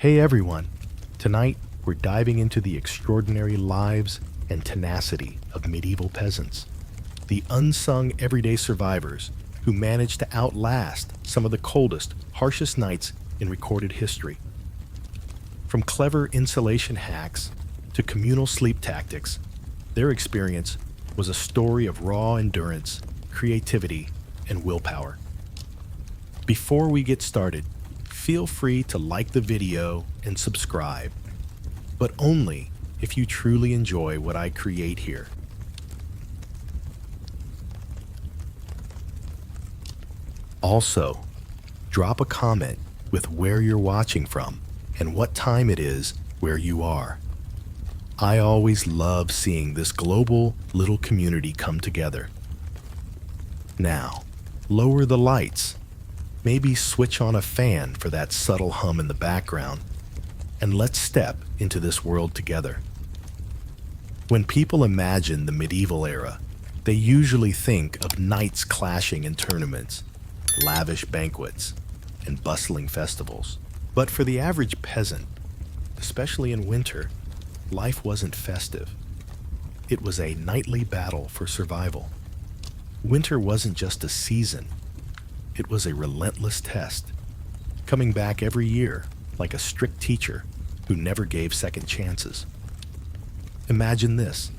Hey everyone! Tonight we're diving into the extraordinary lives and tenacity of medieval peasants, the unsung everyday survivors who managed to outlast some of the coldest, harshest nights in recorded history. From clever insulation hacks to communal sleep tactics, their experience was a story of raw endurance, creativity, and willpower. Before we get started, feel free to like the video and subscribe, but only if you truly enjoy what I create here. Also, drop a comment with where you're watching from and what time it is where you are. I always love seeing this global little community come together. Now, lower the lights. Maybe switch on a fan for that subtle hum in the background, and let's step into this world together. When people imagine the medieval era, they usually think of knights clashing in tournaments, lavish banquets, and bustling festivals. But for the average peasant, especially in winter, life wasn't festive. It was a nightly battle for survival. Winter wasn't just a season. It was a relentless test, coming back every year like a strict teacher who never gave second chances. Imagine this.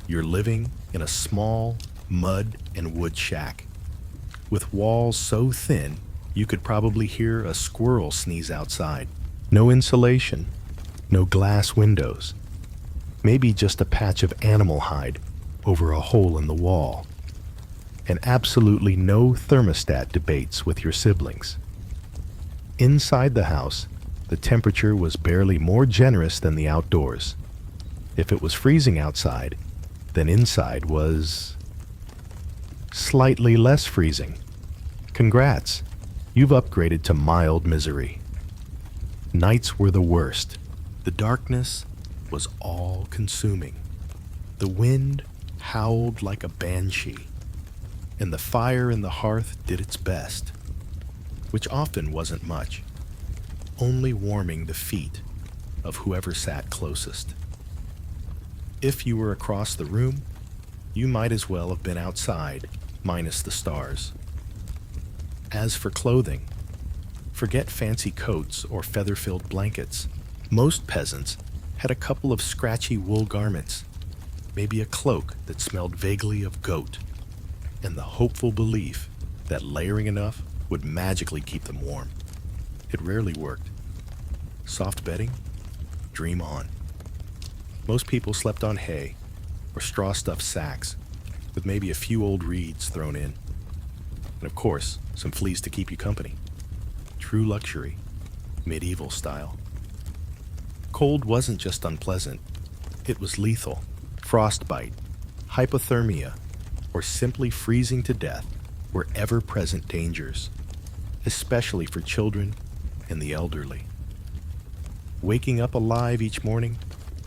You're living in a small mud and wood shack, with walls so thin you could probably hear a squirrel sneeze outside. No insulation, no glass windows, maybe just a patch of animal hide over a hole in the wall. And absolutely no thermostat debates with your siblings. Inside the house, the temperature was barely more generous than the outdoors. If it was freezing outside, then inside was slightly less freezing. Congrats, you've upgraded to mild misery. Nights were the worst. The darkness was all-consuming. The wind howled like a banshee, and the fire in the hearth did its best, which often wasn't much, only warming the feet of whoever sat closest. If you were across the room, you might as well have been outside, minus the stars. As for clothing, forget fancy coats or feather-filled blankets. Most peasants had a couple of scratchy wool garments, maybe a cloak that smelled vaguely of goat, and the hopeful belief that layering enough would magically keep them warm. It rarely worked. Soft bedding? Dream on. Most people slept on hay or straw-stuffed sacks, with maybe a few old reeds thrown in. And of course, some fleas to keep you company. True luxury, medieval style. Cold wasn't just unpleasant, it was lethal. Frostbite, hypothermia, or simply freezing to death were ever-present dangers, especially for children and the elderly. Waking up alive each morning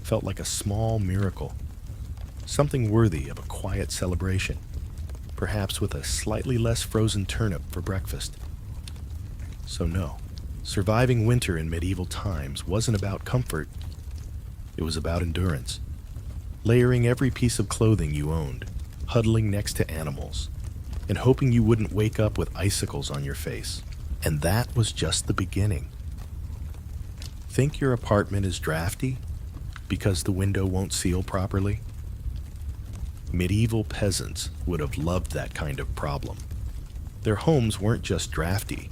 felt like a small miracle, something worthy of a quiet celebration, perhaps with a slightly less frozen turnip for breakfast. So no, surviving winter in medieval times wasn't about comfort, it was about endurance. Layering every piece of clothing you owned, huddling next to animals, and hoping you wouldn't wake up with icicles on your face. And that was just the beginning. Think your apartment is drafty because the window won't seal properly? Medieval peasants would have loved that kind of problem. Their homes weren't just drafty,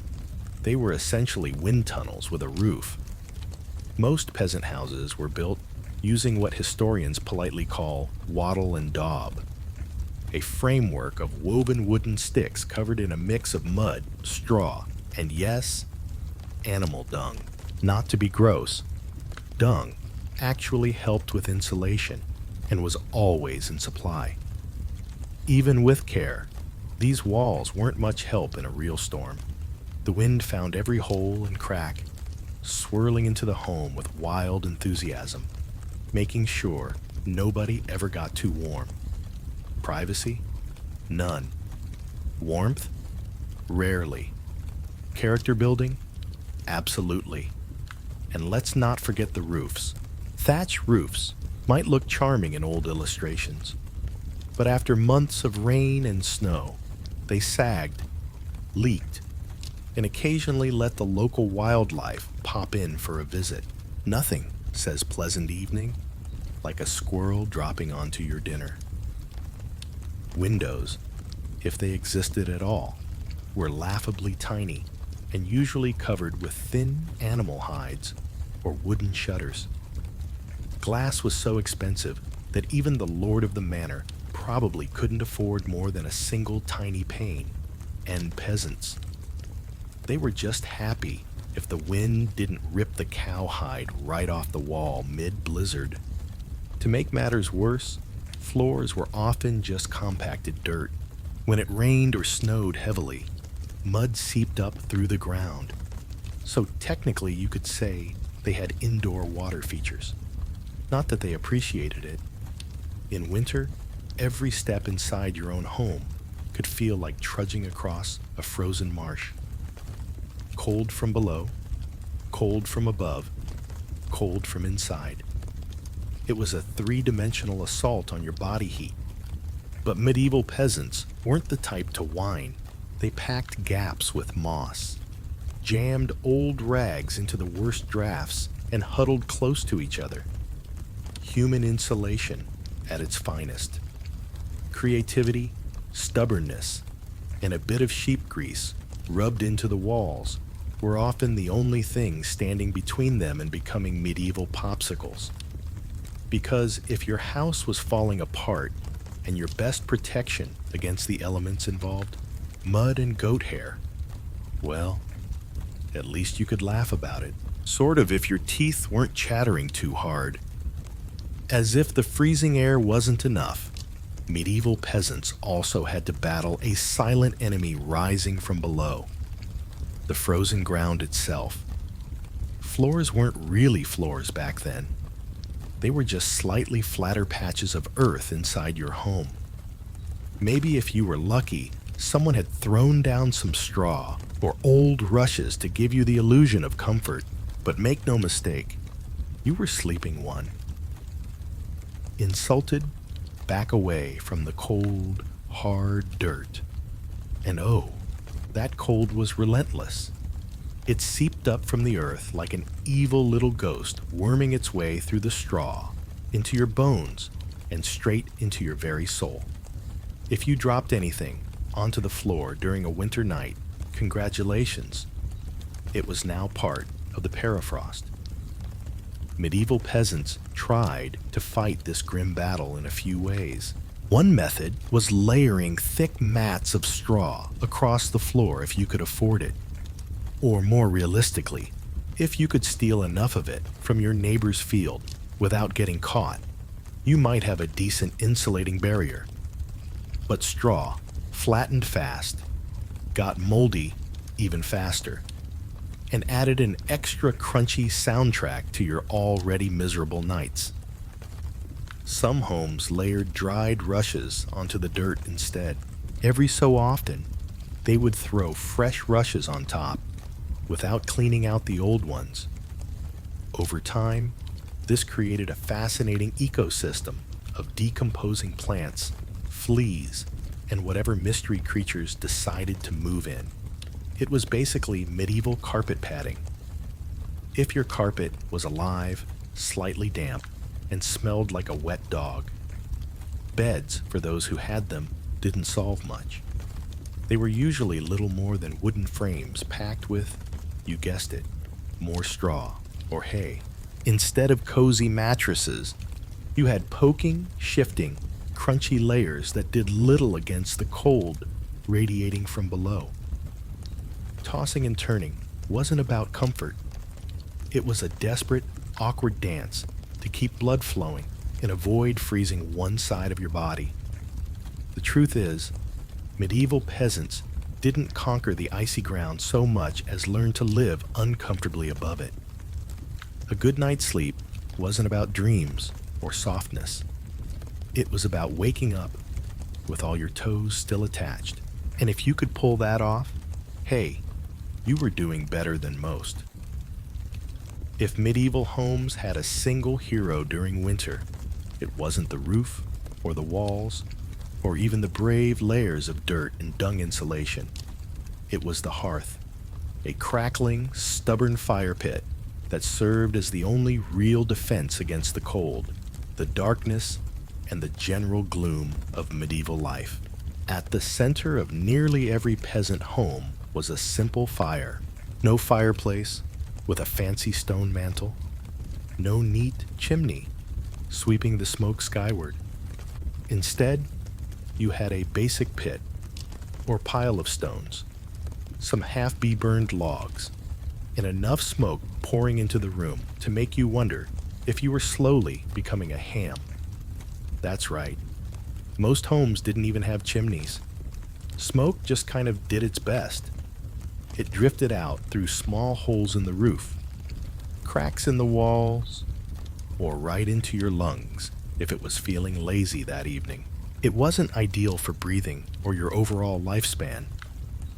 they were essentially wind tunnels with a roof. Most peasant houses were built using what historians politely call wattle and daub, a framework of woven wooden sticks covered in a mix of mud, straw, and yes, animal dung. Not to be gross, dung actually helped with insulation and was always in supply. Even with care, these walls weren't much help in a real storm. The wind found every hole and crack, swirling into the home with wild enthusiasm, making sure nobody ever got too warm. Privacy? None. Warmth? Rarely. Character building? Absolutely. And let's not forget the roofs. Thatch roofs might look charming in old illustrations, but after months of rain and snow, they sagged, leaked, and occasionally let the local wildlife pop in for a visit. Nothing says pleasant evening like a squirrel dropping onto your dinner. Windows, if they existed at all, were laughably tiny and usually covered with thin animal hides or wooden shutters. Glass was so expensive that even the lord of the manor probably couldn't afford more than a single tiny pane. And peasants, they were just happy if the wind didn't rip the cowhide right off the wall mid-blizzard. To make matters worse, floors were often just compacted dirt. When it rained or snowed heavily, mud seeped up through the ground. So technically you could say they had indoor water features. Not that they appreciated it. In winter, every step inside your own home could feel like trudging across a frozen marsh. Cold from below, cold from above, cold from inside. It was a three-dimensional assault on your body heat. But medieval peasants weren't the type to whine. They packed gaps with moss, jammed old rags into the worst drafts, and huddled close to each other. Human insulation at its finest. Creativity, stubbornness, and a bit of sheep grease rubbed into the walls were often the only things standing between them and becoming medieval popsicles. Because if your house was falling apart and your best protection against the elements involved, mud and goat hair, well, at least you could laugh about it. Sort of if your teeth weren't chattering too hard. As if the freezing air wasn't enough, medieval peasants also had to battle a silent enemy rising from below, the frozen ground itself. Floors weren't really floors back then. They were just slightly flatter patches of earth inside your home. Maybe if you were lucky, someone had thrown down some straw or old rushes to give you the illusion of comfort, but make no mistake, you were sleeping one. Insulted, back away from the cold, hard dirt. And oh, that cold was relentless. It seeped up from the earth like an evil little ghost worming its way through the straw, into your bones, and straight into your very soul. If you dropped anything onto the floor during a winter night, congratulations. It was now part of the permafrost. Medieval peasants tried to fight this grim battle in a few ways. One method was layering thick mats of straw across the floor if you could afford it. Or more realistically, if you could steal enough of it from your neighbor's field without getting caught, you might have a decent insulating barrier. But straw, flattened fast, got moldy even faster, and added an extra crunchy soundtrack to your already miserable nights. Some homes layered dried rushes onto the dirt instead. Every so often, they would throw fresh rushes on top without cleaning out the old ones. Over time, this created a fascinating ecosystem of decomposing plants, fleas, and whatever mystery creatures decided to move in. It was basically medieval carpet padding. If your carpet was alive, slightly damp, and smelled like a wet dog, beds, for those who had them, didn't solve much. They were usually little more than wooden frames packed with, you guessed it, more straw or hay. Instead of cozy mattresses, you had poking, shifting, crunchy layers that did little against the cold radiating from below. Tossing and turning wasn't about comfort. It was a desperate, awkward dance to keep blood flowing and avoid freezing one side of your body. The truth is, medieval peasants didn't conquer the icy ground so much as learn to live uncomfortably above it. A good night's sleep wasn't about dreams or softness. It was about waking up with all your toes still attached. And if you could pull that off, hey, you were doing better than most. If medieval homes had a single hero during winter, it wasn't the roof or the walls or even the brave layers of dirt and dung insulation. It was the hearth, a crackling, stubborn fire pit that served as the only real defense against the cold, the darkness, and the general gloom of medieval life. At the center of nearly every peasant home was a simple fire. No fireplace with a fancy stone mantel. No neat chimney sweeping the smoke skyward. Instead, you had a basic pit or pile of stones, some half-burned logs, and enough smoke pouring into the room to make you wonder if you were slowly becoming a ham. That's right. Most homes didn't even have chimneys. Smoke just kind of did its best. It drifted out through small holes in the roof, cracks in the walls, or right into your lungs if it was feeling lazy that evening. It wasn't ideal for breathing or your overall lifespan,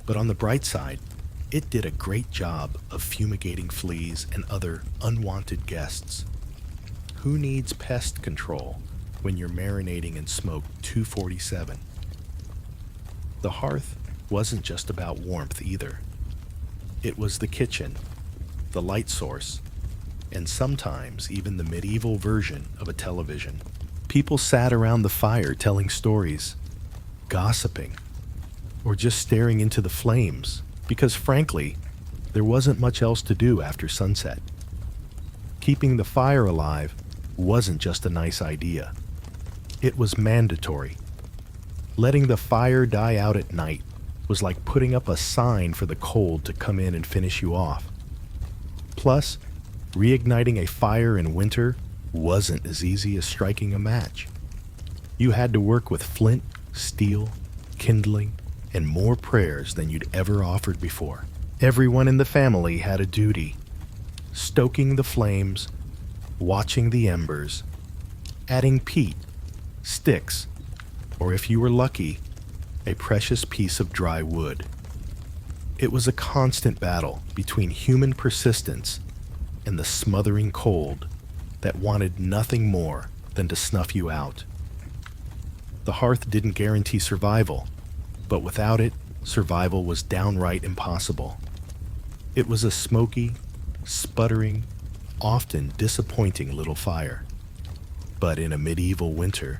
but on the bright side, it did a great job of fumigating fleas and other unwanted guests. Who needs pest control when you're marinating in smoke 247? The hearth wasn't just about warmth either. It was the kitchen, the light source, and sometimes even the medieval version of a television. People sat around the fire telling stories, gossiping, or just staring into the flames because, frankly, there wasn't much else to do after sunset. Keeping the fire alive wasn't just a nice idea. It was mandatory. Letting the fire die out at night was like putting up a sign for the cold to come in and finish you off. Plus, reigniting a fire in winter wasn't as easy as striking a match. You had to work with flint, steel, kindling, and more prayers than you'd ever offered before. Everyone in the family had a duty: stoking the flames, watching the embers, adding peat, sticks, or if you were lucky, a precious piece of dry wood. It was a constant battle between human persistence and the smothering cold that wanted nothing more than to snuff you out. The hearth didn't guarantee survival, but without it, survival was downright impossible. It was a smoky, sputtering, often disappointing little fire. But in a medieval winter,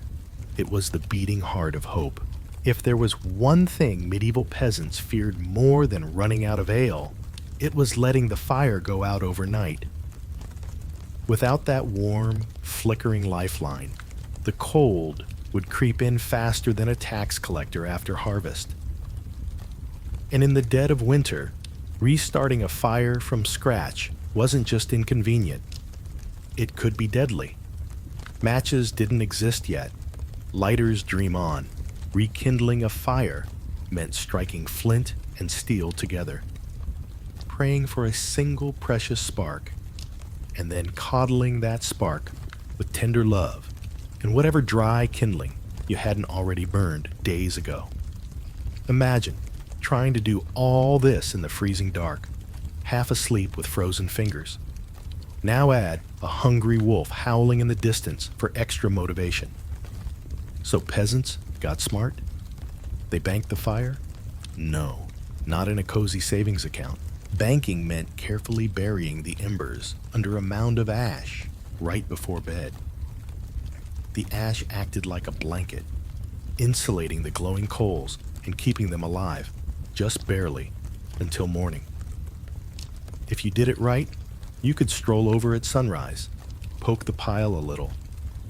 it was the beating heart of hope. If there was one thing medieval peasants feared more than running out of ale, it was letting the fire go out overnight. Without that warm, flickering lifeline, the cold would creep in faster than a tax collector after harvest. And in the dead of winter, restarting a fire from scratch wasn't just inconvenient. It could be deadly. Matches didn't exist yet. Lighters dream on. Rekindling a fire meant striking flint and steel together, praying for a single precious spark, and then coddling that spark with tender love and whatever dry kindling you hadn't already burned days ago. Imagine trying to do all this in the freezing dark, half asleep with frozen fingers. Now add a hungry wolf howling in the distance for extra motivation. So peasants got smart? They banked the fire? No, not in a cozy savings account. Banking meant carefully burying the embers under a mound of ash right before bed. The ash acted like a blanket, insulating the glowing coals and keeping them alive, just barely, until morning. If you did it right, you could stroll over at sunrise, poke the pile a little,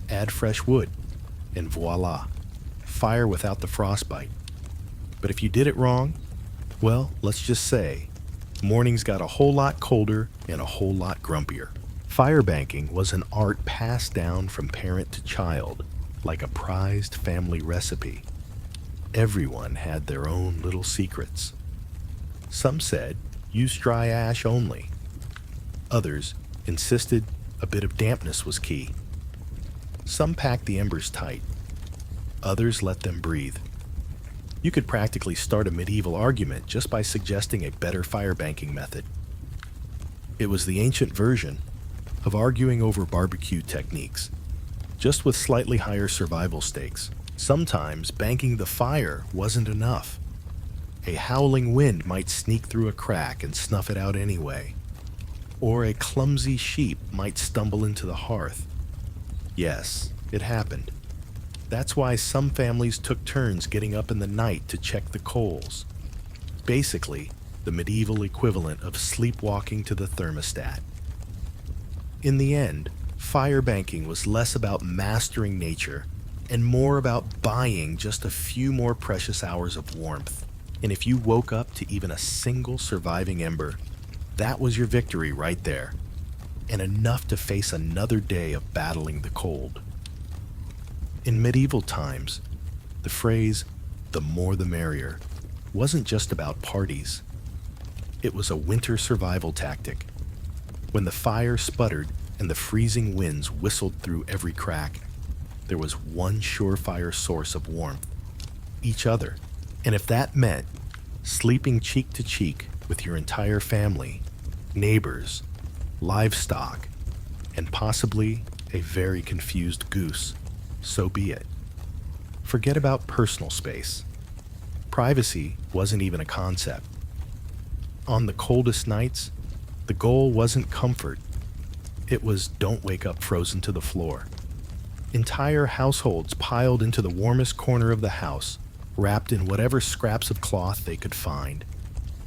add fresh wood, and voila, fire without the frostbite. But if you did it wrong, well, let's just say, mornings got a whole lot colder and a whole lot grumpier. Fire banking was an art passed down from parent to child, like a prized family recipe. Everyone had their own little secrets. Some said, use dry ash only. Others insisted a bit of dampness was key. Some packed the embers tight. Others let them breathe. You could practically start a medieval argument just by suggesting a better fire banking method. It was the ancient version of arguing over barbecue techniques, just with slightly higher survival stakes. Sometimes banking the fire wasn't enough. A howling wind might sneak through a crack and snuff it out anyway. Or a clumsy sheep might stumble into the hearth. Yes, it happened. That's why some families took turns getting up in the night to check the coals. Basically, the medieval equivalent of sleepwalking to the thermostat. In the end, fire banking was less about mastering nature and more about buying just a few more precious hours of warmth. And if you woke up to even a single surviving ember, that was your victory right there, and enough to face another day of battling the cold. In medieval times, the phrase, "the more the merrier," wasn't just about parties. It was a winter survival tactic. When the fire sputtered and the freezing winds whistled through every crack, there was one surefire source of warmth: each other. And if that meant sleeping cheek to cheek with your entire family, neighbors, livestock, and possibly a very confused goose, so be it. Forget about personal space. Privacy wasn't even a concept. On the coldest nights, the goal wasn't comfort. It was don't wake up frozen to the floor. Entire households piled into the warmest corner of the house, wrapped in whatever scraps of cloth they could find,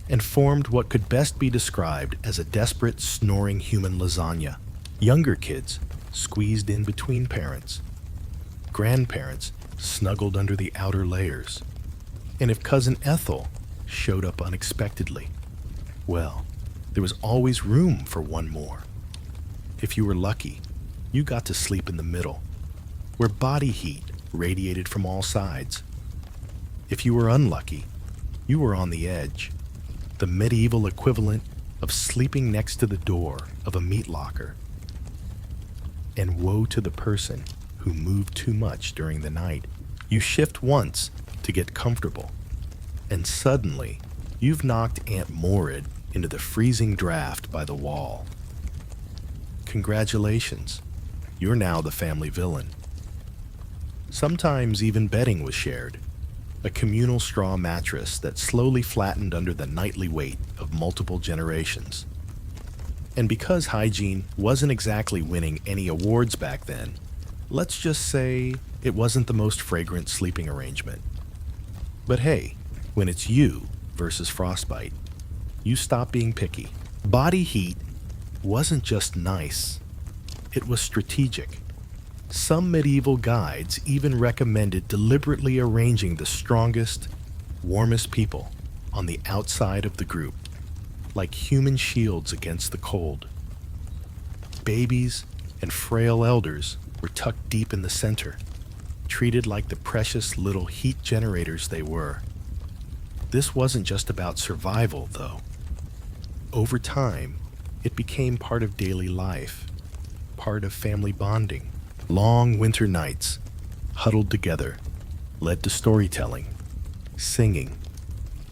and formed what could best be described as a desperate, snoring human lasagna. Younger kids squeezed in between parents. Grandparents snuggled under the outer layers. And if Cousin Ethel showed up unexpectedly, well, there was always room for one more. If you were lucky, you got to sleep in the middle, where body heat radiated from all sides. If you were unlucky, you were on the edge, the medieval equivalent of sleeping next to the door of a meat locker. And woe to the person who moved too much during the night. You shift once to get comfortable, and suddenly you've knocked Aunt Morid into the freezing draft by the wall. Congratulations, you're now the family villain. Sometimes even bedding was shared, a communal straw mattress that slowly flattened under the nightly weight of multiple generations. And because hygiene wasn't exactly winning any awards back then, let's just say it wasn't the most fragrant sleeping arrangement. But hey, when it's you versus frostbite, you stop being picky. Body heat wasn't just nice, it was strategic. Some medieval guides even recommended deliberately arranging the strongest, warmest people on the outside of the group, like human shields against the cold. Babies and frail elders were tucked deep in the center, treated like the precious little heat generators they were. This wasn't just about survival, though. Over time, it became part of daily life, part of family bonding. Long winter nights, huddled together, led to storytelling, singing,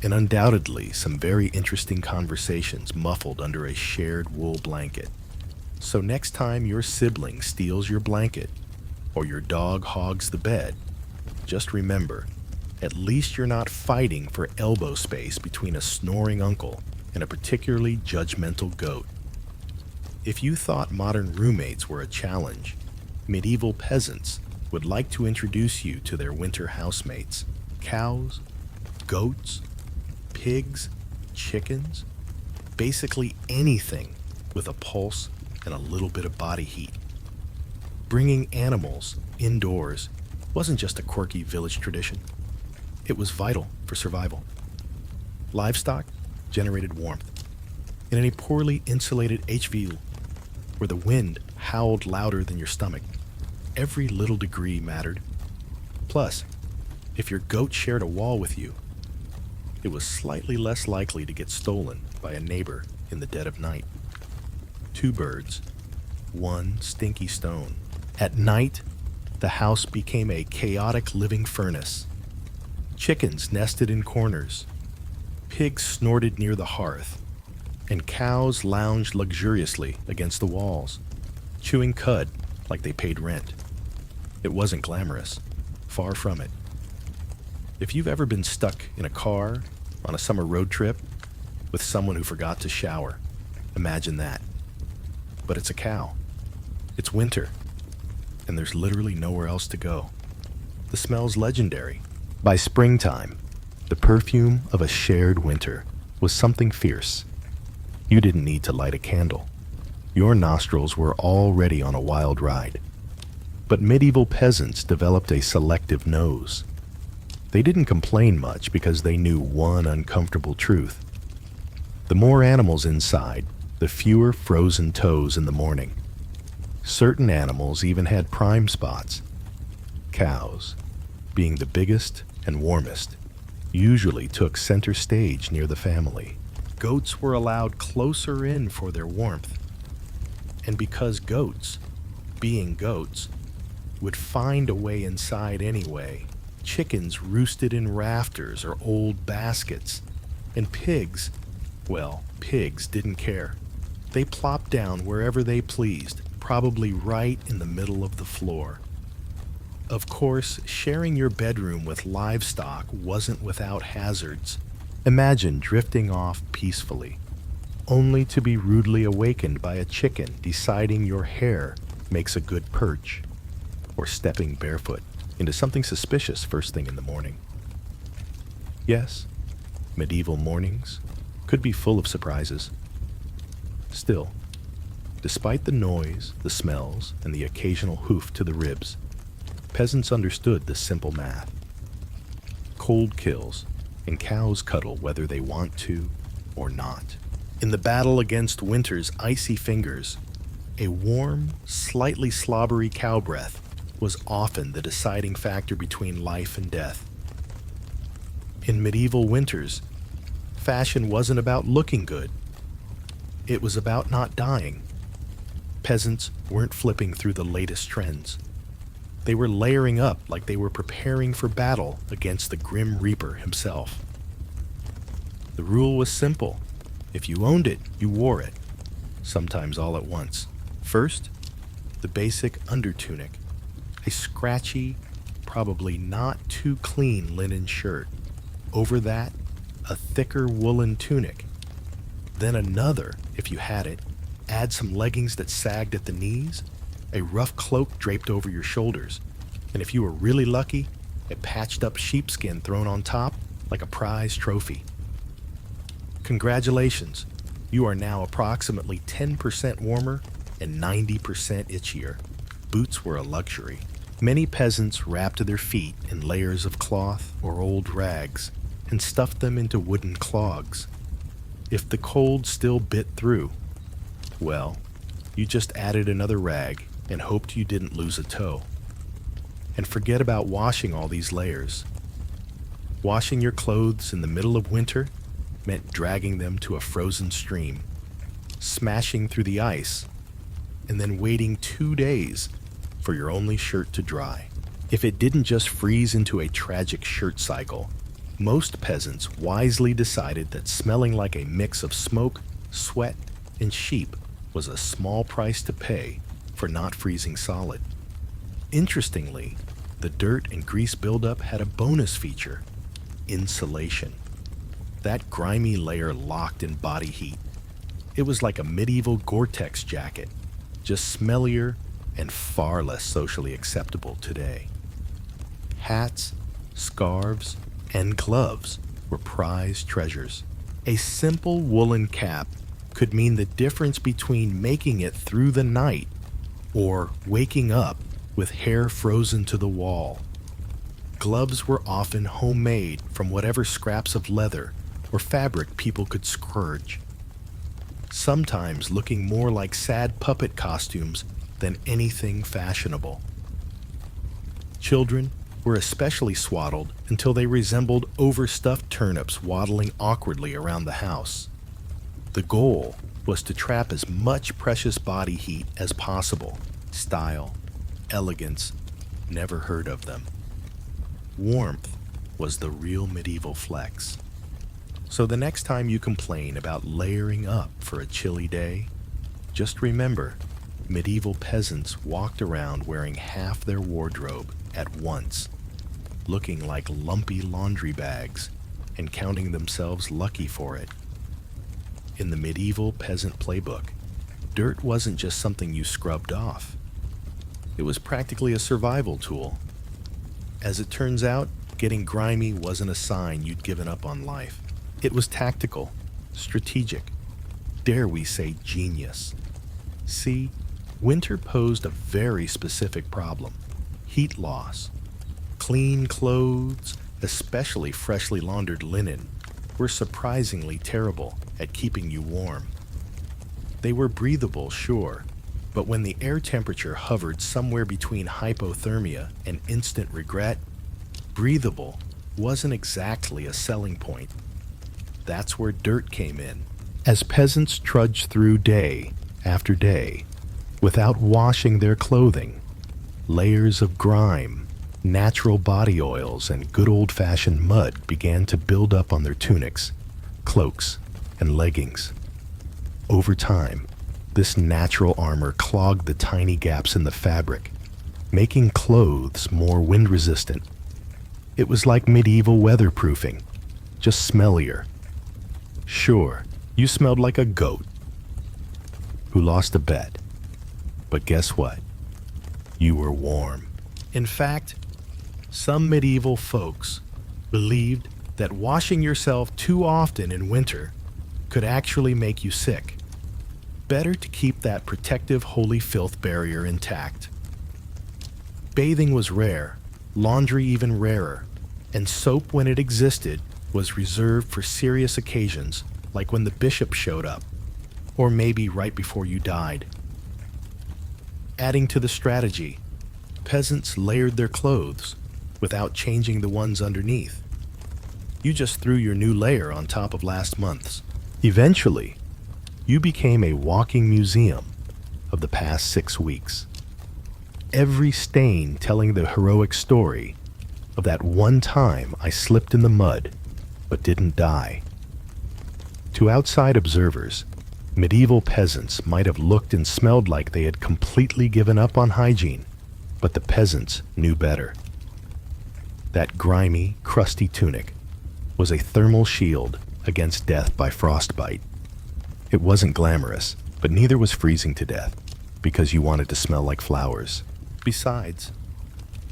and undoubtedly some very interesting conversations muffled under a shared wool blanket. So next time your sibling steals your blanket or your dog hogs the bed, just remember, at least you're not fighting for elbow space between a snoring uncle and a particularly judgmental goat. If you thought modern roommates were a challenge, medieval peasants would like to introduce you to their winter housemates: cows, goats, pigs, chickens, basically anything with a pulse and a little bit of body heat. Bringing animals indoors wasn't just a quirky village tradition. It was vital for survival. Livestock generated warmth. In any poorly insulated HVU, where the wind howled louder than your stomach, every little degree mattered. Plus, if your goat shared a wall with you, it was slightly less likely to get stolen by a neighbor in the dead of night. Two birds, one stinky stone. At night, the house became a chaotic living furnace. Chickens nested in corners, pigs snorted near the hearth, and cows lounged luxuriously against the walls. chewing cud like they paid rent. It wasn't glamorous, far from it. If you've ever been stuck in a car on a summer road trip with someone who forgot to shower, imagine that. But it's a cow. It's winter, and there's literally nowhere else to go. The smell's legendary. By springtime, the perfume of a shared winter was something fierce. You didn't need to light a candle. Your nostrils were already on a wild ride. But medieval peasants developed a selective nose. They didn't complain much because they knew one uncomfortable truth. The more animals inside, the fewer frozen toes in the morning. Certain animals even had prime spots. Cows, being the biggest and warmest, usually took center stage near the family. Goats were allowed closer in for their warmth. And because goats, being goats, would find a way inside anyway, chickens roosted in rafters or old baskets, and pigs, well, pigs didn't care. They plopped down wherever they pleased, probably right in the middle of the floor. Of course, sharing your bedroom with livestock wasn't without hazards. Imagine drifting off peacefully, only to be rudely awakened by a chicken deciding your hair makes a good perch, or stepping barefoot into something suspicious first thing in the morning. Yes, medieval mornings could be full of surprises. Still, despite the noise, the smells, and the occasional hoof to the ribs, peasants understood the simple math. Cold kills, and cows cuddle whether they want to or not. In the battle against winter's icy fingers, a warm, slightly slobbery cow breath was often the deciding factor between life and death. In medieval winters, fashion wasn't about looking good. It was about not dying. Peasants weren't flipping through the latest trends. They were layering up like they were preparing for battle against the Grim Reaper himself. The rule was simple. If you owned it, you wore it, sometimes all at once. First, the basic undertunic, a scratchy, probably not too clean linen shirt. Over that, a thicker woolen tunic. Then another, if you had it. Add some leggings that sagged at the knees, a rough cloak draped over your shoulders, and if you were really lucky, a patched up sheepskin thrown on top like a prize trophy. Congratulations, you are now approximately 10% warmer and 90% itchier. Boots were a luxury. Many peasants wrapped their feet in layers of cloth or old rags and stuffed them into wooden clogs. If the cold still bit through, well, you just added another rag and hoped you didn't lose a toe. And forget about washing all these layers. Washing your clothes in the middle of winter meant dragging them to a frozen stream, smashing through the ice, and then waiting 2 days for your only shirt to dry. If it didn't just freeze into a tragic shirt cycle, most peasants wisely decided that smelling like a mix of smoke, sweat, and sheep was a small price to pay for not freezing solid. Interestingly, the dirt and grease buildup had a bonus feature: insulation. That grimy layer locked in body heat. It was like a medieval Gore-Tex jacket, just smellier and far less socially acceptable today. Hats, scarves, and gloves were prized treasures. A simple woolen cap could mean the difference between making it through the night or waking up with hair frozen to the wall. Gloves were often homemade from whatever scraps of leather or fabric people could scourge, sometimes looking more like sad puppet costumes than anything fashionable. Children were especially swaddled until they resembled overstuffed turnips waddling awkwardly around the house. The goal was to trap as much precious body heat as possible. Style, elegance, never heard of them. Warmth was the real medieval flex. So the next time you complain about layering up for a chilly day, just remember, medieval peasants walked around wearing half their wardrobe at once, looking like lumpy laundry bags and counting themselves lucky for it. In the medieval peasant playbook, dirt wasn't just something you scrubbed off. It was practically a survival tool. As it turns out, getting grimy wasn't a sign you'd given up on life. It was tactical, strategic, dare we say genius. See, winter posed a very specific problem: heat loss. Clean clothes, especially freshly laundered linen, were surprisingly terrible at keeping you warm. They were breathable, sure, but when the air temperature hovered somewhere between hypothermia and instant regret, breathable wasn't exactly a selling point. That's where dirt came in. As peasants trudged through day after day without washing their clothing, layers of grime, natural body oils, and good old-fashioned mud began to build up on their tunics, cloaks, and leggings. Over time, this natural armor clogged the tiny gaps in the fabric, making clothes more wind-resistant. It was like medieval weatherproofing, just smellier. Sure, you smelled like a goat who lost a bet, but guess what? You were warm. In fact, some medieval folks believed that washing yourself too often in winter could actually make you sick. Better to keep that protective holy filth barrier intact. Bathing was rare, laundry even rarer, and soap, when it existed, was reserved for serious occasions like when the bishop showed up, or maybe right before you died. Adding to the strategy, peasants layered their clothes without changing the ones underneath. You just threw your new layer on top of last month's. Eventually, you became a walking museum of the past 6 weeks. Every stain telling the heroic story of that one time I slipped in the mud but didn't die. To outside observers, medieval peasants might have looked and smelled like they had completely given up on hygiene, but the peasants knew better. That grimy, crusty tunic was a thermal shield against death by frostbite. It wasn't glamorous, but neither was freezing to death, because you wanted to smell like flowers. Besides,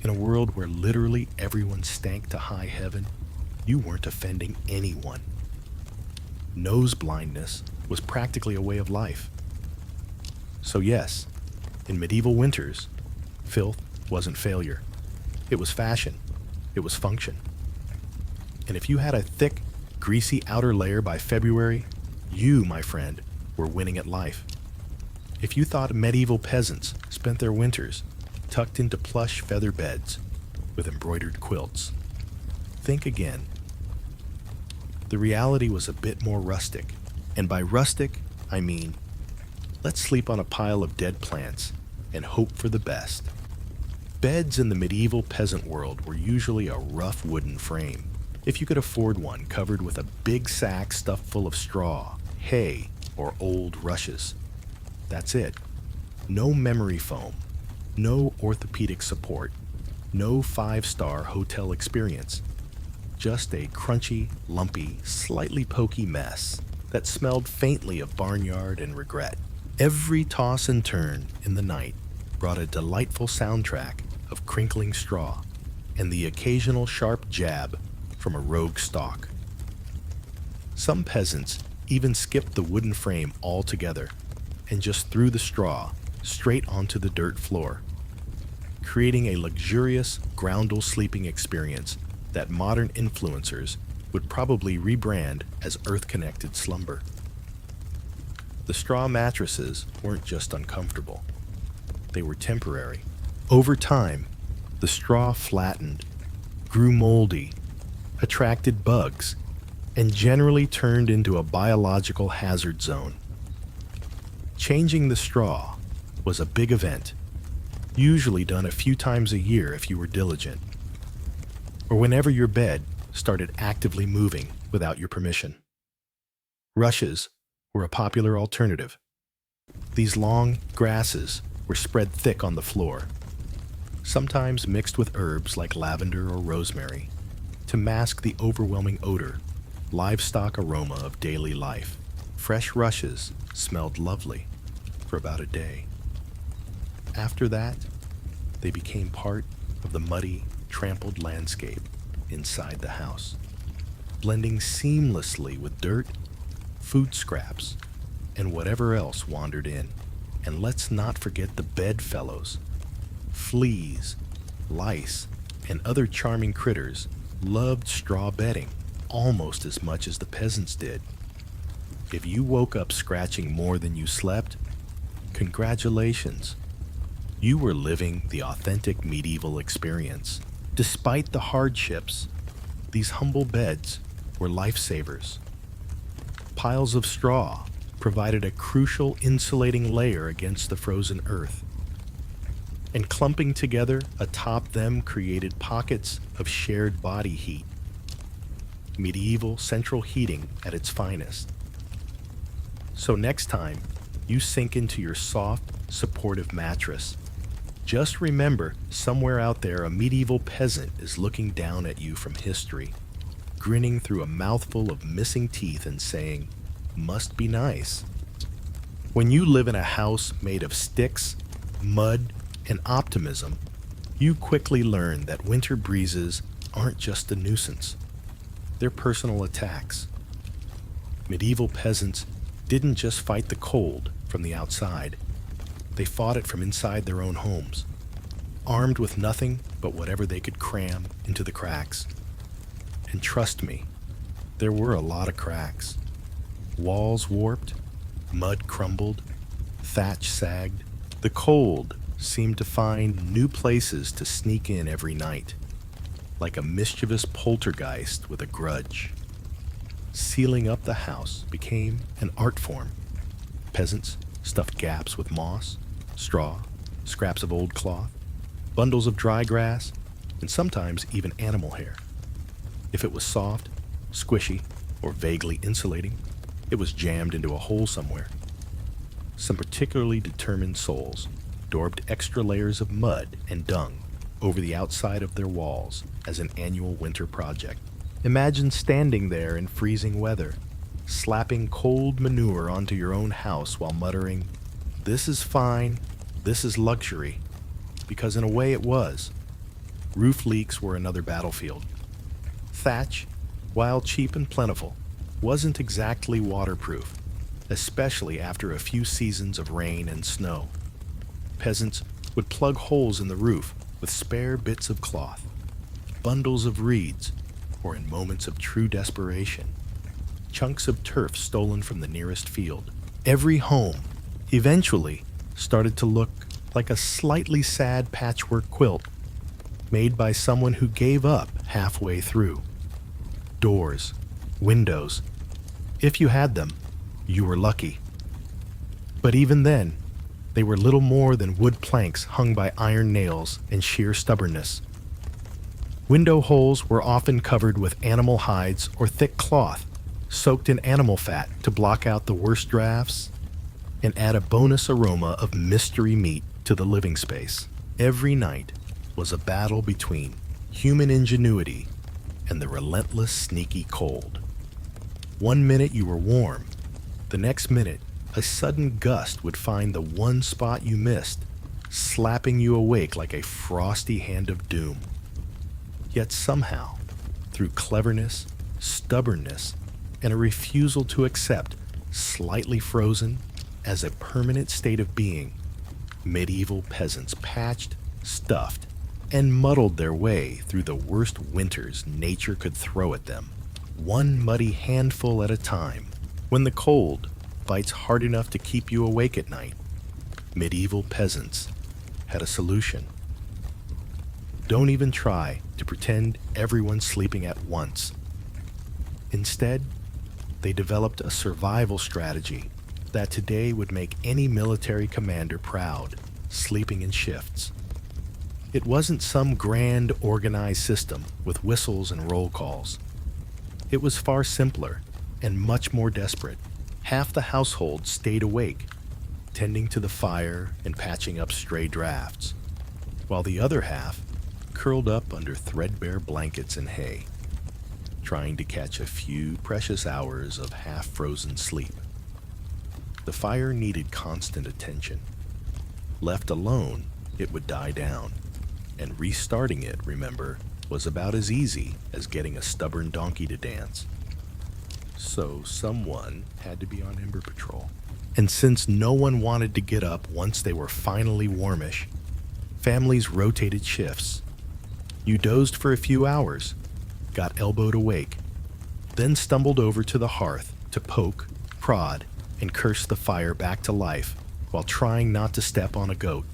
in a world where literally everyone stank to high heaven, you weren't offending anyone. Nose blindness was practically a way of life. So yes, in medieval winters, filth wasn't failure. It was fashion. It was function. And if you had a thick, greasy outer layer by February, you, my friend, were winning at life. If you thought medieval peasants spent their winters tucked into plush feather beds with embroidered quilts, think again. The reality was a bit more rustic, and by rustic, I mean, let's sleep on a pile of dead plants and hope for the best. Beds in the medieval peasant world were usually a rough wooden frame, if you could afford one, covered with a big sack stuffed full of straw, hay, or old rushes. That's it. No memory foam, no orthopedic support, no 5-star hotel experience. Just a crunchy, lumpy, slightly pokey mess that smelled faintly of barnyard and regret. Every toss and turn in the night brought a delightful soundtrack of crinkling straw and the occasional sharp jab from a rogue stalk. Some peasants even skipped the wooden frame altogether and just threw the straw straight onto the dirt floor, creating a luxurious groundal sleeping experience that modern influencers would probably rebrand as earth-connected slumber. The straw mattresses weren't just uncomfortable. They were temporary. Over time, the straw flattened, grew moldy, attracted bugs, and generally turned into a biological hazard zone. Changing the straw was a big event, usually done a few times a year if you were diligent, or whenever your bed started actively moving without your permission. Rushes were a popular alternative. These long grasses were spread thick on the floor, sometimes mixed with herbs like lavender or rosemary, to mask the overwhelming odor, livestock aroma of daily life. Fresh rushes smelled lovely for about a day. After that, they became part of the muddy, trampled landscape inside the house, blending seamlessly with dirt, food scraps, and whatever else wandered in. And let's not forget the bedfellows. Fleas, lice, and other charming critters loved straw bedding almost as much as the peasants did. If you woke up scratching more than you slept, congratulations. You were living the authentic medieval experience. Despite the hardships, these humble beds were lifesavers. Piles of straw provided a crucial insulating layer against the frozen earth, and clumping together atop them created pockets of shared body heat. Medieval central heating at its finest. So next time you sink into your soft, supportive mattress, just remember, somewhere out there a medieval peasant is looking down at you from history, grinning through a mouthful of missing teeth and saying, "Must be nice." When you live in a house made of sticks, mud, and optimism, you quickly learn that winter breezes aren't just a nuisance. They're personal attacks. Medieval peasants didn't just fight the cold from the outside. They fought it from inside their own homes, armed with nothing but whatever they could cram into the cracks. And trust me, there were a lot of cracks. Walls warped, mud crumbled, thatch sagged. The cold seemed to find new places to sneak in every night, like a mischievous poltergeist with a grudge. Sealing up the house became an art form. Peasants stuffed gaps with moss, straw, scraps of old cloth, bundles of dry grass, and sometimes even animal hair. If it was soft, squishy, or vaguely insulating, it was jammed into a hole somewhere. Some particularly determined souls daubed extra layers of mud and dung over the outside of their walls as an annual winter project. Imagine standing there in freezing weather, slapping cold manure onto your own house while muttering, "This is fine, this is luxury," because in a way it was. Roof leaks were another battlefield. Thatch, while cheap and plentiful, wasn't exactly waterproof, especially after a few seasons of rain and snow. Peasants would plug holes in the roof with spare bits of cloth, bundles of reeds, or in moments of true desperation, chunks of turf stolen from the nearest field. Every home eventually started to look like a slightly sad patchwork quilt made by someone who gave up halfway through. Doors, windows, if you had them, you were lucky. But even then, they were little more than wood planks hung by iron nails and sheer stubbornness. Window holes were often covered with animal hides or thick cloth, soaked in animal fat to block out the worst drafts and add a bonus aroma of mystery meat to the living space. Every night was a battle between human ingenuity and the relentless, sneaky cold. One minute you were warm, the next minute a sudden gust would find the one spot you missed, slapping you awake like a frosty hand of doom. Yet somehow, through cleverness, stubbornness, and a refusal to accept slightly frozen as a permanent state of being, medieval peasants patched, stuffed, and muddled their way through the worst winters nature could throw at them, one muddy handful at a time. When the cold bites hard enough to keep you awake at night, medieval peasants had a solution. Don't even try to pretend everyone's sleeping at once. Instead, they developed a survival strategy that today would make any military commander proud, sleeping in shifts. It wasn't some grand organized system with whistles and roll calls. It was far simpler and much more desperate. Half the household stayed awake, tending to the fire and patching up stray drafts, while the other half curled up under threadbare blankets and hay, trying to catch a few precious hours of half-frozen sleep. The fire needed constant attention. Left alone, it would die down, and restarting it, remember, was about as easy as getting a stubborn donkey to dance. So someone had to be on Ember Patrol. And since no one wanted to get up once they were finally warmish, families rotated shifts. You dozed for a few hours, got elbowed awake, then stumbled over to the hearth to poke, prod, and curse the fire back to life while trying not to step on a goat.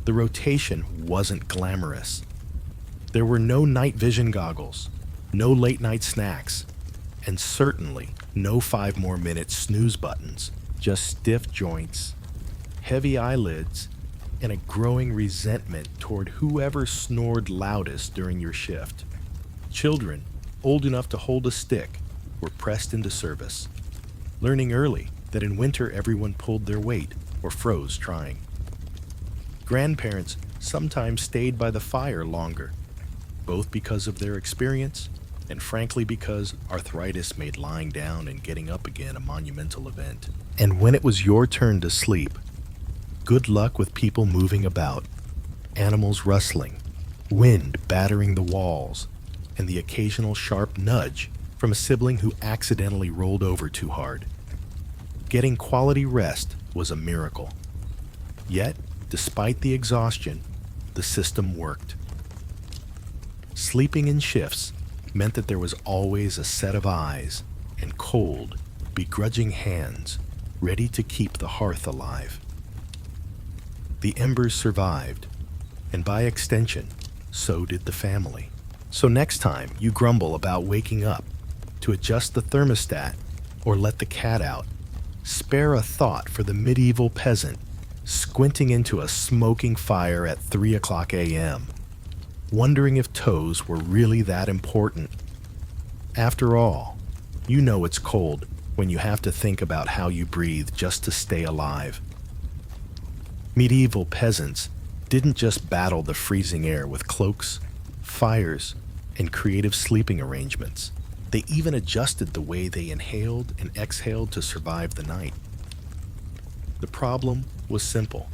The rotation wasn't glamorous. There were no night vision goggles, no late night snacks, and certainly no 5 more minute snooze buttons, just stiff joints, heavy eyelids, and a growing resentment toward whoever snored loudest during your shift. Children, old enough to hold a stick, were pressed into service, learning early that in winter everyone pulled their weight or froze trying. Grandparents sometimes stayed by the fire longer, both because of their experience and frankly because arthritis made lying down and getting up again a monumental event. And when it was your turn to sleep, good luck with people moving about, animals rustling, wind battering the walls, and the occasional sharp nudge from a sibling who accidentally rolled over too hard. Getting quality rest was a miracle. Yet, despite the exhaustion, the system worked. Sleeping in shifts meant that there was always a set of eyes and cold, begrudging hands ready to keep the hearth alive. The embers survived, and by extension, so did the family. So next time you grumble about waking up, to adjust the thermostat or let the cat out, spare a thought for the medieval peasant squinting into a smoking fire at 3 o'clock a.m., wondering if toes were really that important. After all, you know it's cold when you have to think about how you breathe just to stay alive. Medieval peasants didn't just battle the freezing air with cloaks, fires, and creative sleeping arrangements. They even adjusted the way they inhaled and exhaled to survive the night. The problem was simple.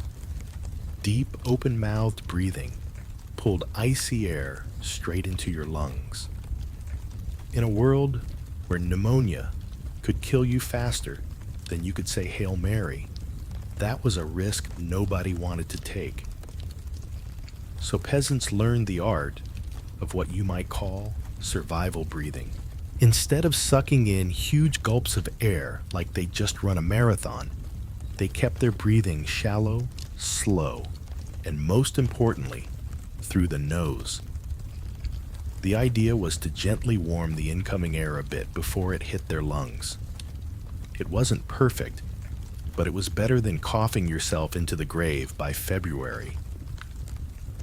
Deep, open-mouthed breathing pulled icy air straight into your lungs. In a world where pneumonia could kill you faster than you could say Hail Mary, that was a risk nobody wanted to take. So peasants learned the art of what you might call survival breathing. Instead of sucking in huge gulps of air like they'd just run a marathon, they kept their breathing shallow, slow, and most importantly, through the nose. The idea was to gently warm the incoming air a bit before it hit their lungs. It wasn't perfect, but it was better than coughing yourself into the grave by February.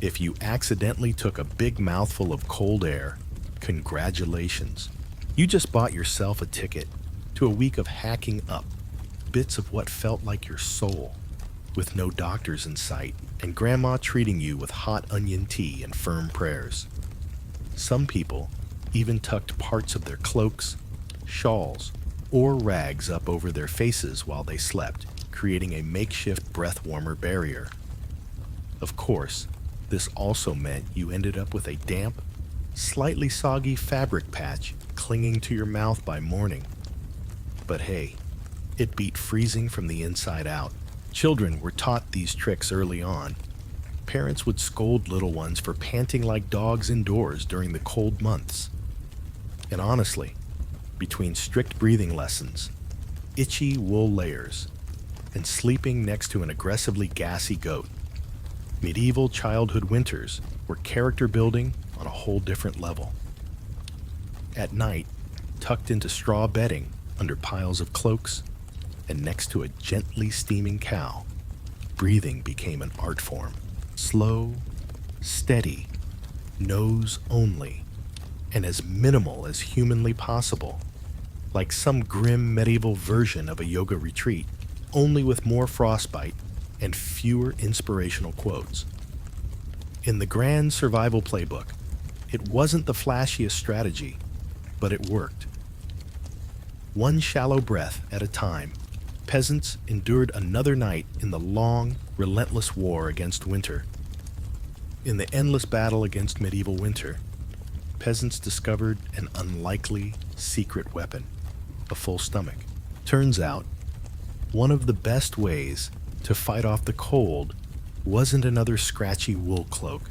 If you accidentally took a big mouthful of cold air, congratulations. You just bought yourself a ticket to a week of hacking up bits of what felt like your soul, with no doctors in sight and grandma treating you with hot onion tea and firm prayers. Some people even tucked parts of their cloaks, shawls, or rags up over their faces while they slept, creating a makeshift breath warmer barrier. Of course, this also meant you ended up with a damp, slightly soggy fabric patch clinging to your mouth by morning. But hey, it beat freezing from the inside out. Children were taught these tricks early on. Parents would scold little ones for panting like dogs indoors during the cold months. And honestly, between strict breathing lessons, itchy wool layers, and sleeping next to an aggressively gassy goat, medieval childhood winters were character building on a whole different level. At night, tucked into straw bedding under piles of cloaks, and next to a gently steaming cow, breathing became an art form. Slow, steady, nose only, and as minimal as humanly possible, like some grim medieval version of a yoga retreat. only with more frostbite and fewer inspirational quotes. In the grand survival playbook, it wasn't the flashiest strategy, but it worked. One shallow breath at a time, peasants endured another night in the long, relentless war against winter. In the endless battle against medieval winter, peasants discovered an unlikely secret weapon, a full stomach. Turns out, one of the best ways to fight off the cold wasn't another scratchy wool cloak.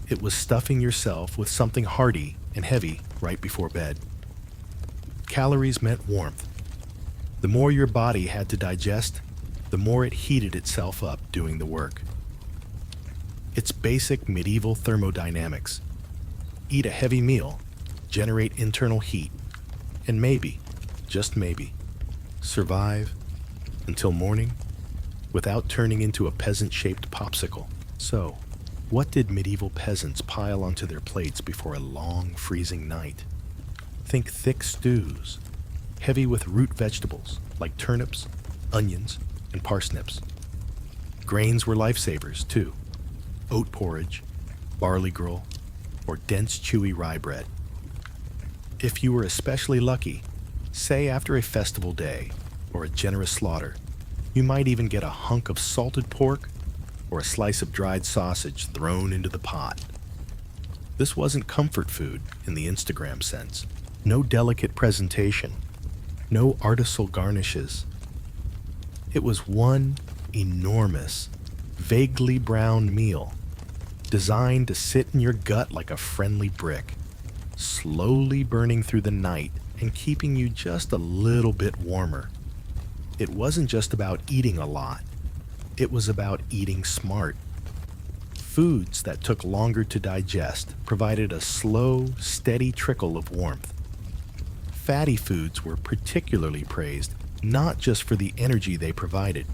It was stuffing yourself with something hearty and heavy right before bed. Calories meant warmth. The more your body had to digest, the more it heated itself up doing the work. It's basic medieval thermodynamics. Eat a heavy meal, generate internal heat, and maybe, just maybe, survive until morning without turning into a peasant-shaped popsicle. So, what did medieval peasants pile onto their plates before a long, freezing night? Think thick stews, heavy with root vegetables like turnips, onions, and parsnips. Grains were lifesavers, too. Oat porridge, barley gruel, or dense, chewy rye bread. If you were especially lucky, say after a festival day or a generous slaughter, you might even get a hunk of salted pork or a slice of dried sausage thrown into the pot. This wasn't comfort food in the Instagram sense. No delicate presentation, no artisanal garnishes. It was one enormous, vaguely brown meal, designed to sit in your gut like a friendly brick, slowly burning through the night and keeping you just a little bit warmer. It wasn't just about eating a lot. It was about eating smart. Foods that took longer to digest provided a slow, steady trickle of warmth. Fatty foods were particularly praised, not just for the energy they provided,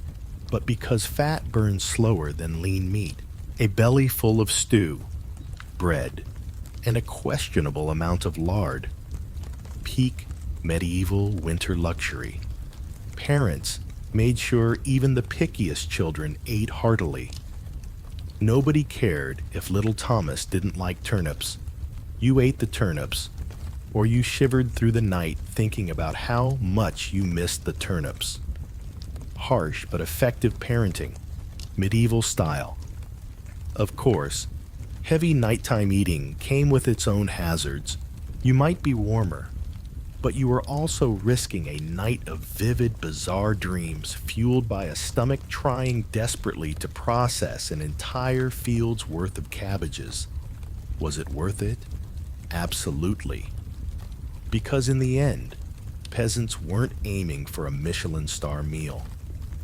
but because fat burns slower than lean meat. A belly full of stew, bread, and a questionable amount of lard. Peak medieval winter luxury. Parents made sure even the pickiest children ate heartily. Nobody cared if little Thomas didn't like turnips. You ate the turnips, or you shivered through the night thinking about how much you missed the turnips. Harsh but effective parenting, medieval style. Of course, heavy nighttime eating came with its own hazards. You might be warmer, but you were also risking a night of vivid, bizarre dreams fueled by a stomach trying desperately to process an entire field's worth of cabbages. Was it worth it? Absolutely. Because in the end, peasants weren't aiming for a Michelin star meal.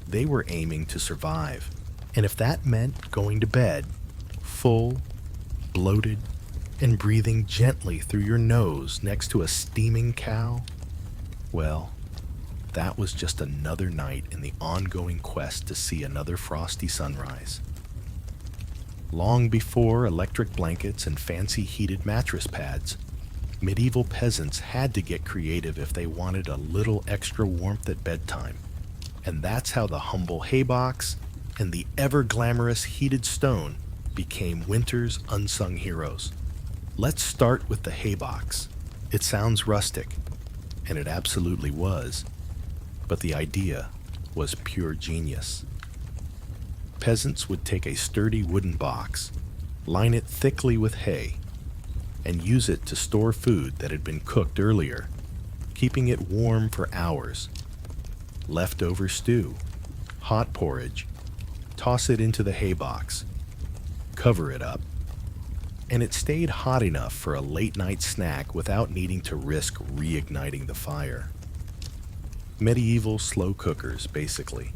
They were aiming to survive. And if that meant going to bed, full, bloated, and breathing gently through your nose next to a steaming cow, well, that was just another night in the ongoing quest to see another frosty sunrise. Long before electric blankets and fancy heated mattress pads, medieval peasants had to get creative if they wanted a little extra warmth at bedtime. And that's how the humble haybox and the ever-glamorous heated stone became winter's unsung heroes. Let's start with the haybox. It sounds rustic, and it absolutely was, but the idea was pure genius. Peasants would take a sturdy wooden box, line it thickly with hay, and use it to store food that had been cooked earlier, keeping it warm for hours. Leftover stew, hot porridge, toss it into the haybox, cover it up, and it stayed hot enough for a late-night snack without needing to risk reigniting the fire. Medieval slow cookers, basically.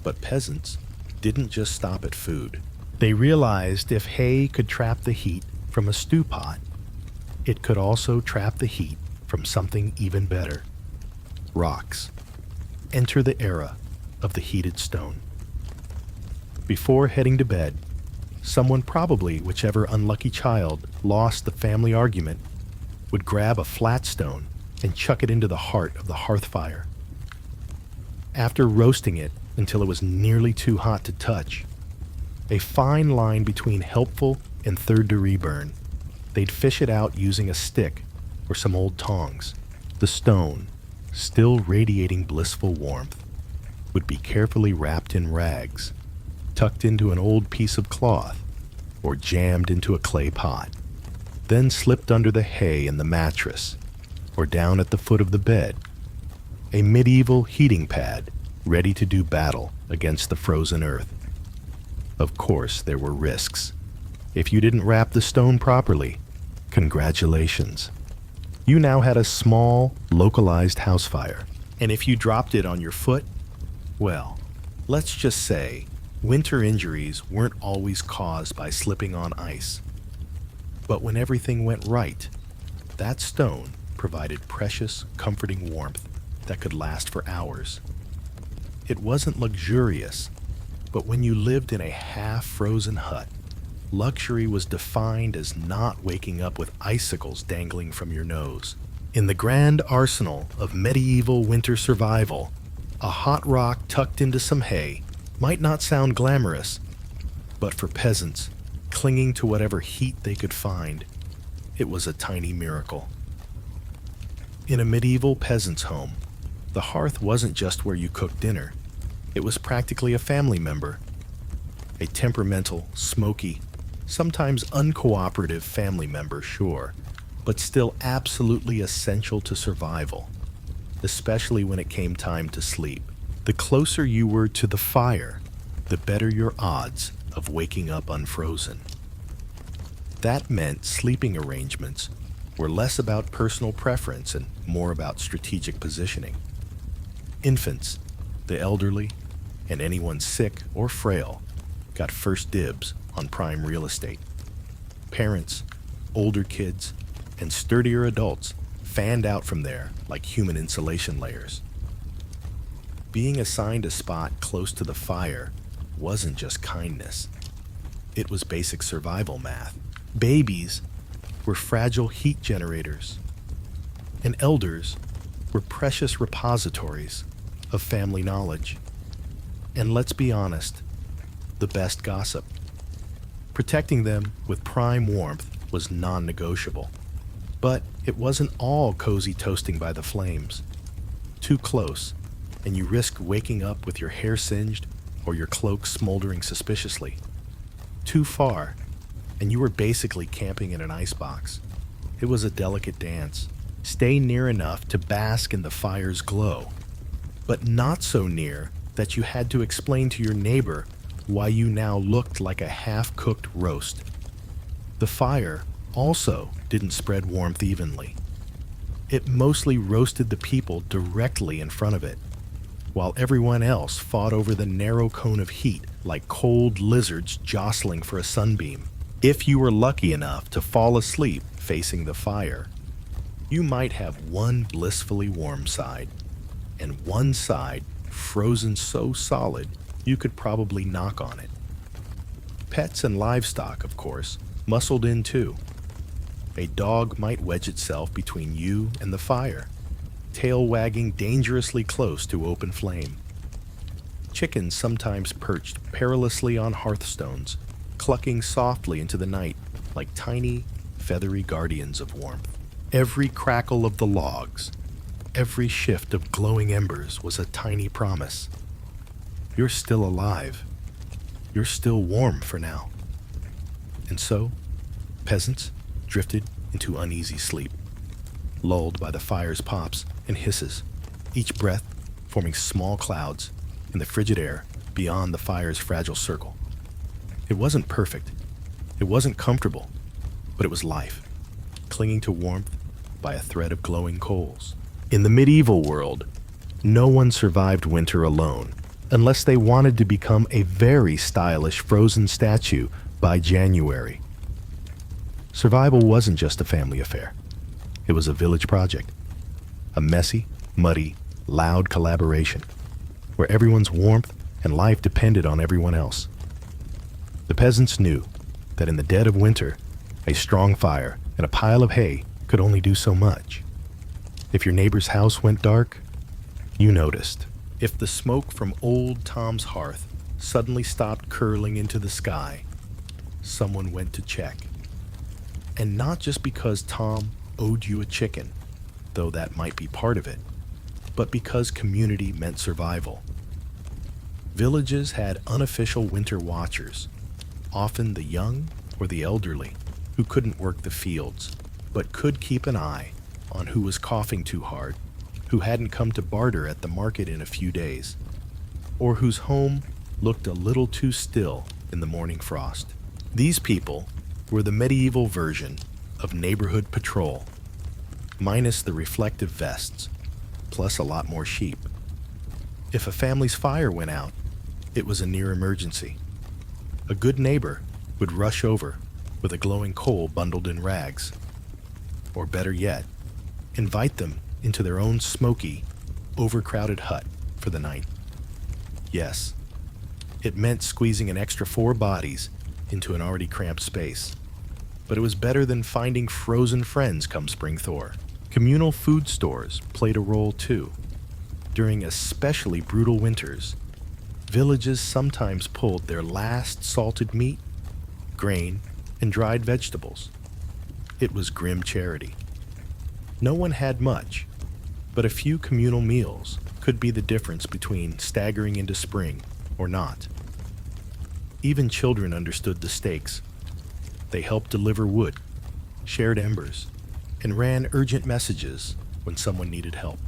But peasants didn't just stop at food. They realized if hay could trap the heat from a stew pot, it could also trap the heat from something even better. Rocks. Enter the era of the heated stone. Before heading to bed, someone, probably whichever unlucky child lost the family argument, would grab a flat stone and chuck it into the heart of the hearth fire. After roasting it until it was nearly too hot to touch, a fine line between helpful and third-degree burn, they'd fish it out using a stick or some old tongs. The stone, still radiating blissful warmth, would be carefully wrapped in rags, tucked into an old piece of cloth, or jammed into a clay pot, then slipped under the hay in the mattress, or down at the foot of the bed, a medieval heating pad ready to do battle against the frozen earth. Of course, there were risks. If you didn't wrap the stone properly, congratulations. You now had a small, localized house fire. And if you dropped it on your foot, well, let's just say winter injuries weren't always caused by slipping on ice. But when everything went right, that stone provided precious, comforting warmth that could last for hours. It wasn't luxurious, but when you lived in a half-frozen hut, luxury was defined as not waking up with icicles dangling from your nose. In the grand arsenal of medieval winter survival, a hot rock tucked into some hay might not sound glamorous, but for peasants clinging to whatever heat they could find, it was a tiny miracle. In a medieval peasant's home, the hearth wasn't just where you cooked dinner. It was practically a family member. A temperamental, smoky, sometimes uncooperative family member, sure, but still absolutely essential to survival, especially when it came time to sleep. The closer you were to the fire, the better your odds of waking up unfrozen. That meant sleeping arrangements were less about personal preference and more about strategic positioning. Infants, the elderly, and anyone sick or frail got first dibs on prime real estate. Parents, older kids, and sturdier adults fanned out from there like human insulation layers. Being assigned a spot close to the fire wasn't just kindness. It was basic survival math. Babies were fragile heat generators, and elders were precious repositories of family knowledge. And let's be honest, the best gossip. Protecting them with prime warmth was non-negotiable. But it wasn't all cozy toasting by the flames. Too close, and you risked waking up with your hair singed or your cloak smoldering suspiciously. Too far, and you were basically camping in an icebox. It was a delicate dance. Stay near enough to bask in the fire's glow, but not so near that you had to explain to your neighbor why you now looked like a half-cooked roast. The fire also didn't spread warmth evenly. It mostly roasted the people directly in front of it, while everyone else fought over the narrow cone of heat like cold lizards jostling for a sunbeam. If you were lucky enough to fall asleep facing the fire, you might have one blissfully warm side, and one side frozen so solid you could probably knock on it. Pets and livestock, of course, muscled in too. A dog might wedge itself between you and the fire, tail wagging dangerously close to open flame. Chickens sometimes perched perilously on hearthstones, clucking softly into the night like tiny, feathery guardians of warmth. Every crackle of the logs, every shift of glowing embers was a tiny promise. You're still alive. You're still warm for now. And so, peasants drifted into uneasy sleep, lulled by the fire's pops and hisses, each breath forming small clouds in the frigid air beyond the fire's fragile circle. It wasn't perfect, it wasn't comfortable, but it was life, clinging to warmth by a thread of glowing coals. In the medieval world, no one survived winter alone, unless they wanted to become a very stylish frozen statue by January. Survival wasn't just a family affair. It was a village project. A messy, muddy, loud collaboration, where everyone's warmth and life depended on everyone else. The peasants knew that in the dead of winter, a strong fire and a pile of hay could only do so much. If your neighbor's house went dark, you noticed. If the smoke from old Tom's hearth suddenly stopped curling into the sky, someone went to check. And not just because Tom owed you a chicken, though that might be part of it, but because community meant survival. Villages had unofficial winter watchers, often the young or the elderly, who couldn't work the fields, but could keep an eye on who was coughing too hard, who hadn't come to barter at the market in a few days, or whose home looked a little too still in the morning frost. These people were the medieval version of neighborhood patrol, minus the reflective vests, plus a lot more sheep. If a family's fire went out, it was a near emergency. A good neighbor would rush over with a glowing coal bundled in rags. Or better yet, invite them into their own smoky, overcrowded hut for the night. Yes, it meant squeezing an extra 4 bodies into an already cramped space. But it was better than finding frozen friends come spring thaw. Communal food stores played a role too. During especially brutal winters, villages sometimes pulled their last salted meat, grain, and dried vegetables. It was grim charity. No one had much, but a few communal meals could be the difference between staggering into spring or not. Even children understood the stakes. They helped deliver wood, shared embers, and ran urgent messages when someone needed help.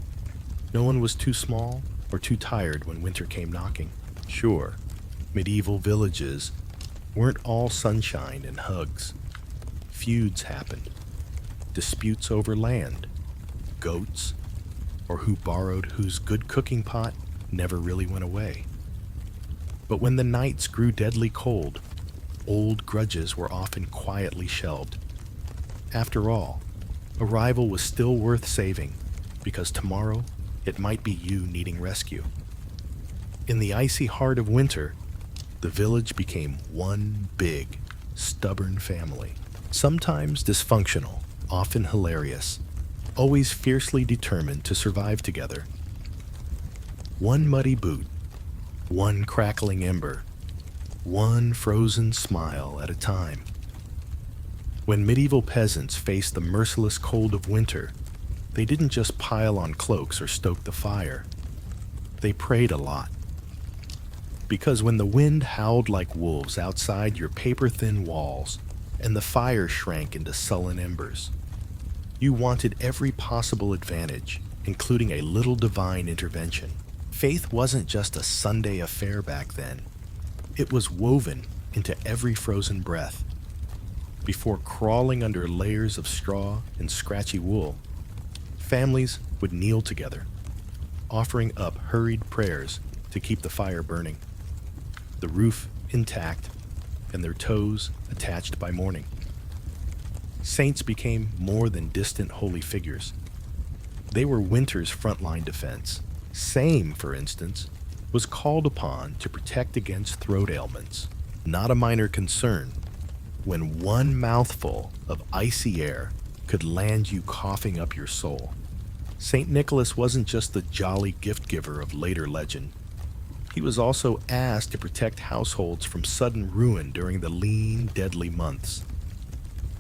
No one was too small or too tired when winter came knocking. Sure, medieval villages weren't all sunshine and hugs. Feuds happened. Disputes over land, goats, or who borrowed whose good cooking pot never really went away. But when the nights grew deadly cold, old grudges were often quietly shelved. After all, a rival was still worth saving, because tomorrow it might be you needing rescue. In the icy heart of winter, the village became one big, stubborn family. Sometimes dysfunctional, often hilarious, always fiercely determined to survive together. One muddy boot, one crackling ember, one frozen smile at a time. When medieval peasants faced the merciless cold of winter, they didn't just pile on cloaks or stoke the fire. They prayed a lot. Because when the wind howled like wolves outside your paper-thin walls and the fire shrank into sullen embers, you wanted every possible advantage, including a little divine intervention. Faith wasn't just a Sunday affair back then. It was woven into every frozen breath. Before crawling under layers of straw and scratchy wool, families would kneel together, offering up hurried prayers to keep the fire burning, the roof intact, and their toes attached by morning. Saints became more than distant holy figures. They were winter's frontline defense. Same, for instance, was called upon to protect against throat ailments, not a minor concern, when one mouthful of icy air could land you coughing up your soul. St. Nicholas wasn't just the jolly gift giver of later legend. He was also asked to protect households from sudden ruin during the lean, deadly months.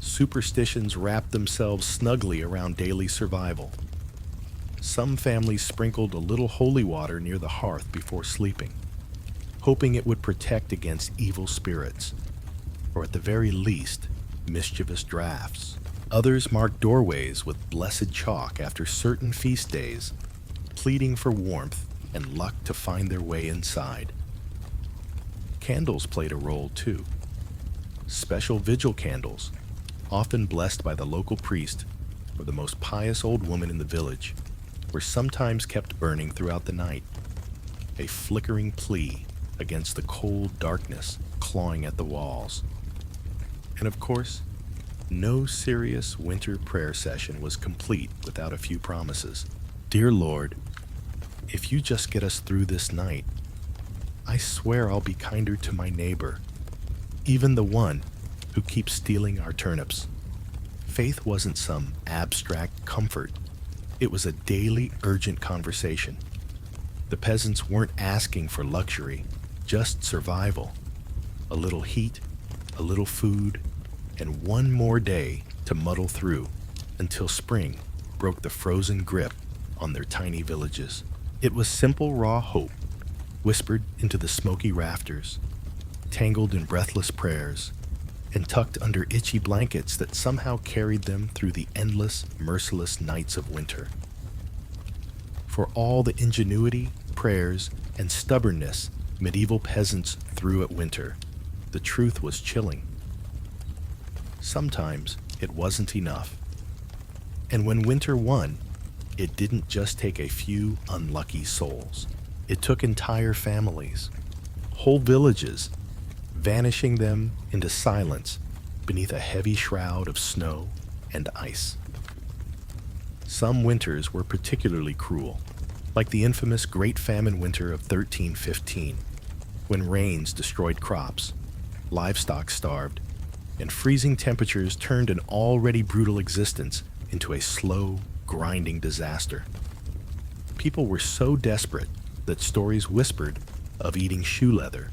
Superstitions wrapped themselves snugly around daily survival. Some families sprinkled a little holy water near the hearth before sleeping, hoping it would protect against evil spirits, or at the very least, mischievous drafts. Others marked doorways with blessed chalk after certain feast days, pleading for warmth and luck to find their way inside. Candles played a role too. Special vigil candles, often blessed by the local priest or the most pious old woman in the village, were sometimes kept burning throughout the night, a flickering plea against the cold darkness clawing at the walls. And of course, no serious winter prayer session was complete without a few promises. Dear Lord, if you just get us through this night, I swear I'll be kinder to my neighbor, even the one who keeps stealing our turnips. Faith wasn't some abstract comfort. It was a daily, urgent conversation. The peasants weren't asking for luxury, just survival. A little heat, a little food, and one more day to muddle through until spring broke the frozen grip on their tiny villages. It was simple, raw hope, whispered into the smoky rafters, tangled in breathless prayers, and tucked under itchy blankets that somehow carried them through the endless, merciless nights of winter. For all the ingenuity, prayers, and stubbornness medieval peasants threw at winter, the truth was chilling. Sometimes it wasn't enough. And when winter won, it didn't just take a few unlucky souls. It took entire families, whole villages, vanishing them into silence beneath a heavy shroud of snow and ice. Some winters were particularly cruel, like the infamous Great Famine Winter of 1315, when rains destroyed crops, livestock starved, and freezing temperatures turned an already brutal existence into a slow, grinding disaster. People were so desperate that stories whispered of eating shoe leather,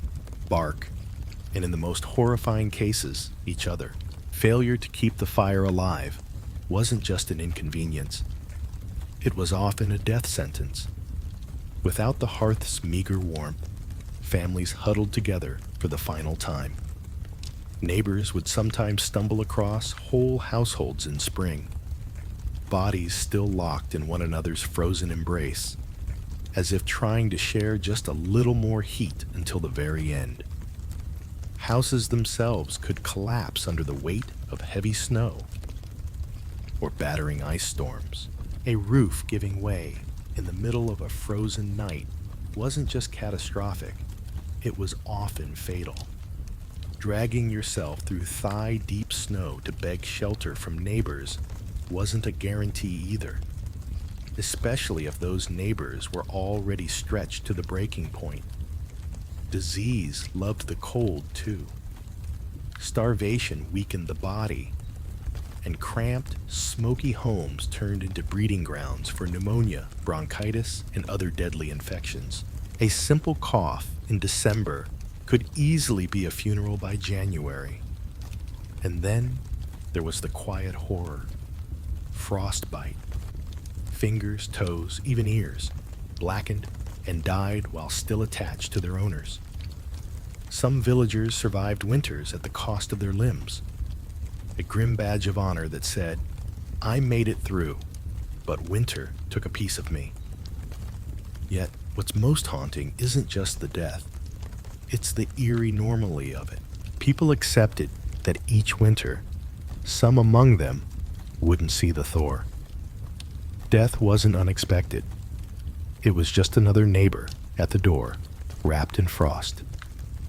bark, and in the most horrifying cases, each other. Failure to keep the fire alive wasn't just an inconvenience. It was often a death sentence. Without the hearth's meager warmth, families huddled together for the final time. Neighbors would sometimes stumble across whole households in spring, bodies still locked in one another's frozen embrace, as if trying to share just a little more heat until the very end. Houses themselves could collapse under the weight of heavy snow or battering ice storms. A roof giving way in the middle of a frozen night wasn't just catastrophic, it was often fatal. Dragging yourself through thigh-deep snow to beg shelter from neighbors wasn't a guarantee either, especially if those neighbors were already stretched to the breaking point. Disease loved the cold too. Starvation weakened the body, and cramped, smoky homes turned into breeding grounds for pneumonia, bronchitis, and other deadly infections. A simple cough in December could easily be a funeral by January. And then there was the quiet horror. Frostbite. Fingers, toes, even ears, blackened and died while still attached to their owners. Some villagers survived winters at the cost of their limbs, a grim badge of honor that said, "I made it through, but winter took a piece of me." Yet, what's most haunting isn't just the death. It's the eerie normalcy of it. People accepted that each winter, some among them wouldn't see the Thor. Death wasn't unexpected. It was just another neighbor at the door, wrapped in frost,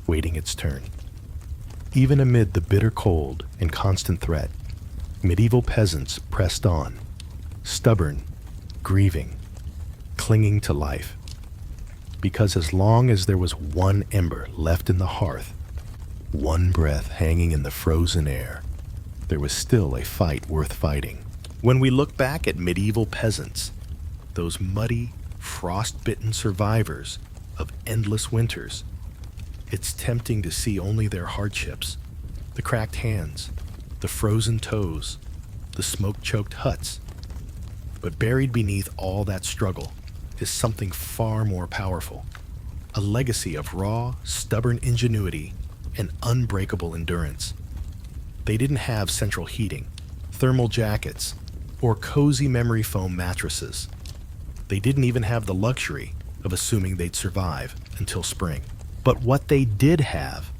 waiting its turn. Even amid the bitter cold and constant threat, medieval peasants pressed on, stubborn, grieving, clinging to life. Because as long as there was one ember left in the hearth, one breath hanging in the frozen air, there was still a fight worth fighting. When we look back at medieval peasants, those muddy, frost-bitten survivors of endless winters, it's tempting to see only their hardships, the cracked hands, the frozen toes, the smoke-choked huts. But buried beneath all that struggle is something far more powerful, a legacy of raw, stubborn ingenuity and unbreakable endurance. They didn't have central heating, thermal jackets, or cozy memory foam mattresses. They didn't even have the luxury of assuming they'd survive until spring. But what they did have,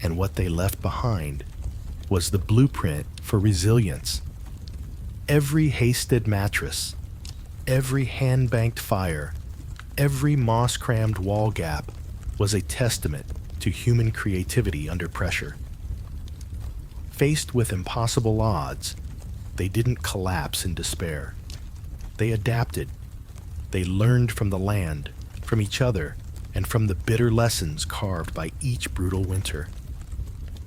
and what they left behind, was the blueprint for resilience. Every hasted mattress, every hand-banked fire, every moss-crammed wall gap was a testament to human creativity under pressure. Faced with impossible odds, they didn't collapse in despair. They adapted. They learned from the land, from each other, and from the bitter lessons carved by each brutal winter.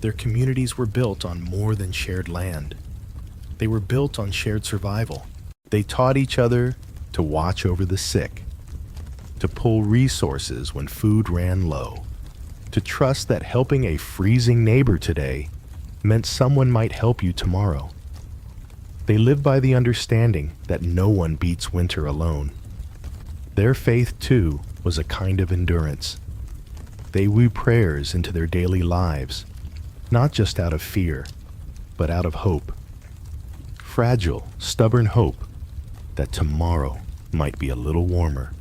Their communities were built on more than shared land. They were built on shared survival. They taught each other to watch over the sick, to pull resources when food ran low, to trust that helping a freezing neighbor today meant someone might help you tomorrow. They lived by the understanding that no one beats winter alone. Their faith, too, was a kind of endurance. They wove prayers into their daily lives, not just out of fear, but out of hope. Fragile, stubborn hope that tomorrow might be a little warmer,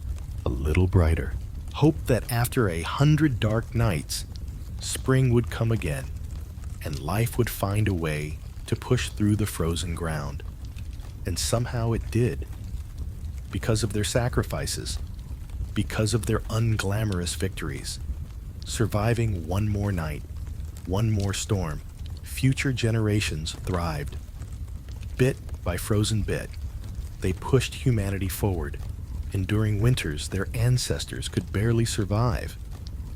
a little brighter. Hope that after 100 dark nights, spring would come again, and life would find a way to push through the frozen ground. And somehow it did. Because of their sacrifices, because of their unglamorous victories, surviving one more night, one more storm, future generations thrived. Bit by frozen bit, they pushed humanity forward, enduring winters their ancestors could barely survive,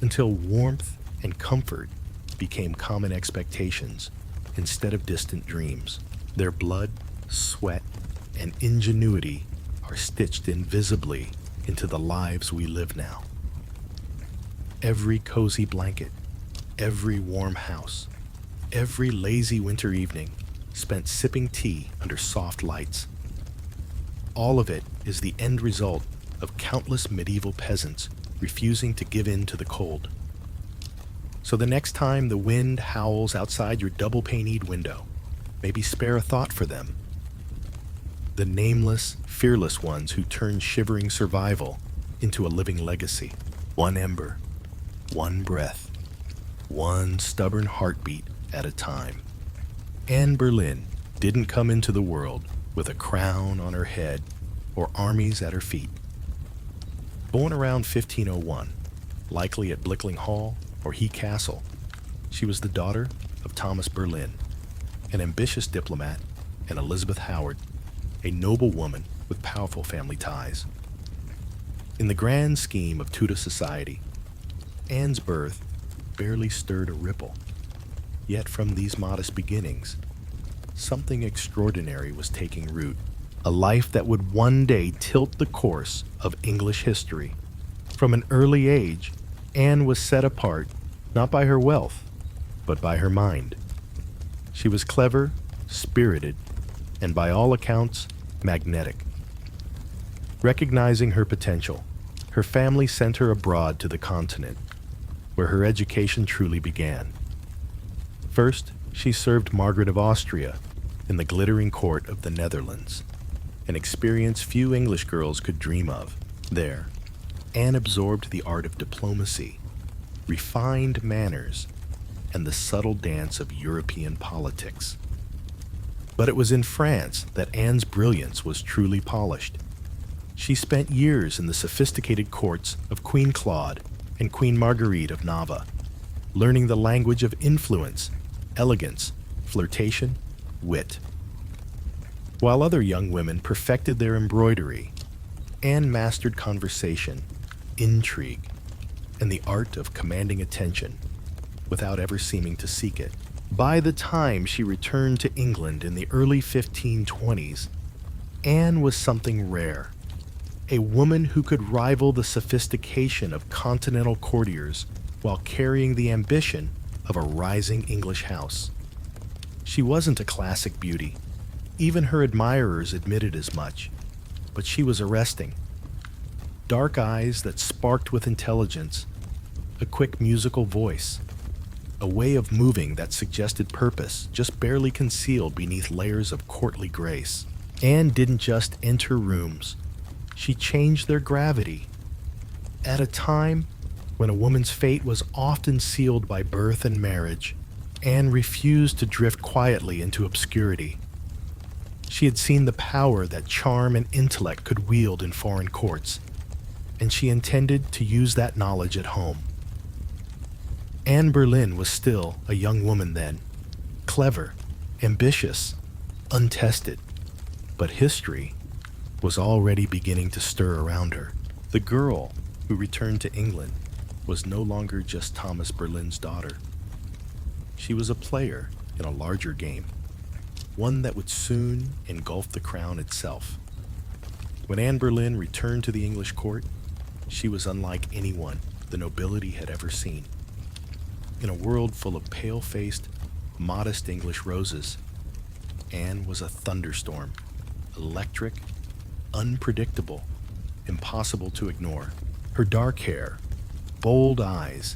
until warmth and comfort became common expectations instead of distant dreams. Their blood, sweat, and ingenuity are stitched invisibly into the lives we live now. Every cozy blanket, every warm house, every lazy winter evening spent sipping tea under soft lights. All of it is the end result of countless medieval peasants refusing to give in to the cold. So the next time the wind howls outside your double-paned window, maybe spare a thought for them. The nameless, fearless ones who turn shivering survival into a living legacy. One ember, one breath, one stubborn heartbeat at a time. Anne Boleyn didn't come into the world with a crown on her head or armies at her feet. Born around 1501, likely at Blickling Hall or Hea Castle, she was the daughter of Thomas Boleyn, an ambitious diplomat, and Elizabeth Howard, a noble woman with powerful family ties. In the grand scheme of Tudor society, Anne's birth barely stirred a ripple. Yet from these modest beginnings, something extraordinary was taking root, a life that would one day tilt the course of English history. From an early age, Anne was set apart not by her wealth, but by her mind. She was clever, spirited, and by all accounts, magnetic. Recognizing her potential, her family sent her abroad to the continent, where her education truly began. First, she served Margaret of Austria in the glittering court of the Netherlands, an experience few English girls could dream of. There, Anne absorbed the art of diplomacy, refined manners, and the subtle dance of European politics. But it was in France that Anne's brilliance was truly polished. She spent years in the sophisticated courts of Queen Claude and Queen Marguerite of Navarre, learning the language of influence, elegance, flirtation, wit. While other young women perfected their embroidery, Anne mastered conversation, intrigue, and the art of commanding attention without ever seeming to seek it. By the time she returned to England in the early 1520s, Anne was something rare, a woman who could rival the sophistication of continental courtiers while carrying the ambition of a rising English house. She wasn't a classic beauty. Even her admirers admitted as much, but she was arresting. Dark eyes that sparked with intelligence, a quick musical voice, a way of moving that suggested purpose, just barely concealed beneath layers of courtly grace. Anne didn't just enter rooms, she changed their gravity. At a time when a woman's fate was often sealed by birth and marriage, Anne refused to drift quietly into obscurity. She had seen the power that charm and intellect could wield in foreign courts, and she intended to use that knowledge at home. Anne Boleyn was still a young woman then, clever, ambitious, untested, but history was already beginning to stir around her. The girl who returned to England was no longer just Thomas Boleyn's daughter. She was a player in a larger game, one that would soon engulf the crown itself. When Anne Boleyn returned to the English court, She was unlike anyone the nobility had ever seen. In a world full of pale-faced, modest English roses, Anne was a thunderstorm, electric, unpredictable, impossible to ignore. Her dark hair, bold eyes,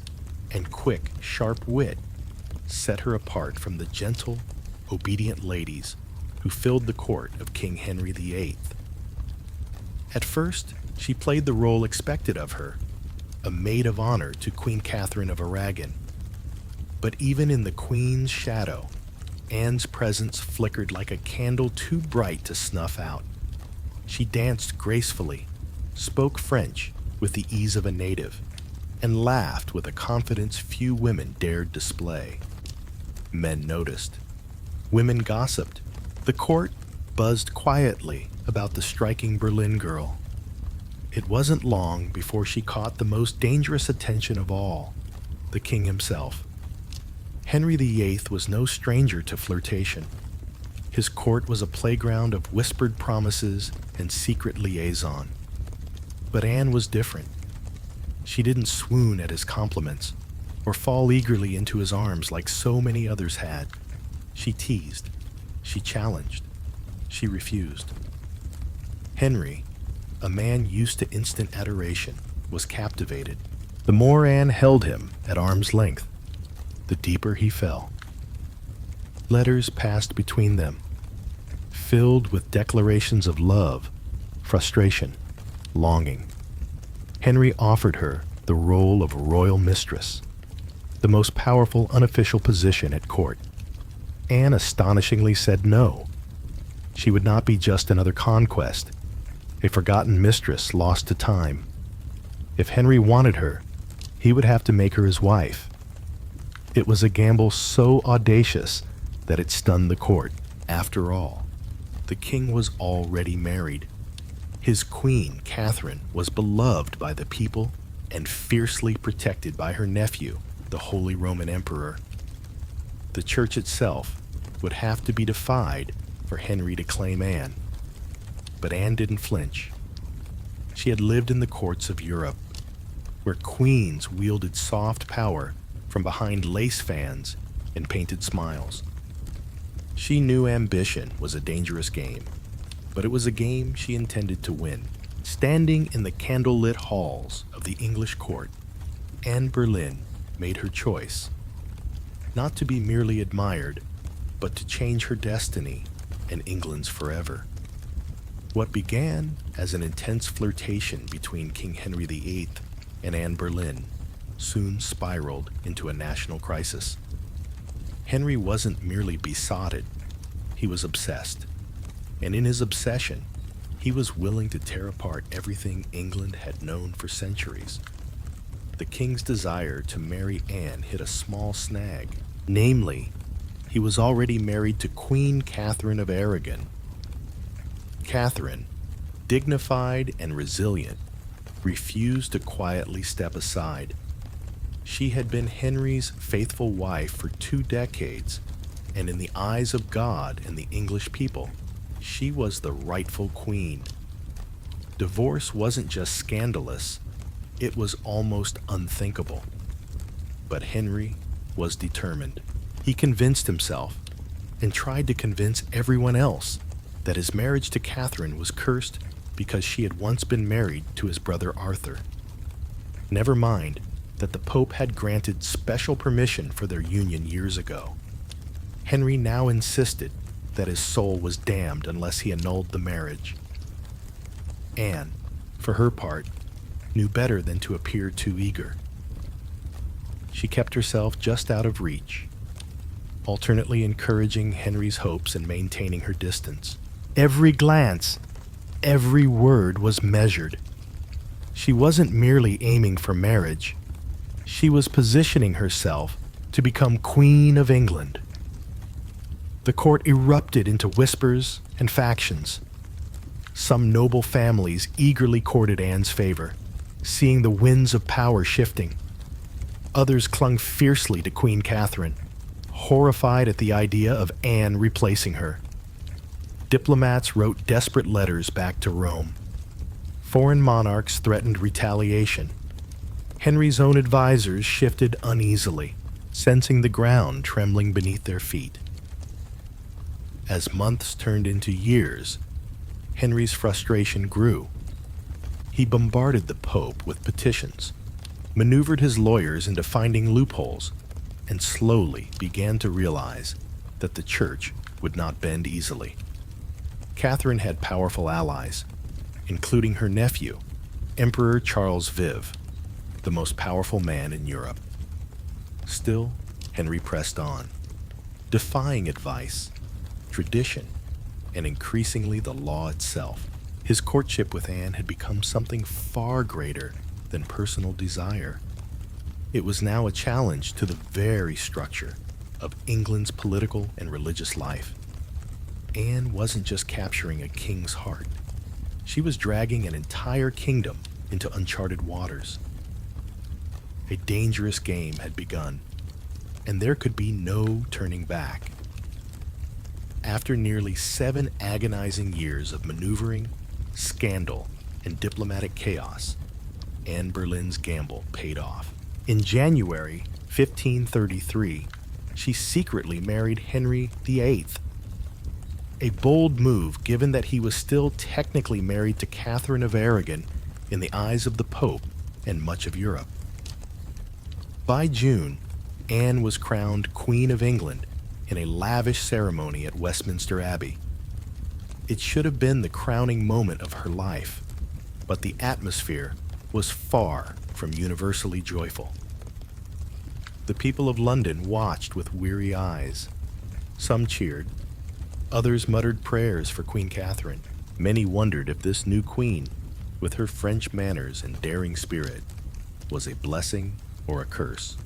and quick, sharp wit set her apart from the gentle, obedient ladies who filled the court of King Henry VIII. At first, she played the role expected of her, a maid of honor to Queen Catherine of Aragon. But even in the Queen's shadow, Anne's presence flickered like a candle too bright to snuff out. She danced gracefully, spoke French with the ease of a native, and laughed with a confidence few women dared display. Men noticed. Women gossiped. The court buzzed quietly about the striking Berlin girl. It wasn't long before she caught the most dangerous attention of all, the king himself. Henry VIII was no stranger to flirtation. His court was a playground of whispered promises and secret liaison. But Anne was different. She didn't swoon at his compliments or fall eagerly into his arms like so many others had. She teased. She challenged. She refused. Henry, a man used to instant adoration, was captivated. The more Anne held him at arm's length, the deeper he fell. Letters passed between them, filled with declarations of love, frustration, longing. Henry offered her the role of royal mistress, the most powerful unofficial position at court. Anne astonishingly said no. She would not be just another conquest, a forgotten mistress lost to time. If Henry wanted her, he would have to make her his wife. It was a gamble so audacious that it stunned the court. After all, the king was already married. His queen, Catherine, was beloved by the people and fiercely protected by her nephew, the Holy Roman Emperor. The church itself would have to be defied for Henry to claim Anne. But Anne didn't flinch. She had lived in the courts of Europe, where queens wielded soft power from behind lace fans and painted smiles. She knew ambition was a dangerous game, but it was a game she intended to win. Standing in the candlelit halls of the English court, Anne Boleyn made her choice, not to be merely admired, but to change her destiny and England's forever. What began as an intense flirtation between King Henry VIII and Anne Boleyn soon spiraled into a national crisis. Henry wasn't merely besotted, he was obsessed. And in his obsession, he was willing to tear apart everything England had known for centuries. The king's desire to marry Anne hit a small snag. Namely, he was already married to Queen Catherine of Aragon. Catherine, dignified and resilient, refused to quietly step aside. She had been Henry's faithful wife for 2 decades, and in the eyes of God and the English people, she was the rightful queen. Divorce wasn't just scandalous, it was almost unthinkable. But Henry was determined. He convinced himself, and tried to convince everyone else, that his marriage to Catherine was cursed because she had once been married to his brother Arthur. Never mind that the Pope had granted special permission for their union years ago. Henry now insisted that his soul was damned unless he annulled the marriage. Anne, for her part, knew better than to appear too eager. She kept herself just out of reach, alternately encouraging Henry's hopes and maintaining her distance. Every glance, every word was measured. She wasn't merely aiming for marriage. She was positioning herself to become Queen of England. The court erupted into whispers and factions. Some noble families eagerly courted Anne's favor, seeing the winds of power shifting. Others clung fiercely to Queen Catherine, horrified at the idea of Anne replacing her. Diplomats wrote desperate letters back to Rome. Foreign monarchs threatened retaliation. Henry's own advisors shifted uneasily, sensing the ground trembling beneath their feet. As months turned into years, Henry's frustration grew. He bombarded the Pope with petitions, maneuvered his lawyers into finding loopholes, and slowly began to realize that the Church would not bend easily. Catherine had powerful allies, including her nephew, Emperor Charles V, the most powerful man in Europe. Still, Henry pressed on, defying advice, tradition, and increasingly the law itself. His courtship with Anne had become something far greater than personal desire. It was now a challenge to the very structure of England's political and religious life. Anne wasn't just capturing a king's heart. She was dragging an entire kingdom into uncharted waters. A dangerous game had begun, and there could be no turning back. After nearly 7 agonizing years of maneuvering, scandal, and diplomatic chaos, Anne Boleyn's gamble paid off. In January 1533, she secretly married Henry VIII. A bold move, given that he was still technically married to Catherine of Aragon in the eyes of the Pope and much of Europe. By June, Anne was crowned Queen of England in a lavish ceremony at Westminster Abbey. It should have been the crowning moment of her life, but the atmosphere was far from universally joyful. The people of London watched with weary eyes. Some cheered, others muttered prayers for Queen Catherine. Many wondered if this new queen, with her French manners and daring spirit, was a blessing or a curse.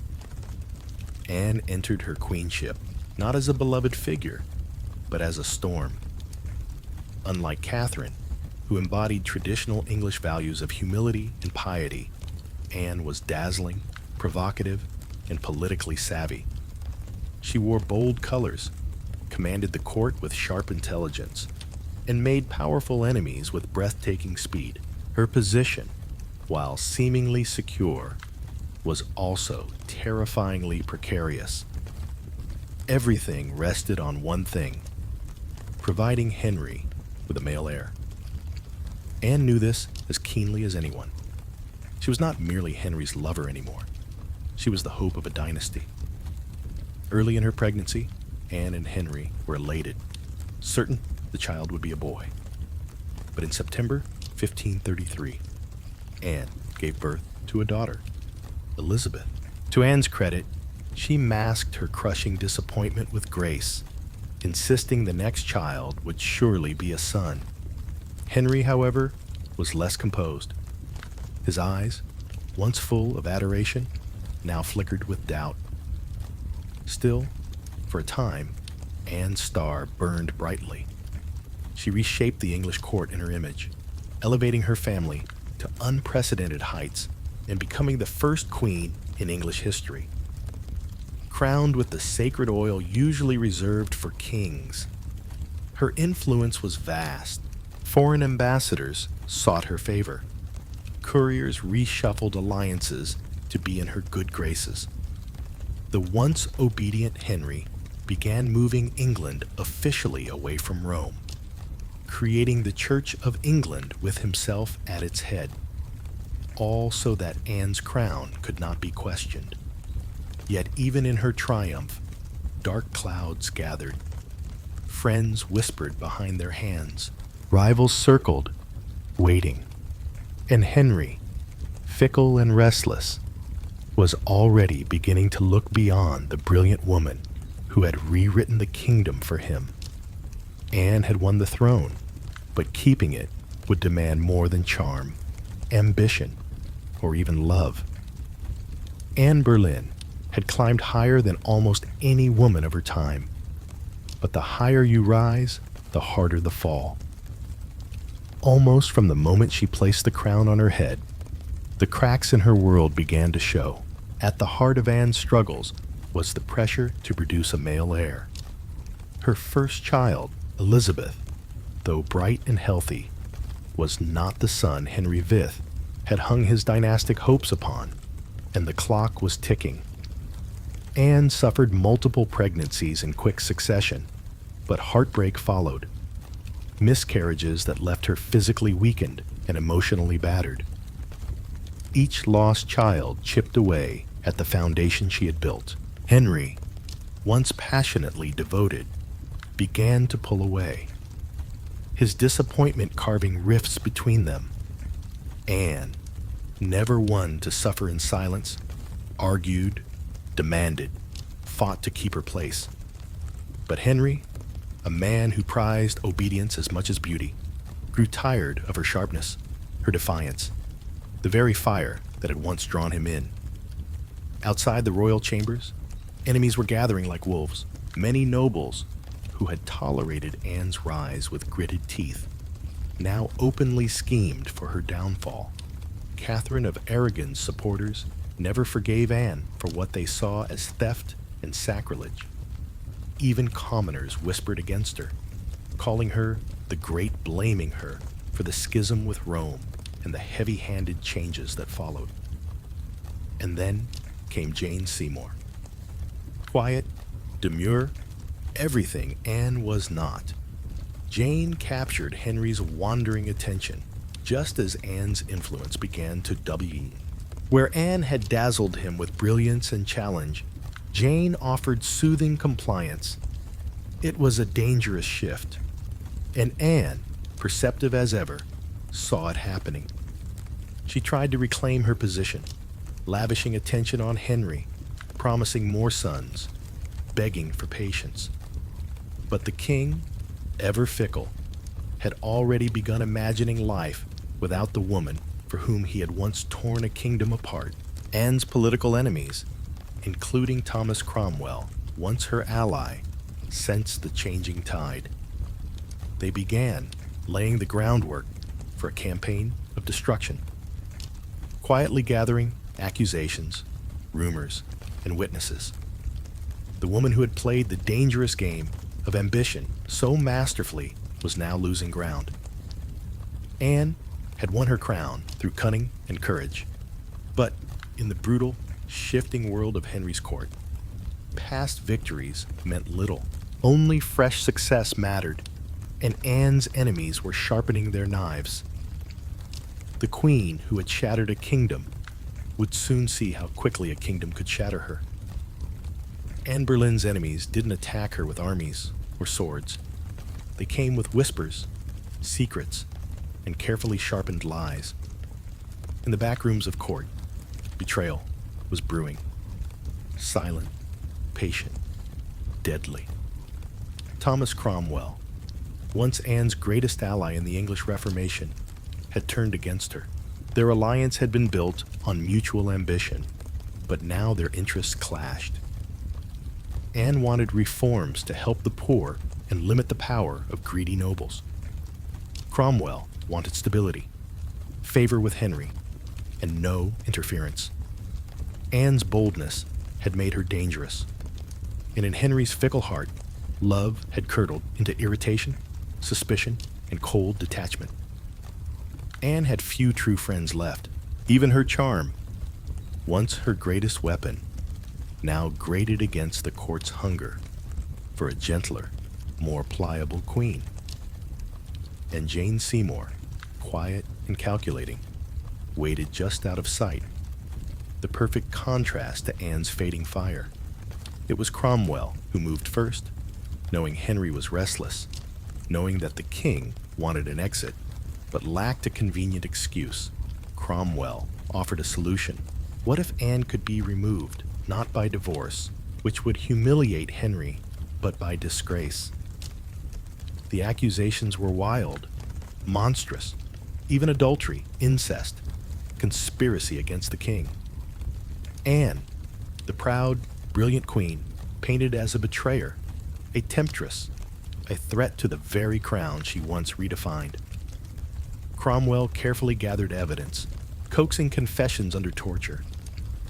Anne entered her queenship not as a beloved figure, but as a storm. Unlike Catherine, who embodied traditional English values of humility and piety, Anne was dazzling, provocative, and politically savvy. She wore bold colors, commanded the court with sharp intelligence, and made powerful enemies with breathtaking speed. Her position, while seemingly secure, was also terrifyingly precarious. Everything rested on one thing: providing Henry with a male heir. Anne knew this as keenly as anyone. She was not merely Henry's lover anymore. She was the hope of a dynasty. Early in her pregnancy, Anne and Henry were elated, certain the child would be a boy. But in September 1533, Anne gave birth to a daughter, Elizabeth. To Anne's credit, she masked her crushing disappointment with grace, insisting the next child would surely be a son. Henry, however, was less composed. His eyes, once full of adoration, now flickered with doubt. Still, for a time, Anne's star burned brightly. She reshaped the English court in her image, elevating her family to unprecedented heights and becoming the first queen in English history. Crowned with the sacred oil usually reserved for kings, her influence was vast. Foreign ambassadors sought her favor. Couriers reshuffled alliances to be in her good graces. The once obedient Henry began moving England officially away from Rome, creating the Church of England with himself at its head, all so that Anne's crown could not be questioned. Yet even in her triumph, dark clouds gathered. Friends whispered behind their hands. Rivals circled, waiting. And Henry, fickle and restless, was already beginning to look beyond the brilliant woman who had rewritten the kingdom for him. Anne had won the throne, but keeping it would demand more than charm, ambition, or even love. Anne Boleyn had climbed higher than almost any woman of her time, but the higher you rise, the harder the fall. Almost from the moment she placed the crown on her head, the cracks in her world began to show. At the heart of Anne's struggles was the pressure to produce a male heir. Her first child, Elizabeth, though bright and healthy, was not the son Henry V had hung his dynastic hopes upon, and the clock was ticking. Anne suffered multiple pregnancies in quick succession, but heartbreak followed. Miscarriages that left her physically weakened and emotionally battered. Each lost child chipped away at the foundation she had built. Henry, once passionately devoted, began to pull away, his disappointment carving rifts between them. Anne, never one to suffer in silence, argued, demanded, fought to keep her place. But Henry, a man who prized obedience as much as beauty, grew tired of her sharpness, her defiance, the very fire that had once drawn him in. Outside the royal chambers, enemies were gathering like wolves. Many nobles who had tolerated Anne's rise with gritted teeth now openly schemed for her downfall. Catherine of Aragon's supporters never forgave Anne for what they saw as theft and sacrilege. Even commoners whispered against her, calling her the Great, blaming her for the schism with Rome and the heavy-handed changes that followed. And then came Jane Seymour. Quiet, demure, everything Anne was not. Jane captured Henry's wandering attention just as Anne's influence began to wane. Where Anne had dazzled him with brilliance and challenge, Jane offered soothing compliance. It was a dangerous shift, and Anne, perceptive as ever, saw it happening. She tried to reclaim her position, lavishing attention on Henry, promising more sons, begging for patience. But the king, ever fickle, had already begun imagining life without the woman for whom he had once torn a kingdom apart. Anne's political enemies, including Thomas Cromwell, once her ally, sensed the changing tide. They began laying the groundwork for a campaign of destruction, quietly gathering accusations, rumors, and witnesses. The woman who had played the dangerous game of ambition so masterfully was now losing ground. Anne had won her crown through cunning and courage, but in the brutal, shifting world of Henry's court, past victories meant little. Only fresh success mattered, and Anne's enemies were sharpening their knives. The queen who had shattered a kingdom would soon see how quickly a kingdom could shatter her. Anne Boleyn's enemies didn't attack her with armies or swords. They came with whispers, secrets, and carefully sharpened lies. In the back rooms of court, betrayal was brewing. Silent, patient, deadly. Thomas Cromwell, once Anne's greatest ally in the English Reformation, had turned against her. Their alliance had been built on mutual ambition, but now their interests clashed. Anne wanted reforms to help the poor and limit the power of greedy nobles. Cromwell wanted stability, favor with Henry, and no interference. Anne's boldness had made her dangerous, and in Henry's fickle heart, love had curdled into irritation, suspicion, and cold detachment. Anne had few true friends left. Even her charm, once her greatest weapon, now grated against the court's hunger for a gentler, more pliable queen. And Jane Seymour, quiet and calculating, waited just out of sight, the perfect contrast to Anne's fading fire. It was Cromwell who moved first, knowing Henry was restless, knowing that the king wanted an exit, but lacked a convenient excuse. Cromwell offered a solution. What if Anne could be removed, not by divorce, which would humiliate Henry, but by disgrace? The accusations were wild, monstrous, even adultery, incest, conspiracy against the king. Anne, the proud, brilliant queen, painted as a betrayer, a temptress, a threat to the very crown she once redefined. Cromwell carefully gathered evidence, coaxing confessions under torture,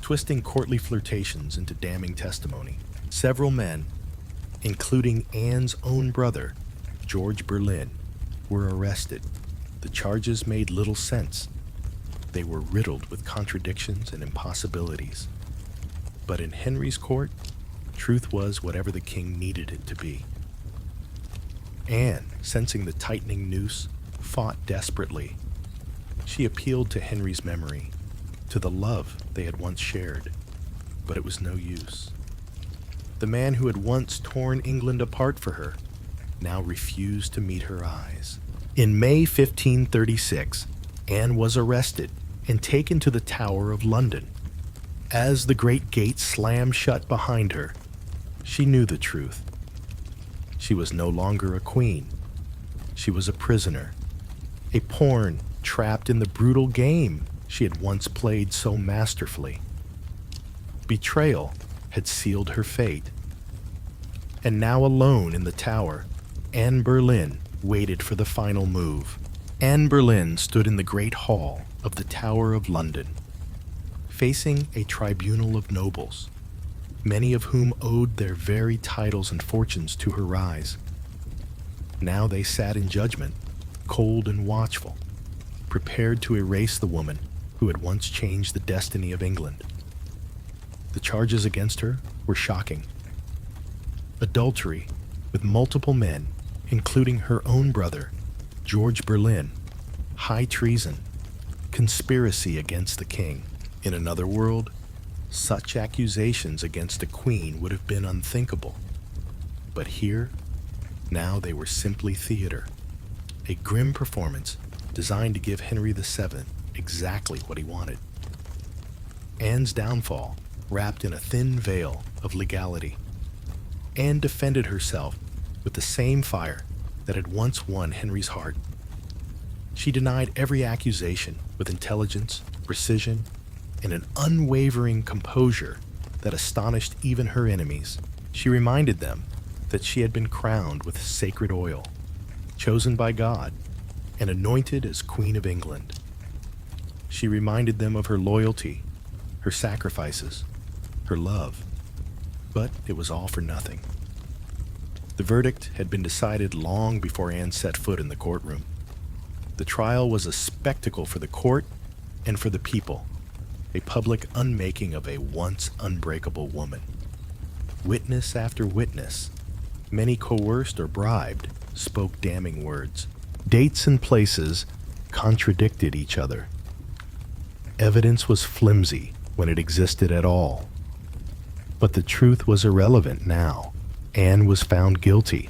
twisting courtly flirtations into damning testimony. Several men, including Anne's own brother, George Boleyn, were arrested, The charges made little sense. They were riddled with contradictions and impossibilities. But in Henry's court, truth was whatever the king needed it to be. Anne, sensing the tightening noose, fought desperately. She appealed to Henry's memory, to the love they had once shared, but it was no use. The man who had once torn England apart for her now refused to meet her eyes. In May 1536, Anne was arrested and taken to the Tower of London. As the great gate slammed shut behind her, she knew the truth. She was no longer a queen. She was a prisoner, a pawn trapped in the brutal game she had once played so masterfully. Betrayal had sealed her fate. And now alone in the tower, Anne Boleyn waited for the final move. Anne Boleyn stood in the great hall of the Tower of London, facing a tribunal of nobles, many of whom owed their very titles and fortunes to her rise. Now they sat in judgment, cold and watchful, prepared to erase the woman who had once changed the destiny of England. The charges against her were shocking. Adultery with multiple men, including her own brother, George Boleyn, high treason, conspiracy against the king. In another world, such accusations against a queen would have been unthinkable. But here, now they were simply theater, a grim performance designed to give Henry VII exactly what he wanted. Anne's downfall wrapped in a thin veil of legality. Anne defended herself with the same fire that had once won Henry's heart. She denied every accusation with intelligence, precision, and an unwavering composure that astonished even her enemies. She reminded them that she had been crowned with sacred oil, chosen by God, and anointed as Queen of England. She reminded them of her loyalty, her sacrifices, her love. But it was all for nothing. The verdict had been decided long before Anne set foot in the courtroom. The trial was a spectacle for the court and for the people, a public unmaking of a once unbreakable woman. Witness after witness, many coerced or bribed, spoke damning words. Dates and places contradicted each other. Evidence was flimsy when it existed at all. But the truth was irrelevant now. Anne was found guilty.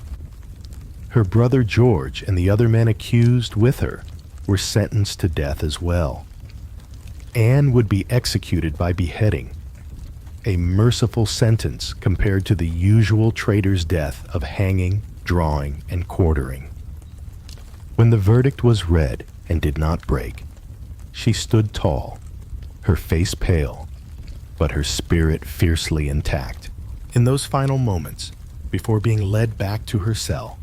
Her brother George and the other men accused with her were sentenced to death as well. Anne would be executed by beheading, a merciful sentence compared to the usual traitor's death of hanging, drawing, and quartering. When the verdict was read and did not break, she stood tall, her face pale, but her spirit fiercely intact. In those final moments, before being led back to her cell,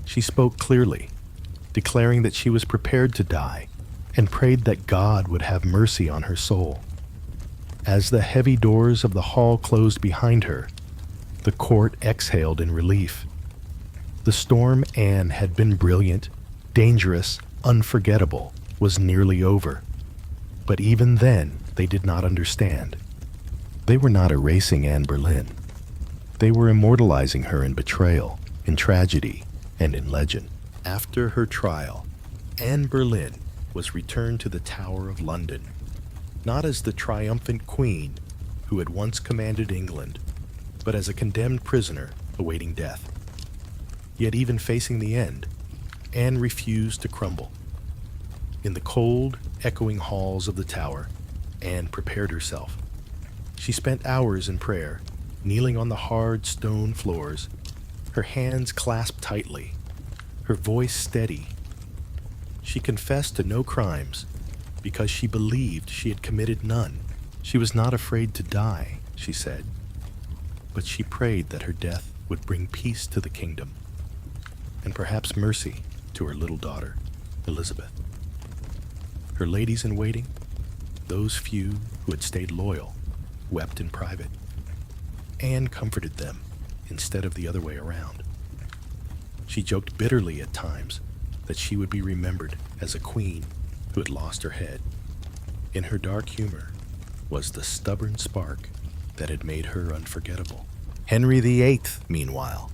she spoke clearly, declaring that she was prepared to die and prayed that God would have mercy on her soul. As the heavy doors of the hall closed behind her, the court exhaled in relief. The storm Anne had been brilliant, dangerous, unforgettable, was nearly over. But even then, they did not understand. They were not erasing Anne Boleyn. They were immortalizing her in betrayal, in tragedy, and in legend. After her trial, Anne Boleyn was returned to the Tower of London, not as the triumphant queen who had once commanded England, but as a condemned prisoner awaiting death. Yet even facing the end, Anne refused to crumble. In the cold, echoing halls of the tower, Anne prepared herself. She spent hours in prayer, kneeling on the hard stone floors, her hands clasped tightly, her voice steady. She confessed to no crimes because she believed she had committed none. She was not afraid to die, she said, but she prayed that her death would bring peace to the kingdom and perhaps mercy to her little daughter, Elizabeth. Her ladies in waiting, those few who had stayed loyal, wept in private. Anne comforted them instead of the other way around. She joked bitterly at times, that she would be remembered as a queen who had lost her head. In her dark humor was the stubborn spark that had made her unforgettable. Henry VIII, meanwhile,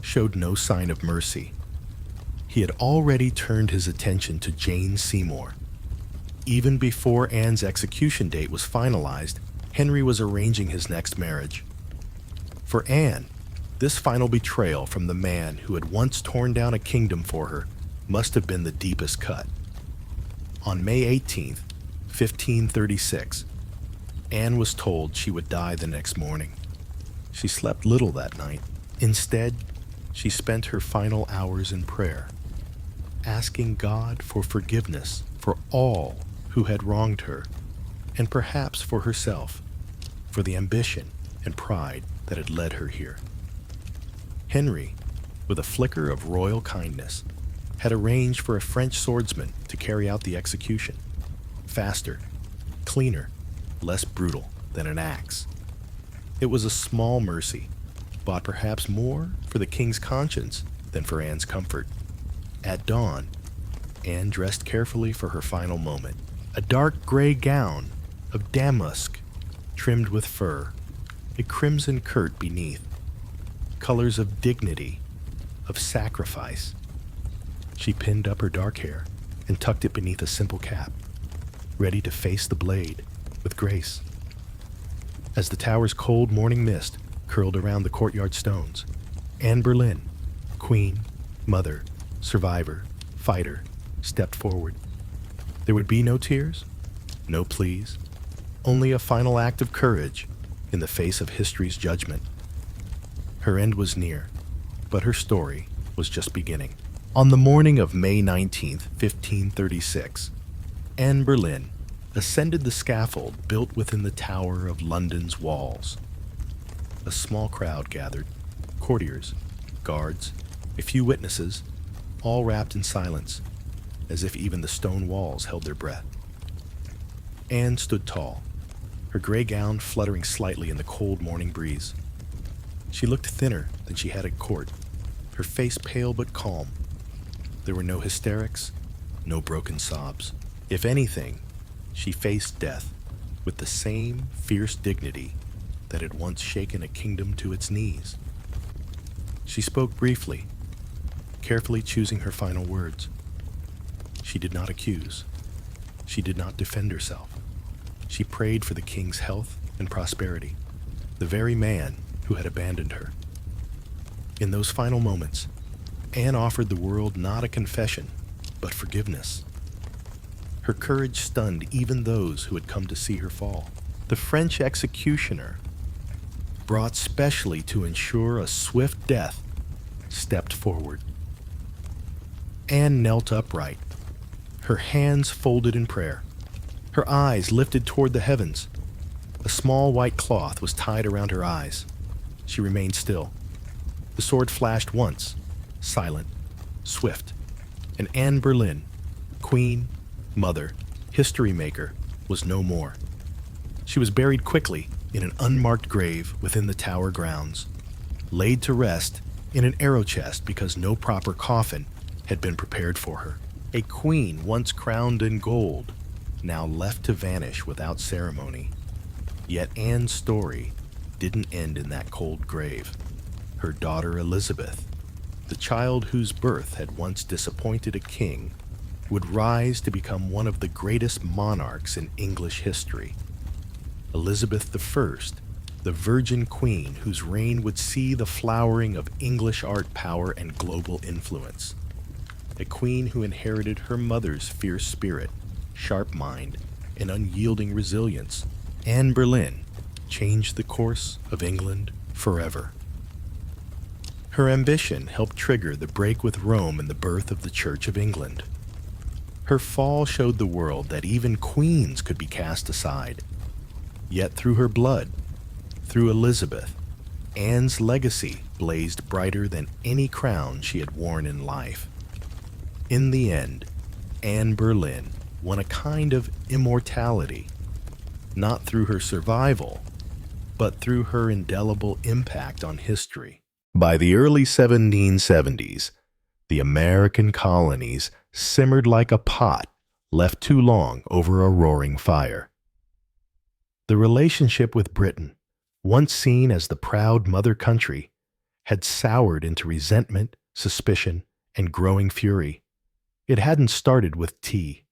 showed no sign of mercy. He had already turned his attention to Jane Seymour. Even before Anne's execution date was finalized, Henry was arranging his next marriage. For Anne, this final betrayal from the man who had once torn down a kingdom for her must have been the deepest cut. On May 18th, 1536, Anne was told she would die the next morning. She slept little that night. Instead, she spent her final hours in prayer, asking God for forgiveness for all who had wronged her, and perhaps for herself, for the ambition and pride that had led her here. Henry, with a flicker of royal kindness, had arranged for a French swordsman to carry out the execution. Faster, cleaner, less brutal than an axe. It was a small mercy, bought perhaps more for the king's conscience than for Anne's comfort. At dawn, Anne dressed carefully for her final moment. A dark gray gown of damask trimmed with fur, a crimson kirt beneath, colors of dignity, of sacrifice. She pinned up her dark hair and tucked it beneath a simple cap, ready to face the blade with grace. As the tower's cold morning mist curled around the courtyard stones, Anne Boleyn, queen, mother, survivor, fighter, stepped forward. There would be no tears, no pleas, only a final act of courage in the face of history's judgment. Her end was near, but her story was just beginning. On the morning of May 19th, 1536, Anne Boleyn ascended the scaffold built within the tower of London's walls. A small crowd gathered, courtiers, guards, a few witnesses, all wrapped in silence, as if even the stone walls held their breath. Anne stood tall, her gray gown fluttering slightly in the cold morning breeze. She looked thinner than she had at court, her face pale but calm. There were no hysterics, no broken sobs. If anything, she faced death with the same fierce dignity that had once shaken a kingdom to its knees. She spoke briefly, carefully choosing her final words. She did not accuse. She did not defend herself. She prayed for the king's health and prosperity, the very man who had abandoned her. In those final moments, Anne offered the world not a confession, but forgiveness. Her courage stunned even those who had come to see her fall. The French executioner, brought specially to ensure a swift death, stepped forward. Anne knelt upright, her hands folded in prayer, her eyes lifted toward the heavens. A small white cloth was tied around her eyes. She remained still. The sword flashed once, silent, swift, and Anne Boleyn, queen, mother, history maker, was no more. She was buried quickly in an unmarked grave within the tower grounds, laid to rest in an arrow chest because no proper coffin had been prepared for her. A queen once crowned in gold, now left to vanish without ceremony. Yet Anne's story didn't end in that cold grave. Her daughter Elizabeth, the child whose birth had once disappointed a king, would rise to become one of the greatest monarchs in English history. Elizabeth I, the Virgin Queen whose reign would see the flowering of English art power and global influence. A queen who inherited her mother's fierce spirit, sharp mind, and unyielding resilience. Anne Boleyn changed the course of England forever. Her ambition helped trigger the break with Rome and the birth of the Church of England. Her fall showed the world that even queens could be cast aside. Yet through her blood, through Elizabeth, Anne's legacy blazed brighter than any crown she had worn in life. In the end, Anne Boleyn won a kind of immortality, not through her survival, but through her indelible impact on history. By the early 1770s, The American colonies simmered like a pot left too long over a roaring fire. The relationship with Britain, once seen as the proud mother country, had soured into resentment, suspicion, and growing fury. It hadn't started with tea.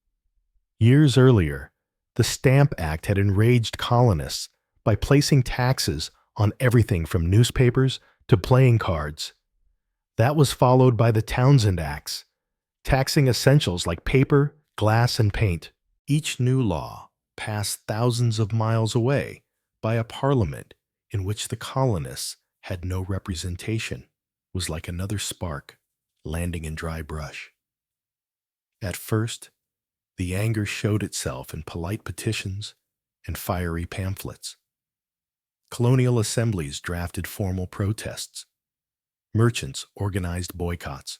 Years earlier, the Stamp Act had enraged colonists by placing taxes on everything from newspapers to playing cards. That was followed by the Townshend Acts, taxing essentials like paper, glass, and paint. Each new law, passed thousands of miles away by a parliament in which the colonists had no representation, was like another spark landing in dry brush. At first, the anger showed itself in polite petitions and fiery pamphlets. Colonial assemblies drafted formal protests. Merchants organized boycotts.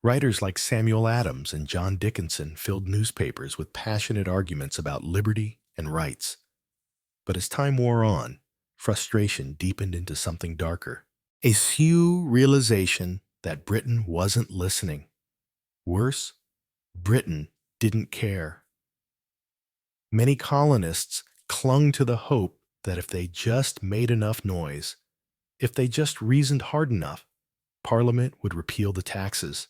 Writers like Samuel Adams and John Dickinson filled newspapers with passionate arguments about liberty and rights. But as time wore on, frustration deepened into something darker. A slow realization that Britain wasn't listening. Worse, Britain didn't care. Many colonists clung to the hope that if they just made enough noise, if they just reasoned hard enough, Parliament would repeal the taxes.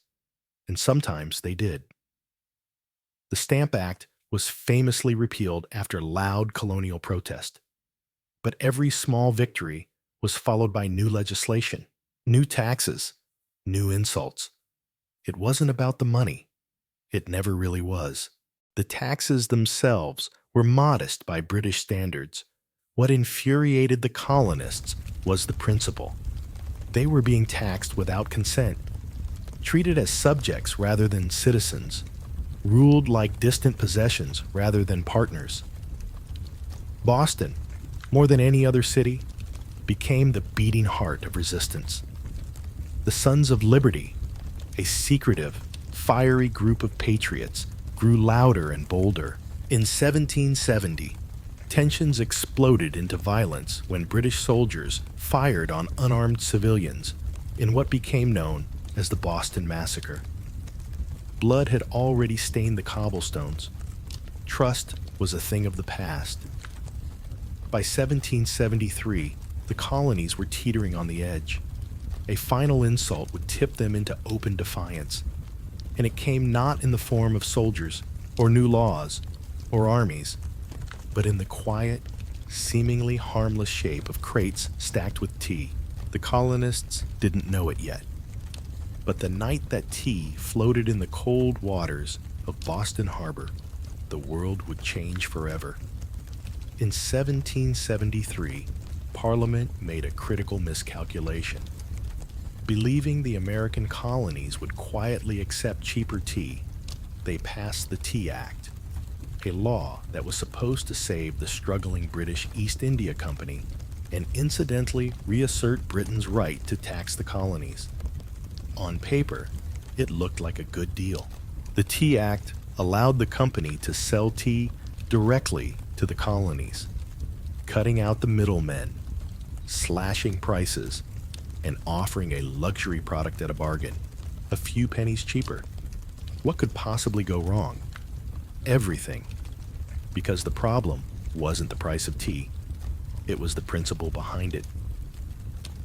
And sometimes they did. The Stamp Act was famously repealed after loud colonial protest. But every small victory was followed by new legislation, new taxes, new insults. It wasn't about the money. It never really was. The taxes themselves were modest by British standards. What infuriated the colonists was the principle. They were being taxed without consent, treated as subjects rather than citizens, ruled like distant possessions rather than partners. Boston, more than any other city, became the beating heart of resistance. The Sons of Liberty, a secretive, fiery group of patriots, grew louder and bolder. In 1770, tensions exploded into violence when British soldiers fired on unarmed civilians in what became known as the Boston Massacre. Blood had already stained the cobblestones. Trust was a thing of the past. By 1773, the colonies were teetering on the edge. A final insult would tip them into open defiance, and it came not in the form of soldiers, or new laws, or armies, but in the quiet, seemingly harmless shape of crates stacked with tea. The colonists didn't know it yet. But the night that tea floated in the cold waters of Boston Harbor, the world would change forever. In 1773, Parliament made a critical miscalculation. Believing the American colonies would quietly accept cheaper tea, they passed the Tea Act, a law that was supposed to save the struggling British East India Company and incidentally reassert Britain's right to tax the colonies. On paper, it looked like a good deal. The Tea Act allowed the company to sell tea directly to the colonies, cutting out the middlemen, slashing prices, and offering a luxury product at a bargain, a few pennies cheaper. What could possibly go wrong? Everything. Because the problem wasn't the price of tea, it was the principle behind it.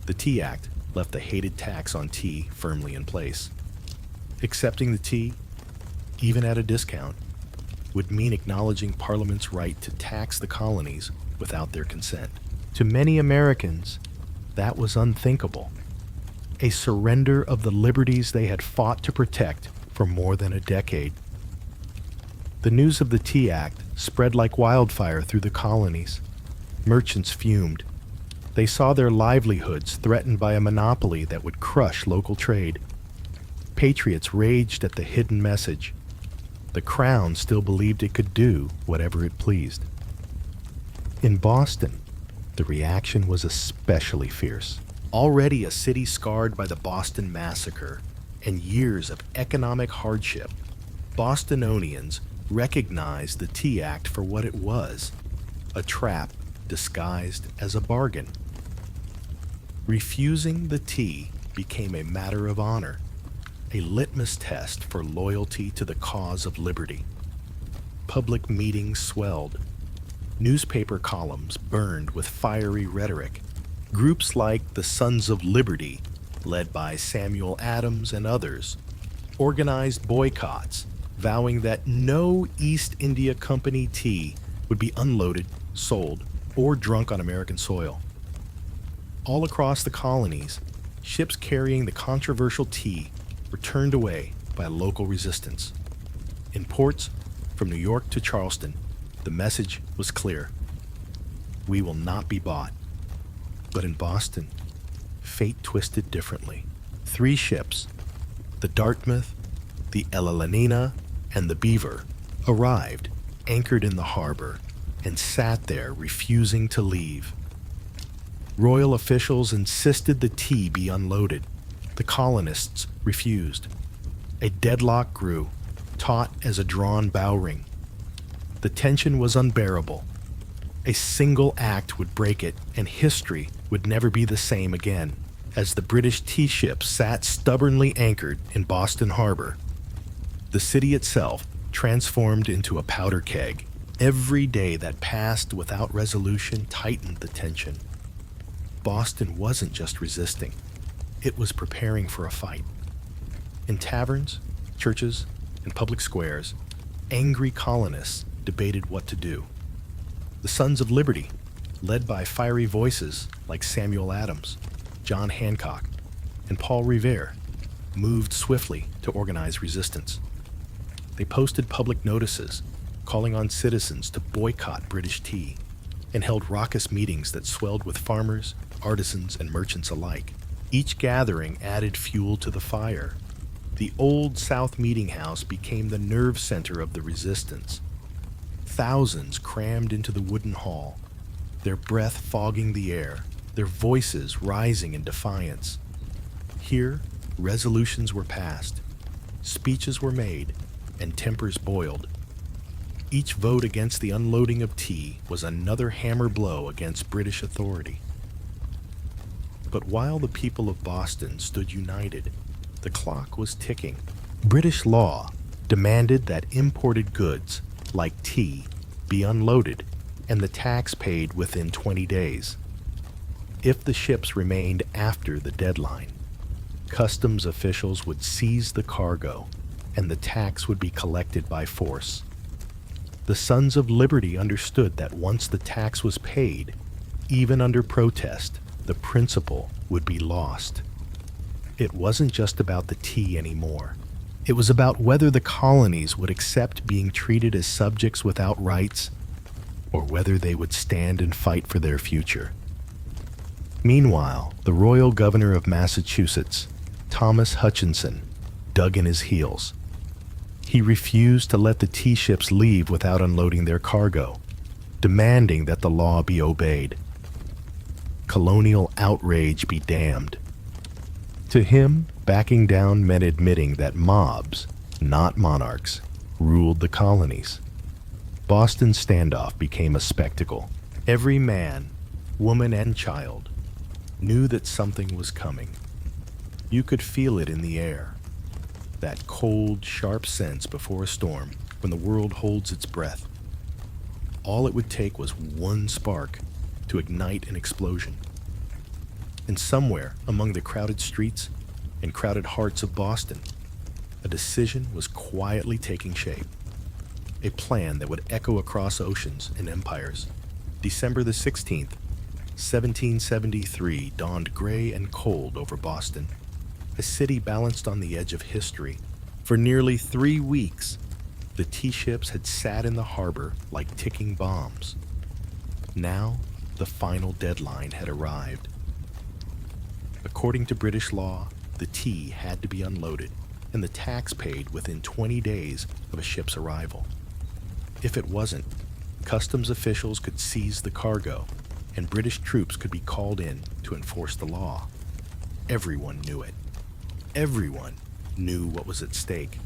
The Tea Act left the hated tax on tea firmly in place. Accepting the tea, even at a discount, would mean acknowledging Parliament's right to tax the colonies without their consent. To many Americans, that was unthinkable. A surrender of the liberties they had fought to protect for more than a decade. The news of the Tea Act spread like wildfire through the colonies. Merchants fumed. They saw their livelihoods threatened by a monopoly that would crush local trade. Patriots raged at the hidden message. The Crown still believed it could do whatever it pleased. In Boston, the reaction was especially fierce. Already a city scarred by the Boston Massacre and years of economic hardship, Bostonians recognized the Tea Act for what it was, a trap disguised as a bargain. Refusing the tea became a matter of honor. a litmus test for loyalty to the cause of liberty. Public meetings swelled. Newspaper columns burned with fiery rhetoric. Groups like the Sons of Liberty, led by Samuel Adams and others, organized boycotts, vowing that no East India Company tea would be unloaded, sold, or drunk on American soil. All across the colonies, ships carrying the controversial tea were turned away by local resistance. In ports, from New York to Charleston, the message was clear: we will not be bought. But in Boston, fate twisted differently. 3 ships, the Dartmouth, the Elenina, and the Beaver, arrived, anchored in the harbor, and sat there refusing to leave. Royal officials insisted the tea be unloaded. The colonists refused. A deadlock grew, taut as a drawn bow ring. The tension was unbearable. A single act would break it, and history would never be the same again. As the British tea ships sat stubbornly anchored in Boston Harbor, the city itself transformed into a powder keg. Every day that passed without resolution tightened the tension. Boston wasn't just resisting, it was preparing for a fight. In taverns, churches, and public squares, angry colonists debated what to do. The Sons of Liberty, led by fiery voices like Samuel Adams, John Hancock, and Paul Revere, moved swiftly to organize resistance. They posted public notices calling on citizens to boycott British tea, and held raucous meetings that swelled with farmers, artisans, and merchants alike. Each gathering added fuel to the fire. The Old South Meeting House became the nerve center of the resistance. Thousands crammed into the wooden hall, their breath fogging the air, their voices rising in defiance. Here, resolutions were passed, speeches were made, and tempers boiled. Each vote against the unloading of tea was another hammer blow against British authority. But while the people of Boston stood united, the clock was ticking. British law demanded that imported goods, like tea, be unloaded and the tax paid within 20 days. If the ships remained after the deadline, customs officials would seize the cargo and the tax would be collected by force. The Sons of Liberty understood that once the tax was paid, even under protest, the principle would be lost. It wasn't just about the tea anymore. It was about whether the colonies would accept being treated as subjects without rights, or whether they would stand and fight for their future. Meanwhile, the royal governor of Massachusetts, Thomas Hutchinson, dug in his heels. He refused to let the tea ships leave without unloading their cargo, demanding that the law be obeyed. Colonial outrage be damned. To him, backing down meant admitting that mobs, not monarchs, ruled the colonies. Boston's standoff became a spectacle. Every man, woman, and child knew that something was coming. You could feel it in the air, that cold, sharp sense before a storm when the world holds its breath. All it would take was one spark to ignite an explosion. And somewhere among the crowded streets and crowded hearts of Boston, a decision was quietly taking shape. A plan that would echo across oceans and empires. December the 16th, 1773 dawned gray and cold over Boston, a city balanced on the edge of history. For nearly 3 weeks, the tea ships had sat in the harbor like ticking bombs. Now, the final deadline had arrived. According to British law, the tea had to be unloaded and the tax paid within 20 days of a ship's arrival. If it wasn't, customs officials could seize the cargo and British troops could be called in to enforce the law. Everyone knew it. Everyone knew what was at stake.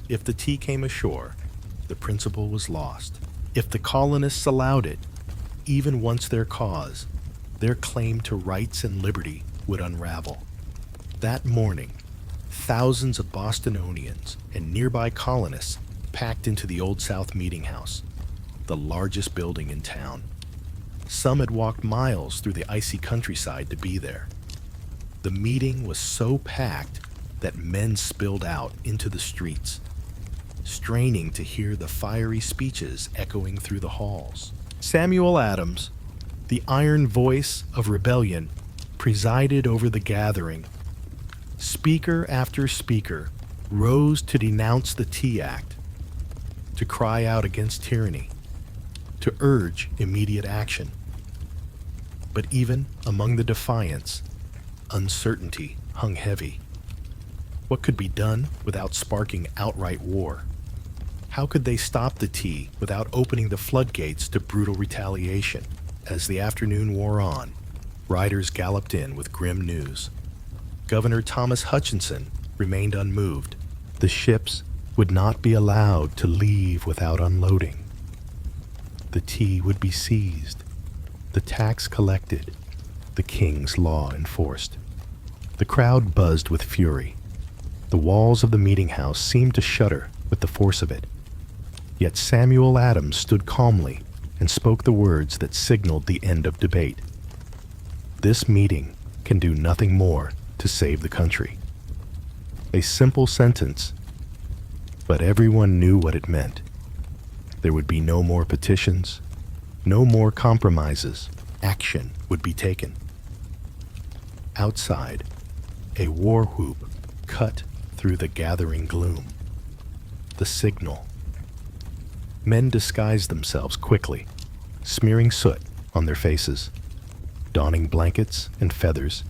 If the tea came ashore, the principle was lost. If the colonists allowed it, even once their cause, their claim to rights and liberty would unravel. That morning, Thousands of Bostonians and nearby colonists packed into the Old South Meeting House, the largest building in town. Some had walked miles through the icy countryside to be there. The meeting was so packed that men spilled out into the streets, straining to hear the fiery speeches echoing through the halls. Samuel Adams, the iron voice of rebellion, presided over the gathering. Speaker after speaker rose to denounce the Tea Act, to cry out against tyranny, to urge immediate action. But even among the defiants, uncertainty hung heavy. What could be done without sparking outright war? How could they stop the tea without opening the floodgates to brutal retaliation? As the afternoon wore on, riders galloped in with grim news. Governor Thomas Hutchinson remained unmoved. The ships would not be allowed to leave without unloading. The tea would be seized, the tax collected, the king's law enforced. The crowd buzzed with fury. The walls of the meeting house seemed to shudder with the force of it. Yet Samuel Adams stood calmly and spoke the words that signaled the end of debate. This meeting can do nothing more to save the country. A simple sentence, but everyone knew what it meant. There would be no more petitions, no more compromises. Action would be taken. Outside, a war whoop cut through the gathering gloom. The signal. Men disguised themselves quickly, smearing soot on their faces, donning blankets and feathers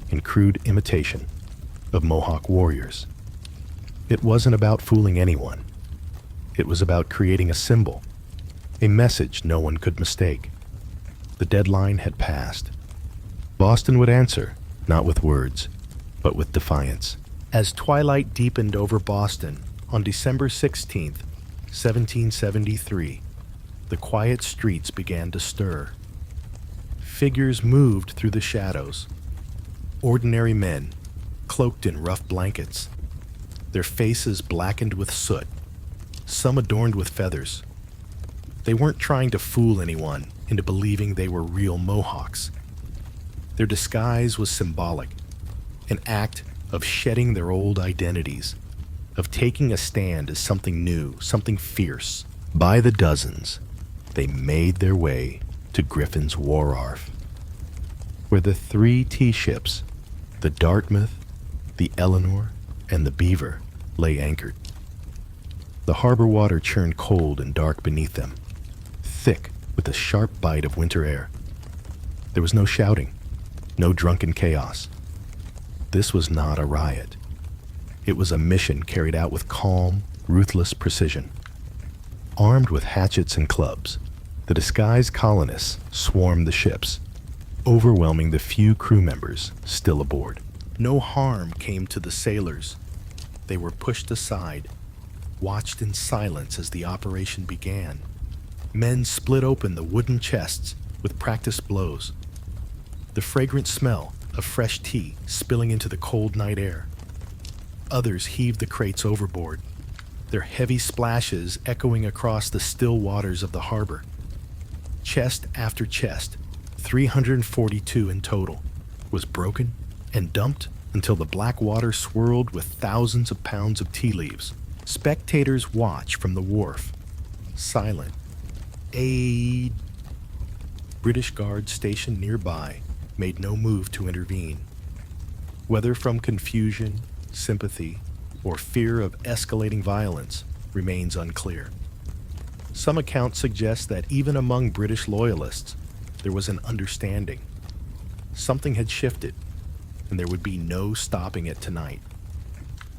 in crude imitation of Mohawk warriors. It wasn't about fooling anyone. It was about creating a symbol, a message no one could mistake. The deadline had passed. Boston would answer, not with words, but with defiance. As twilight deepened over Boston on December 16th, 1773, the quiet streets began to stir. Figures moved through the shadows. Ordinary men, cloaked in rough blankets, their faces blackened with soot, some adorned with feathers. They weren't trying to fool anyone into believing they were real Mohawks. Their disguise was symbolic, an act of shedding their old identities, of taking a stand as something new, something fierce. By the dozens, they made their way to Griffin's Wharf, where the 3 tea ships, the Dartmouth, the Eleanor, and the Beaver, lay anchored. The harbor water churned cold and dark beneath them, thick with a sharp bite of winter air. There was no shouting, no drunken chaos. This was not a riot. It was a mission carried out with calm, ruthless precision. Armed with hatchets and clubs, the disguised colonists swarmed the ships, overwhelming the few crew members still aboard. No harm came to the sailors. They were pushed aside, watched in silence as the operation began. Men split open the wooden chests with practiced blows, the fragrant smell of fresh tea spilling into the cold night air. Others heaved the crates overboard, their heavy splashes echoing across the still waters of the harbor. Chest after chest, 342 in total, was broken and dumped until the black water swirled with thousands of pounds of tea leaves. Spectators watched from the wharf, silent. Aid. British guards stationed nearby made no move to intervene. Whether from confusion, sympathy, or fear of escalating violence remains unclear. Some accounts suggest that even among British loyalists, there was an understanding. Something had shifted, and there would be no stopping it tonight.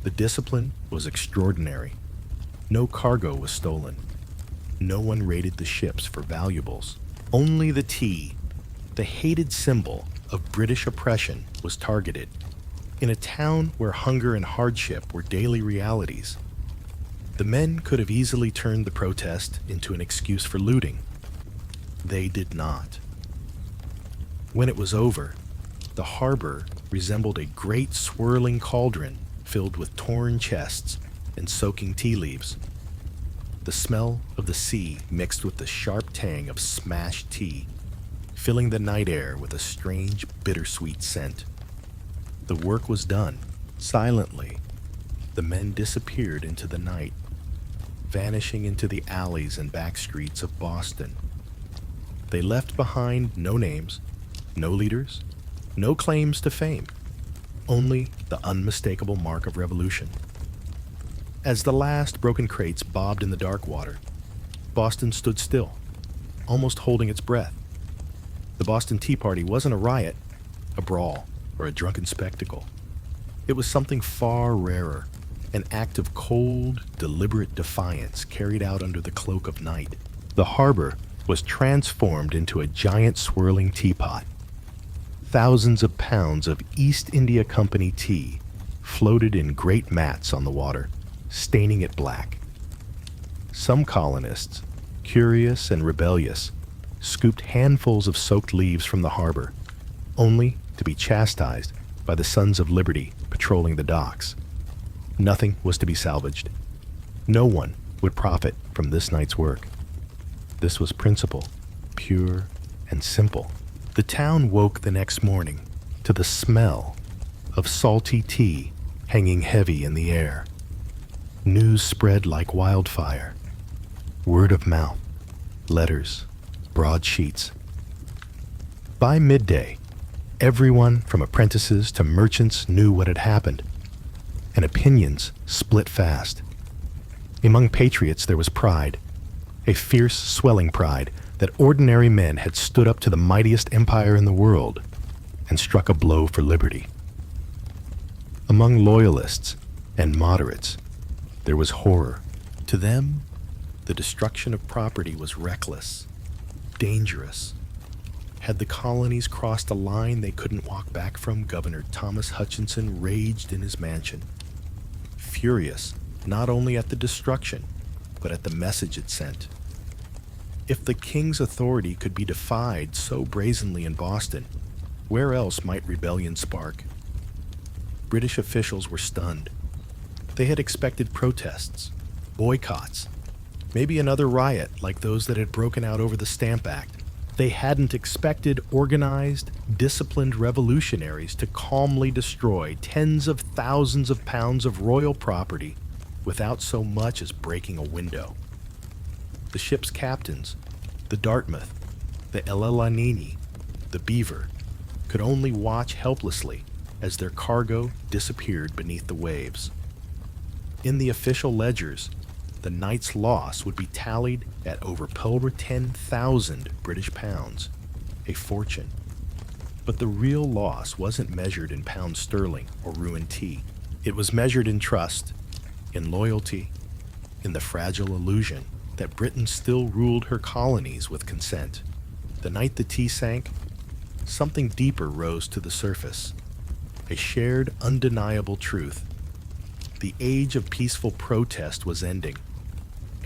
The discipline was extraordinary. No cargo was stolen. No one raided the ships for valuables. Only the tea, the hated symbol of British oppression, was targeted. In a town where hunger and hardship were daily realities, the men could have easily turned the protest into an excuse for looting. They did not. When it was over, the harbor resembled a great swirling cauldron filled with torn chests and soaking tea leaves. The smell of the sea mixed with the sharp tang of smashed tea, filling the night air with a strange, bittersweet scent. The work was done. Silently, the men disappeared into the night, vanishing into the alleys and back streets of Boston. They left behind no names, no leaders, no claims to fame, only the unmistakable mark of revolution. As the last broken crates bobbed in the dark water, Boston stood still, almost holding its breath. The Boston Tea Party wasn't a riot, a brawl, or a drunken spectacle. It was something far rarer, an act of cold, deliberate defiance carried out under the cloak of night. The harbor was transformed into a giant swirling teapot. Thousands of pounds of East India Company tea floated in great mats on the water, staining it black. Some colonists, curious and rebellious, scooped handfuls of soaked leaves from the harbor, only to be chastised by the Sons of Liberty patrolling the docks. Nothing was to be salvaged. No one would profit from this night's work. This was principle, pure and simple. The town woke the next morning to the smell of salty tea hanging heavy in the air. News spread like wildfire. Word of mouth, letters, broadsheets. By midday, everyone from apprentices to merchants knew what had happened, and opinions split fast. Among patriots there was pride, a fierce, swelling pride that ordinary men had stood up to the mightiest empire in the world and struck a blow for liberty. Among loyalists and moderates, there was horror. To them, the destruction of property was reckless, dangerous. Had the colonies crossed a line they couldn't walk back from, Governor Thomas Hutchinson raged in his mansion, furious not only at the destruction, but at the message it sent. If the king's authority could be defied so brazenly in Boston, where else might rebellion spark? British officials were stunned. They had expected protests, boycotts, maybe another riot like those that had broken out over the Stamp Act. They hadn't expected organized, disciplined revolutionaries to calmly destroy tens of thousands of pounds of royal property without so much as breaking a window. The ship's captains, the Dartmouth, the Elelanini, the Beaver, could only watch helplessly as their cargo disappeared beneath the waves. In the official ledgers, the night's loss would be tallied at over 10,000 British pounds, a fortune. But the real loss wasn't measured in pounds sterling or ruined tea. It was measured in trust, in loyalty, in the fragile illusion that Britain still ruled her colonies with consent. The night the tea sank, something deeper rose to the surface, a shared, undeniable truth. The age of peaceful protest was ending.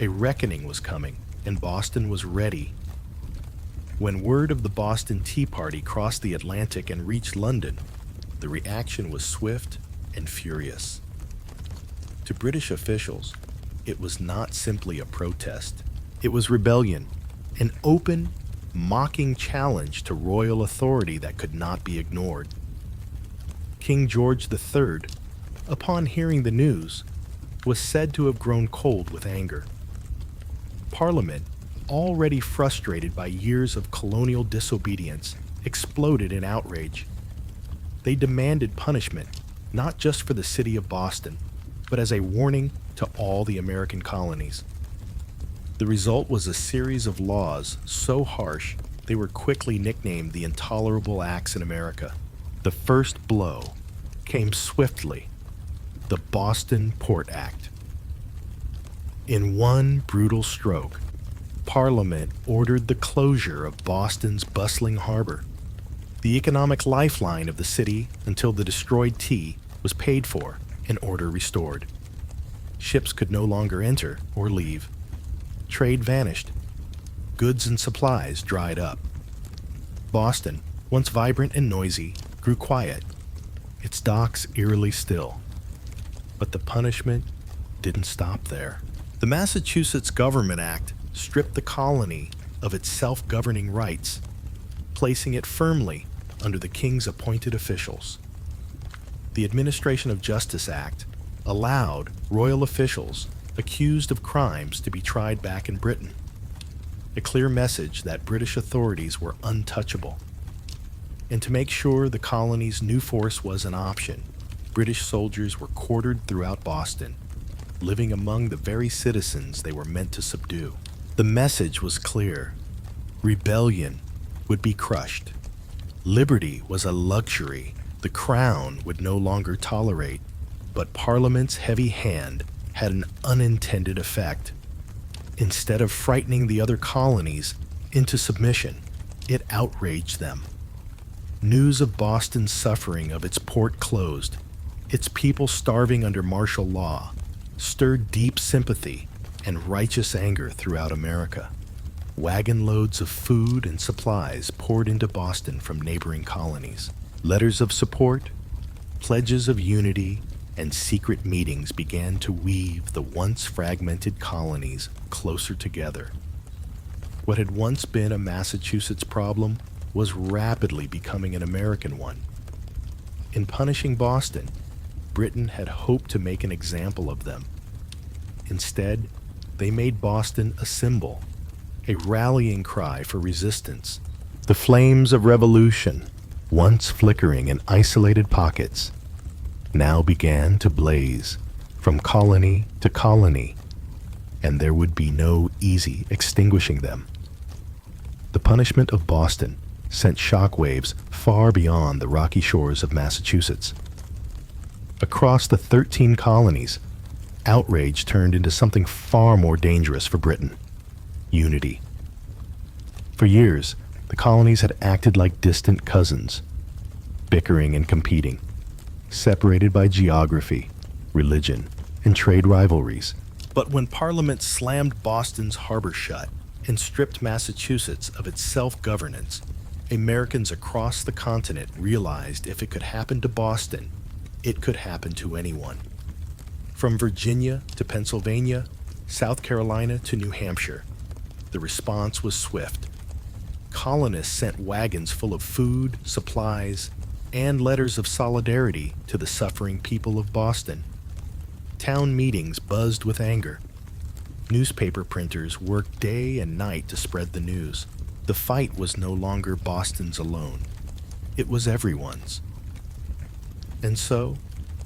A reckoning was coming, and Boston was ready. When word of the Boston Tea Party crossed the Atlantic and reached London, the reaction was swift and furious. To British officials, it was not simply a protest. It was rebellion, an open, mocking challenge to royal authority that could not be ignored. King George III, upon hearing the news, was said to have grown cold with anger. Parliament, already frustrated by years of colonial disobedience, exploded in outrage. They demanded punishment, not just for the city of Boston, but as a warning to all the American colonies. The result was a series of laws so harsh they were quickly nicknamed the Intolerable Acts in America. The first blow came swiftly, the Boston Port Act. In one brutal stroke, Parliament ordered the closure of Boston's bustling harbor, the economic lifeline of the city until the destroyed tea was paid for and order restored. Ships could no longer enter or leave. Trade vanished. Goods and supplies dried up. Boston, once vibrant and noisy, grew quiet, its docks eerily still. But the punishment didn't stop there. The Massachusetts Government Act stripped the colony of its self-governing rights, placing it firmly under the king's appointed officials. The Administration of Justice Act allowed royal officials accused of crimes to be tried back in Britain, a clear message that British authorities were untouchable. And to make sure the colony's new force was an option, British soldiers were quartered throughout Boston, living among the very citizens they were meant to subdue. The message was clear. Rebellion would be crushed. Liberty was a luxury the Crown would no longer tolerate, but Parliament's heavy hand had an unintended effect. Instead of frightening the other colonies into submission, it outraged them. News of Boston's suffering of its port closed, its people starving under martial law, stirred deep sympathy and righteous anger throughout America. Wagon loads of food and supplies poured into Boston from neighboring colonies. Letters of support, pledges of unity, and secret meetings began to weave the once fragmented colonies closer together. What had once been a Massachusetts problem was rapidly becoming an American one. In punishing Boston, Britain had hoped to make an example of them. Instead, they made Boston a symbol, a rallying cry for resistance. The flames of revolution, once flickering in isolated pockets, now began to blaze from colony to colony, and there would be no easy extinguishing them. The punishment of Boston sent shockwaves far beyond the rocky shores of Massachusetts. Across the 13 colonies, outrage turned into something far more dangerous for Britain: unity. For years, the colonies had acted like distant cousins, bickering and competing, separated by geography, religion, and trade rivalries. But when Parliament slammed Boston's harbor shut and stripped Massachusetts of its self-governance, Americans across the continent realized if it could happen to Boston, it could happen to anyone. From Virginia to Pennsylvania, South Carolina to New Hampshire, the response was swift. Colonists sent wagons full of food, supplies, and letters of solidarity to the suffering people of Boston. Town meetings buzzed with anger. Newspaper printers worked day and night to spread the news. The fight was no longer Boston's alone. It was everyone's. And so,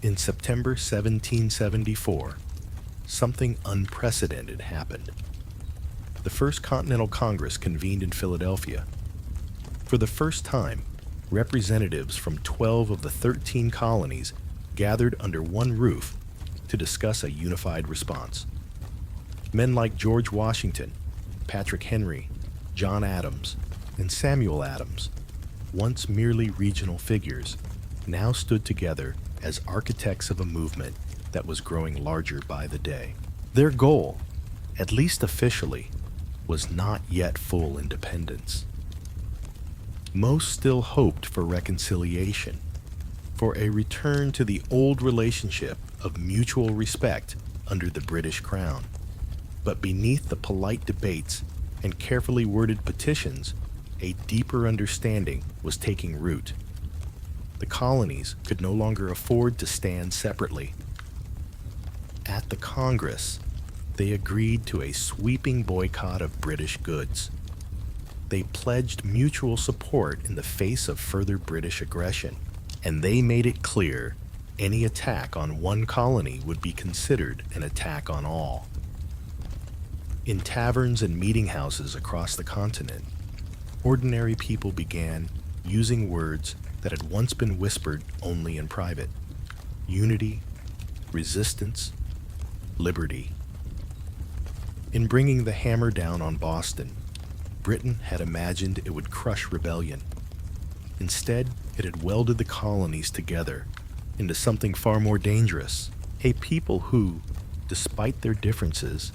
in September 1774, something unprecedented happened. The First Continental Congress convened in Philadelphia. For the first time, representatives from 12 of the 13 colonies gathered under one roof to discuss a unified response. Men like George Washington, Patrick Henry, John Adams, and Samuel Adams, once merely regional figures, now stood together as architects of a movement that was growing larger by the day. Their goal, at least officially, was not yet full independence. Most still hoped for reconciliation, for a return to the old relationship of mutual respect under the British Crown. But beneath the polite debates and carefully worded petitions, a deeper understanding was taking root. The colonies could no longer afford to stand separately. At the Congress, they agreed to a sweeping boycott of British goods. They pledged mutual support in the face of further British aggression, and they made it clear any attack on one colony would be considered an attack on all. In taverns and meeting houses across the continent, ordinary people began using words that had once been whispered only in private: unity, resistance, liberty. In bringing the hammer down on Boston, Britain had imagined it would crush rebellion. Instead, it had welded the colonies together into something far more dangerous, a people who, despite their differences,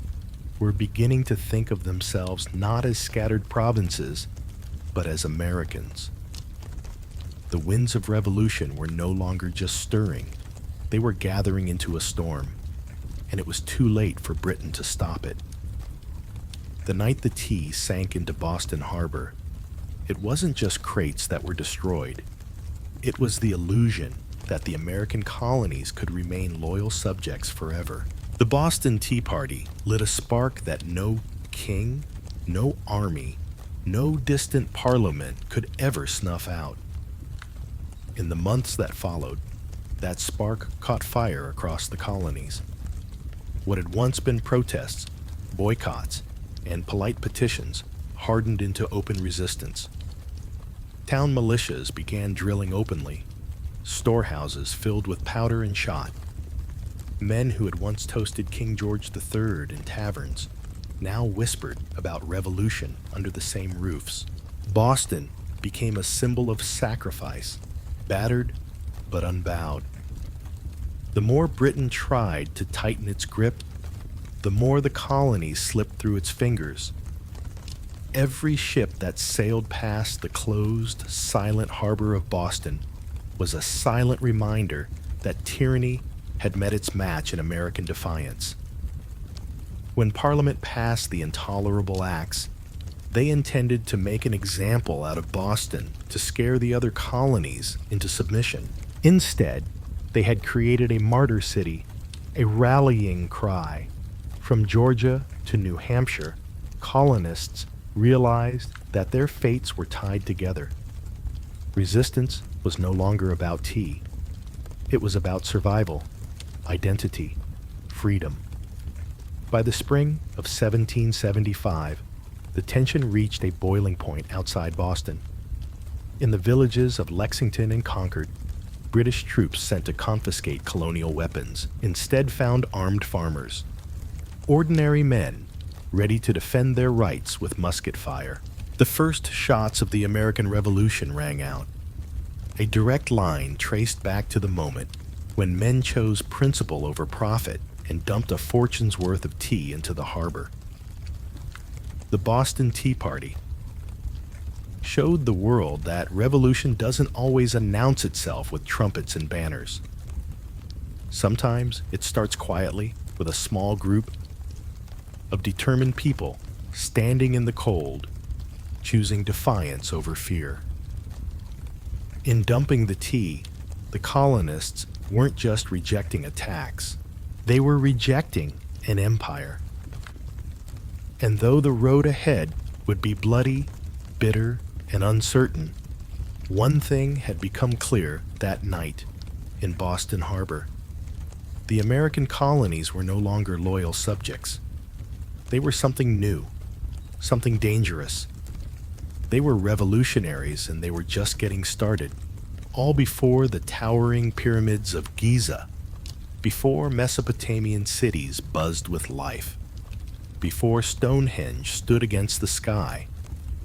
were beginning to think of themselves not as scattered provinces, but as Americans. The winds of revolution were no longer just stirring, They were gathering into a storm, and it was too late for Britain to stop it. The night the tea sank into Boston Harbor, it wasn't just crates that were destroyed. It was the illusion that the American colonies could remain loyal subjects forever. The Boston Tea Party lit a spark that no king, no army, no distant parliament could ever snuff out. In the months that followed, that spark caught fire across the colonies. What had once been protests, boycotts, and polite petitions hardened into open resistance. Town militias began drilling openly, storehouses filled with powder and shot. Men who had once toasted King George III in taverns now whispered about revolution under the same roofs. Boston became a symbol of sacrifice, battered but unbowed. The more Britain tried to tighten its grip, the more the colonies slipped through its fingers. Every ship that sailed past the closed, silent harbor of Boston was a silent reminder that tyranny had met its match in American defiance. When Parliament passed the Intolerable Acts, they intended to make an example out of Boston to scare the other colonies into submission. Instead, they had created a martyr city, a rallying cry. From Georgia to New Hampshire, colonists realized that their fates were tied together. Resistance was no longer about tea. It was about survival, identity, freedom. By the spring of 1775, the tension reached a boiling point outside Boston. In the villages of Lexington and Concord, British troops sent to confiscate colonial weapons instead found armed farmers. Ordinary men ready to defend their rights with musket fire. The first shots of the American Revolution rang out, a direct line traced back to the moment when men chose principle over profit and dumped a fortune's worth of tea into the harbor. The Boston Tea Party showed the world that revolution doesn't always announce itself with trumpets and banners. Sometimes it starts quietly with a small group of determined people standing in the cold, choosing defiance over fear. In dumping the tea, the colonists weren't just rejecting a tax, they were rejecting an empire. And though the road ahead would be bloody, bitter, and uncertain, one thing had become clear that night in Boston Harbor. The American colonies were no longer loyal subjects. They were something new, something dangerous. They were revolutionaries, and they were just getting started, all before the towering pyramids of Giza, before Mesopotamian cities buzzed with life, before Stonehenge stood against the sky.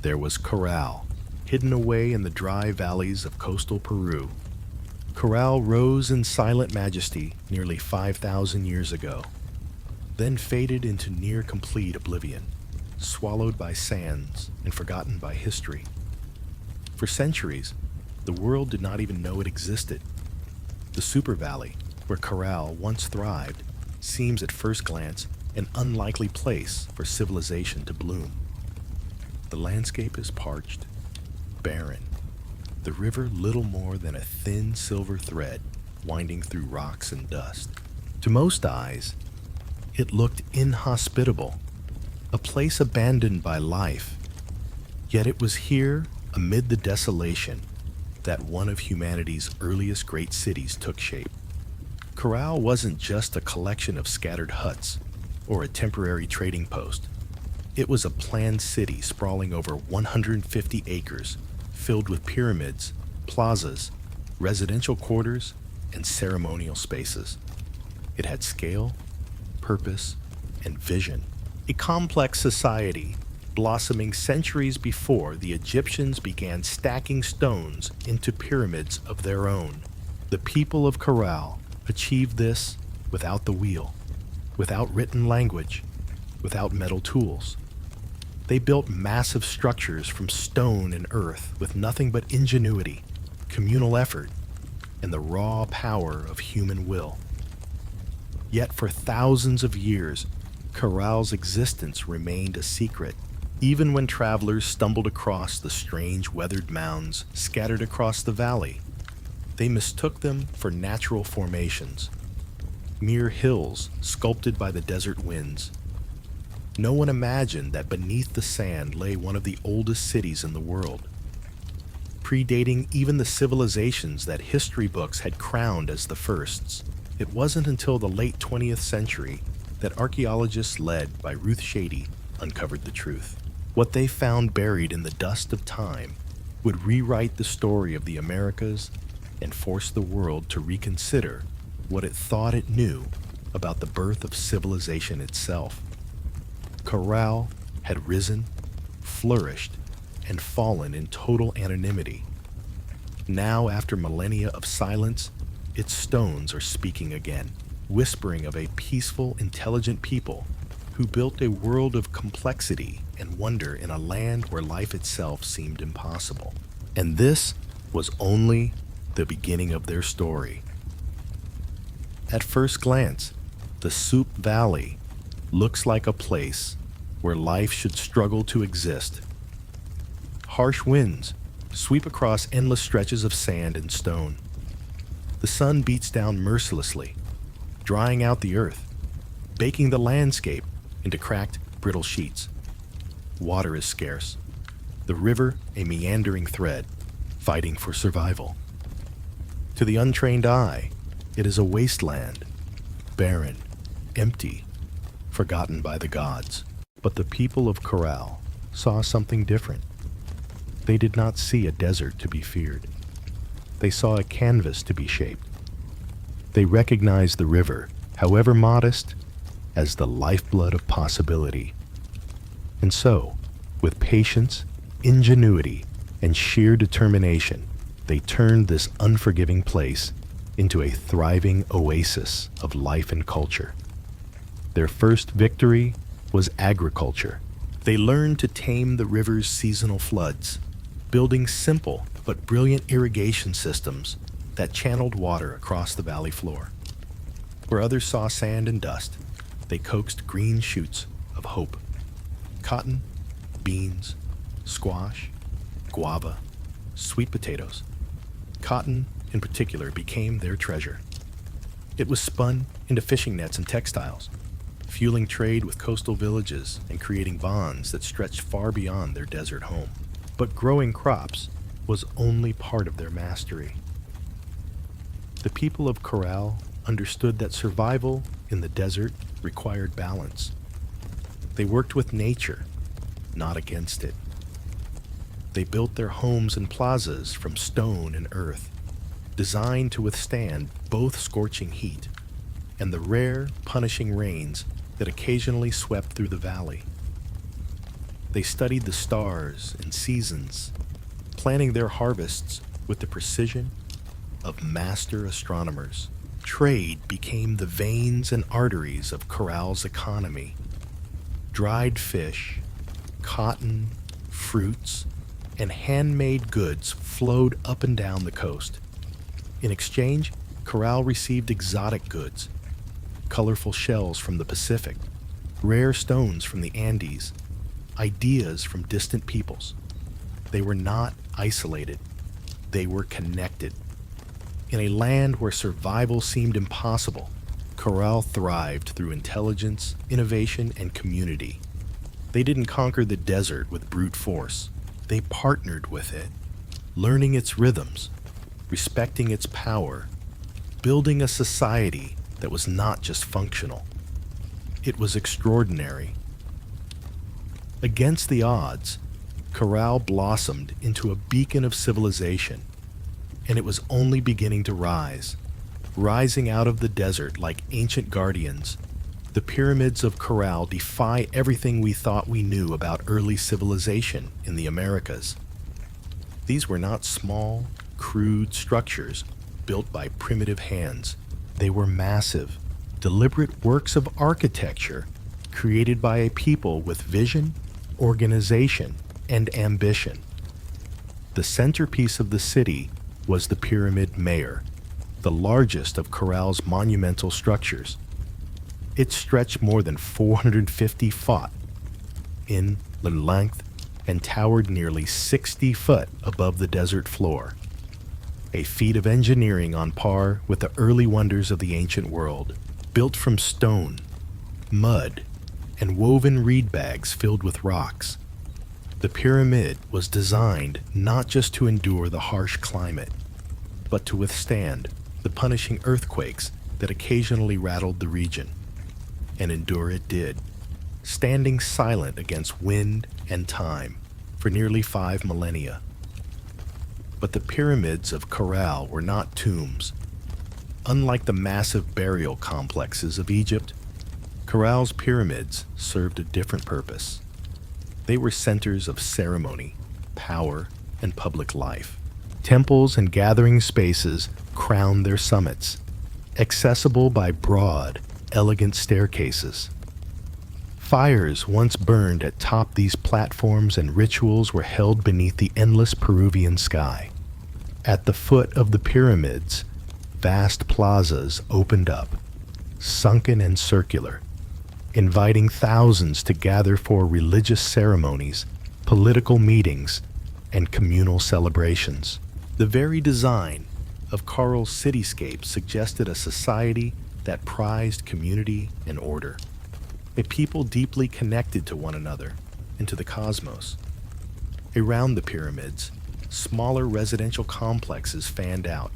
There was Corral, hidden away in the dry valleys of coastal Peru. Corral rose in silent majesty nearly 5,000 years ago, then faded into near complete oblivion, swallowed by sands and forgotten by history. For centuries, the world did not even know it existed. The Super Valley, where Corral once thrived, seems at first glance an unlikely place for civilization to bloom. The landscape is parched, barren, the river little more than a thin silver thread winding through rocks and dust. To most eyes, it looked inhospitable, a place abandoned by life. Yet it was here, amid the desolation, that one of humanity's earliest great cities took shape. Corral wasn't just a collection of scattered huts or a temporary trading post. It was a planned city sprawling over 150 acres, filled with pyramids, plazas, residential quarters, and ceremonial spaces. It had scale, purpose, and vision. A complex society blossoming centuries before the Egyptians began stacking stones into pyramids of their own. The people of Corral achieved this without the wheel, without written language, without metal tools. They built massive structures from stone and earth with nothing but ingenuity, communal effort, and the raw power of human will. Yet for thousands of years, Corral's existence remained a secret, even when travelers stumbled across the strange weathered mounds scattered across the valley. They mistook them for natural formations, mere hills sculpted by the desert winds. No one imagined that beneath the sand lay one of the oldest cities in the world, predating even the civilizations that history books had crowned as the firsts. It wasn't until the late 20th century that archaeologists led by Ruth Shady uncovered the truth. What they found buried in the dust of time would rewrite the story of the Americas and force the world to reconsider what it thought it knew about the birth of civilization itself. Corral had risen, flourished, and fallen in total anonymity. Now, after millennia of silence, its stones are speaking again, whispering of a peaceful, intelligent people who built a world of complexity and wonder in a land where life itself seemed impossible. And this was only the beginning of their story. At first glance, the Soup Valley looks like a place where life should struggle to exist. Harsh winds sweep across endless stretches of sand and stone. The sun beats down mercilessly, drying out the earth, baking the landscape into cracked, brittle sheets. Water is scarce, the river a meandering thread, fighting for survival. To the untrained eye, it is a wasteland, barren, empty, forgotten by the gods. But the people of Corral saw something different. They did not see a desert to be feared. They saw a canvas to be shaped. They recognized the river, however modest, as the lifeblood of possibility. And so, with patience, ingenuity, and sheer determination, they turned this unforgiving place into a thriving oasis of life and culture. Their first victory was agriculture. They learned to tame the river's seasonal floods, building simple but brilliant irrigation systems that channeled water across the valley floor. Where others saw sand and dust, they coaxed green shoots of hope. Cotton, beans, squash, guava, sweet potatoes. Cotton, in particular, became their treasure. It was spun into fishing nets and textiles, fueling trade with coastal villages and creating bonds that stretched far beyond their desert home. But growing crops was only part of their mastery. The people of Corral understood that survival in the desert required balance. They worked with nature, not against it. They built their homes and plazas from stone and earth, designed to withstand both scorching heat and the rare, punishing rains that occasionally swept through the valley. They studied the stars and seasons, planning their harvests with the precision of master astronomers. Trade became the veins and arteries of Corral's economy. Dried fish, cotton, fruits, and handmade goods flowed up and down the coast. In exchange, Corral received exotic goods, colorful shells from the Pacific, rare stones from the Andes, ideas from distant peoples. They were not isolated. They were connected. In a land where survival seemed impossible, Corral thrived through intelligence, innovation, and community. They didn't conquer the desert with brute force. They partnered with it, learning its rhythms, respecting its power, building a society that was not just functional. It was extraordinary. Against the odds, Corral blossomed into a beacon of civilization, and it was only beginning to rise. Rising out of the desert like ancient guardians, the pyramids of Corral defy everything we thought we knew about early civilization in the Americas. These were not small, crude structures built by primitive hands. They were massive, deliberate works of architecture created by a people with vision, organization, and ambition. The centerpiece of the city was the Pyramid Mayor, the largest of Corral's monumental structures. It stretched more than 450 feet in length and towered nearly 60 foot above the desert floor, a feat of engineering on par with the early wonders of the ancient world. Built from stone, mud, and woven reed bags filled with rocks, the pyramid was designed not just to endure the harsh climate, but to withstand the punishing earthquakes that occasionally rattled the region. And endure it did, standing silent against wind and time for nearly 5 millennia. But the pyramids of Corral were not tombs. Unlike the massive burial complexes of Egypt, Corral's pyramids served a different purpose. They were centers of ceremony, power, and public life. Temples and gathering spaces crowned their summits, accessible by broad, elegant staircases. Fires once burned atop these platforms, and rituals were held beneath the endless Peruvian sky. At the foot of the pyramids, vast plazas opened up, sunken and circular, inviting thousands to gather for religious ceremonies, political meetings, and communal celebrations. The very design of Corral's cityscape suggested a society that prized community and order, a people deeply connected to one another and to the cosmos. Around the pyramids, smaller residential complexes fanned out,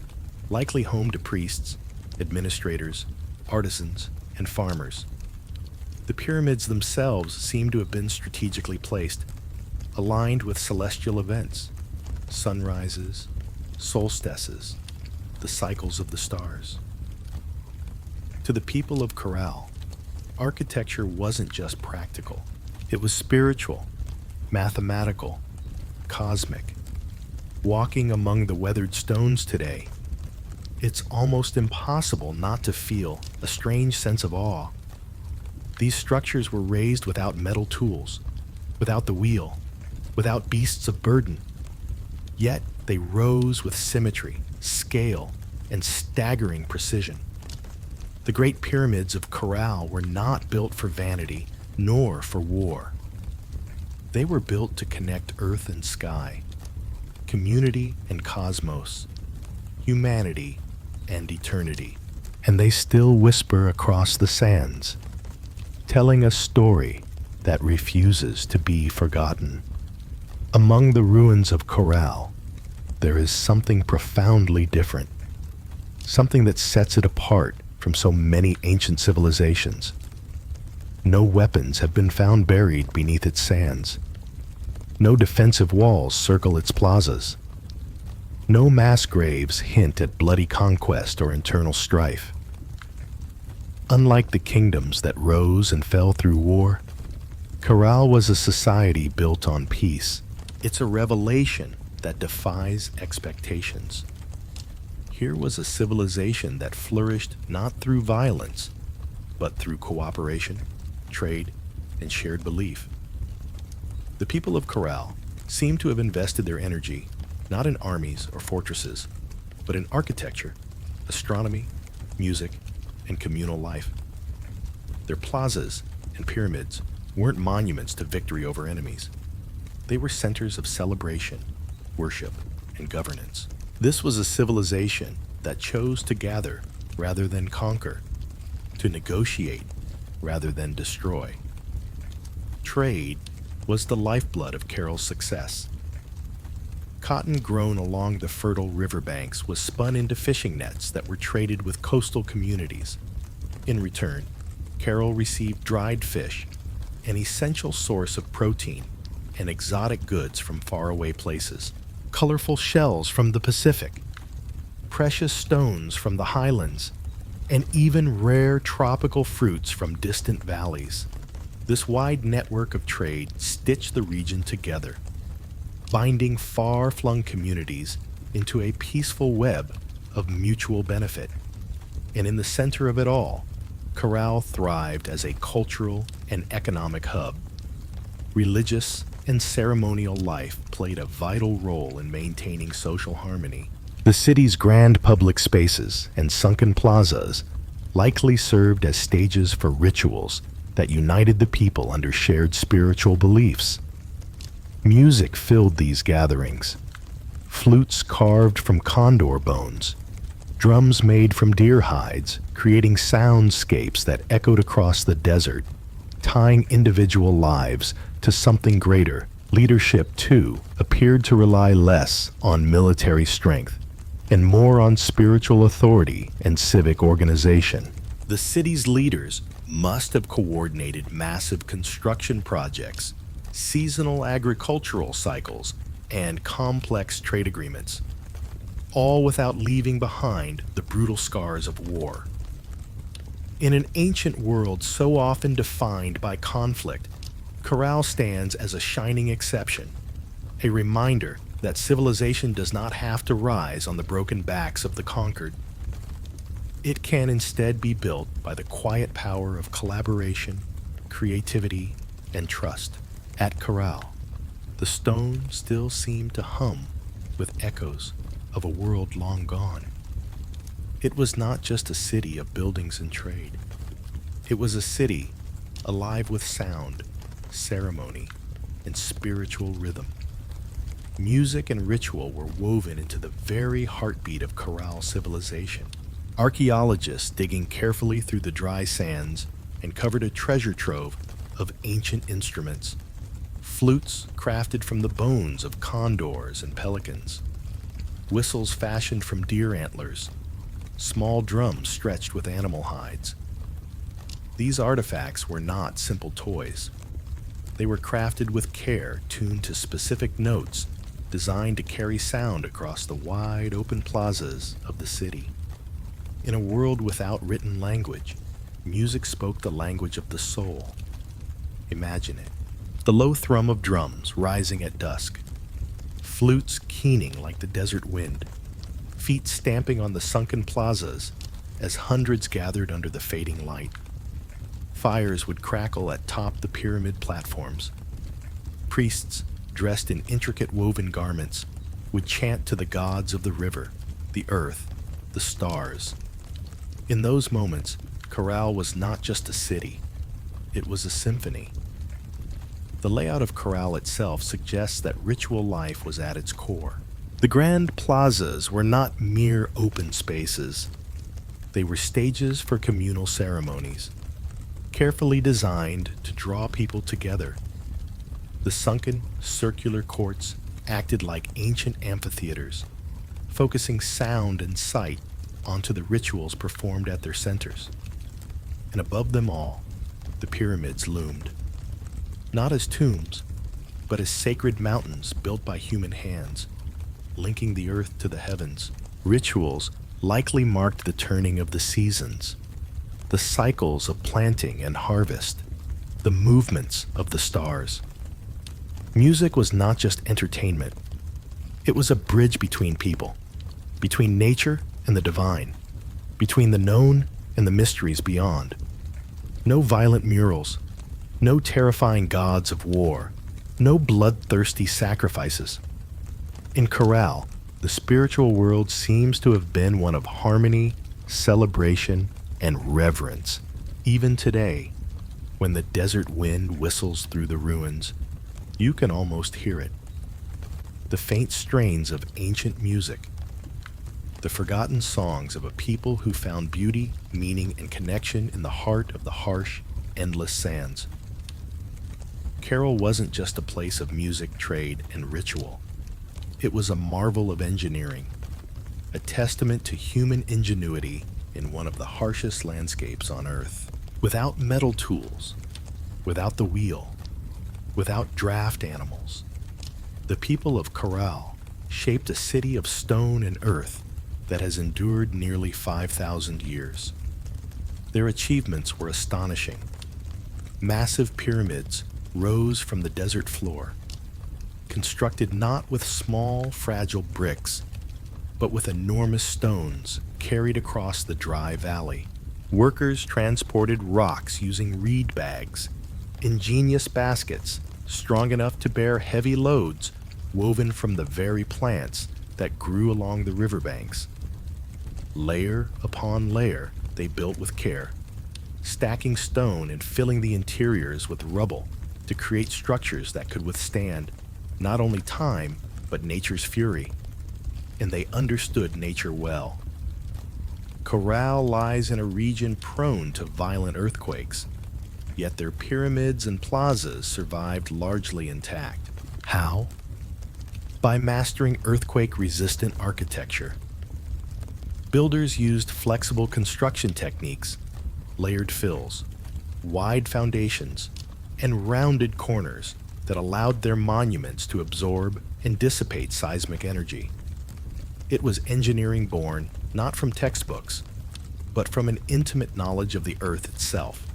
likely home to priests, administrators, artisans, and farmers. The pyramids themselves seem to have been strategically placed, aligned with celestial events, sunrises, solstices, the cycles of the stars. To the people of Corral, architecture wasn't just practical. It was spiritual, mathematical, cosmic. Walking among the weathered stones today, it's almost impossible not to feel a strange sense of awe. These structures were raised without metal tools, without the wheel, without beasts of burden. Yet they rose with symmetry, scale, and staggering precision. The Great Pyramids of Corral were not built for vanity, nor for war. They were built to connect earth and sky, community and cosmos, humanity and eternity. And they still whisper across the sands, telling a story that refuses to be forgotten. Among the ruins of Corral, there is something profoundly different, something that sets it apart from so many ancient civilizations. No weapons have been found buried beneath its sands. No defensive walls circle its plazas. No mass graves hint at bloody conquest or internal strife. Unlike the kingdoms that rose and fell through war, Corral was a society built on peace. It's a revelation that defies expectations. Here was a civilization that flourished not through violence, but through cooperation, trade, and shared belief. The people of Corral seem to have invested their energy not in armies or fortresses, but in architecture, astronomy, music, and communal life. Their plazas and pyramids weren't monuments to victory over enemies. They were centers of celebration, worship, and governance. This was a civilization that chose to gather rather than conquer, to negotiate rather than destroy. Trade was the lifeblood of Carroll's success. Cotton grown along the fertile riverbanks was spun into fishing nets that were traded with coastal communities. In return, Carroll received dried fish, an essential source of protein, and exotic goods from faraway places. Colorful shells from the Pacific, precious stones from the highlands, and even rare tropical fruits from distant valleys. This wide network of trade stitched the region together, binding far-flung communities into a peaceful web of mutual benefit. And in the center of it all, Corral thrived as a cultural and economic hub. Religious and ceremonial life played a vital role in maintaining social harmony, The city's grand public spaces and sunken plazas likely served as stages for rituals that united the people under shared spiritual beliefs. Music filled these gatherings. Flutes carved from condor bones, drums made from deer hides, creating soundscapes that echoed across the desert, tying individual lives to something greater. Leadership, too, appeared to rely less on military strength and more on spiritual authority and civic organization. The city's leaders must have coordinated massive construction projects, seasonal agricultural cycles, and complex trade agreements, all without leaving behind the brutal scars of war. In an ancient world so often defined by conflict, Corral stands as a shining exception, a reminder that civilization does not have to rise on the broken backs of the conquered. It can instead be built by the quiet power of collaboration, creativity, and trust. At Corral, the stone still seemed to hum with echoes of a world long gone. It was not just a city of buildings and trade. It was a city alive with sound, ceremony, and spiritual rhythm. Music and ritual were woven into the very heartbeat of Corral civilization. Archaeologists digging carefully through the dry sands uncovered a treasure trove of ancient instruments, flutes crafted from the bones of condors and pelicans, whistles fashioned from deer antlers, small drums stretched with animal hides. These artifacts were not simple toys. They were crafted with care, tuned to specific notes, designed to carry sound across the wide open plazas of the city. In a world without written language, music spoke the language of the soul. Imagine it. The low thrum of drums rising at dusk, flutes keening like the desert wind, feet stamping on the sunken plazas as hundreds gathered under the fading light. Fires would crackle atop the pyramid platforms. Priests, dressed in intricate woven garments, would chant to the gods of the river, the earth, the stars. In those moments, Corral was not just a city, it was a symphony. The layout of Corral itself suggests that ritual life was at its core. The grand plazas were not mere open spaces. They were stages for communal ceremonies, carefully designed to draw people together. The sunken, circular courts acted like ancient amphitheaters, focusing sound and sight onto the rituals performed at their centers. And above them all, the pyramids loomed, not as tombs, but as sacred mountains built by human hands, linking the earth to the heavens. Rituals likely marked the turning of the seasons, the cycles of planting and harvest, the movements of the stars. Music was not just entertainment. It was a bridge between people, between nature and the divine, between the known and the mysteries beyond. No violent murals, no terrifying gods of war, no bloodthirsty sacrifices. In Corral, the spiritual world seems to have been one of harmony, celebration, and reverence. Even today, when the desert wind whistles through the ruins, you can almost hear it. The faint strains of ancient music, the forgotten songs of a people who found beauty, meaning, and connection in the heart of the harsh, endless sands. Carroll wasn't just a place of music, trade, and ritual. It was a marvel of engineering, a testament to human ingenuity in one of the harshest landscapes on Earth. Without metal tools, without the wheel, without draft animals, the people of Corral shaped a city of stone and earth that has endured nearly 5,000 years. Their achievements were astonishing. Massive pyramids rose from the desert floor, constructed not with small, fragile bricks, but with enormous stones carried across the dry valley. Workers transported rocks using reed bags, ingenious baskets strong enough to bear heavy loads woven from the very plants that grew along the riverbanks. Layer upon layer, they built with care, stacking stone and filling the interiors with rubble to create structures that could withstand not only time, but nature's fury. And they understood nature well. Corral lies in a region prone to violent earthquakes, yet their pyramids and plazas survived largely intact. How? By mastering earthquake-resistant architecture. Builders used flexible construction techniques, layered fills, wide foundations, and rounded corners that allowed their monuments to absorb and dissipate seismic energy. It was engineering born not from textbooks, but from an intimate knowledge of the earth itself.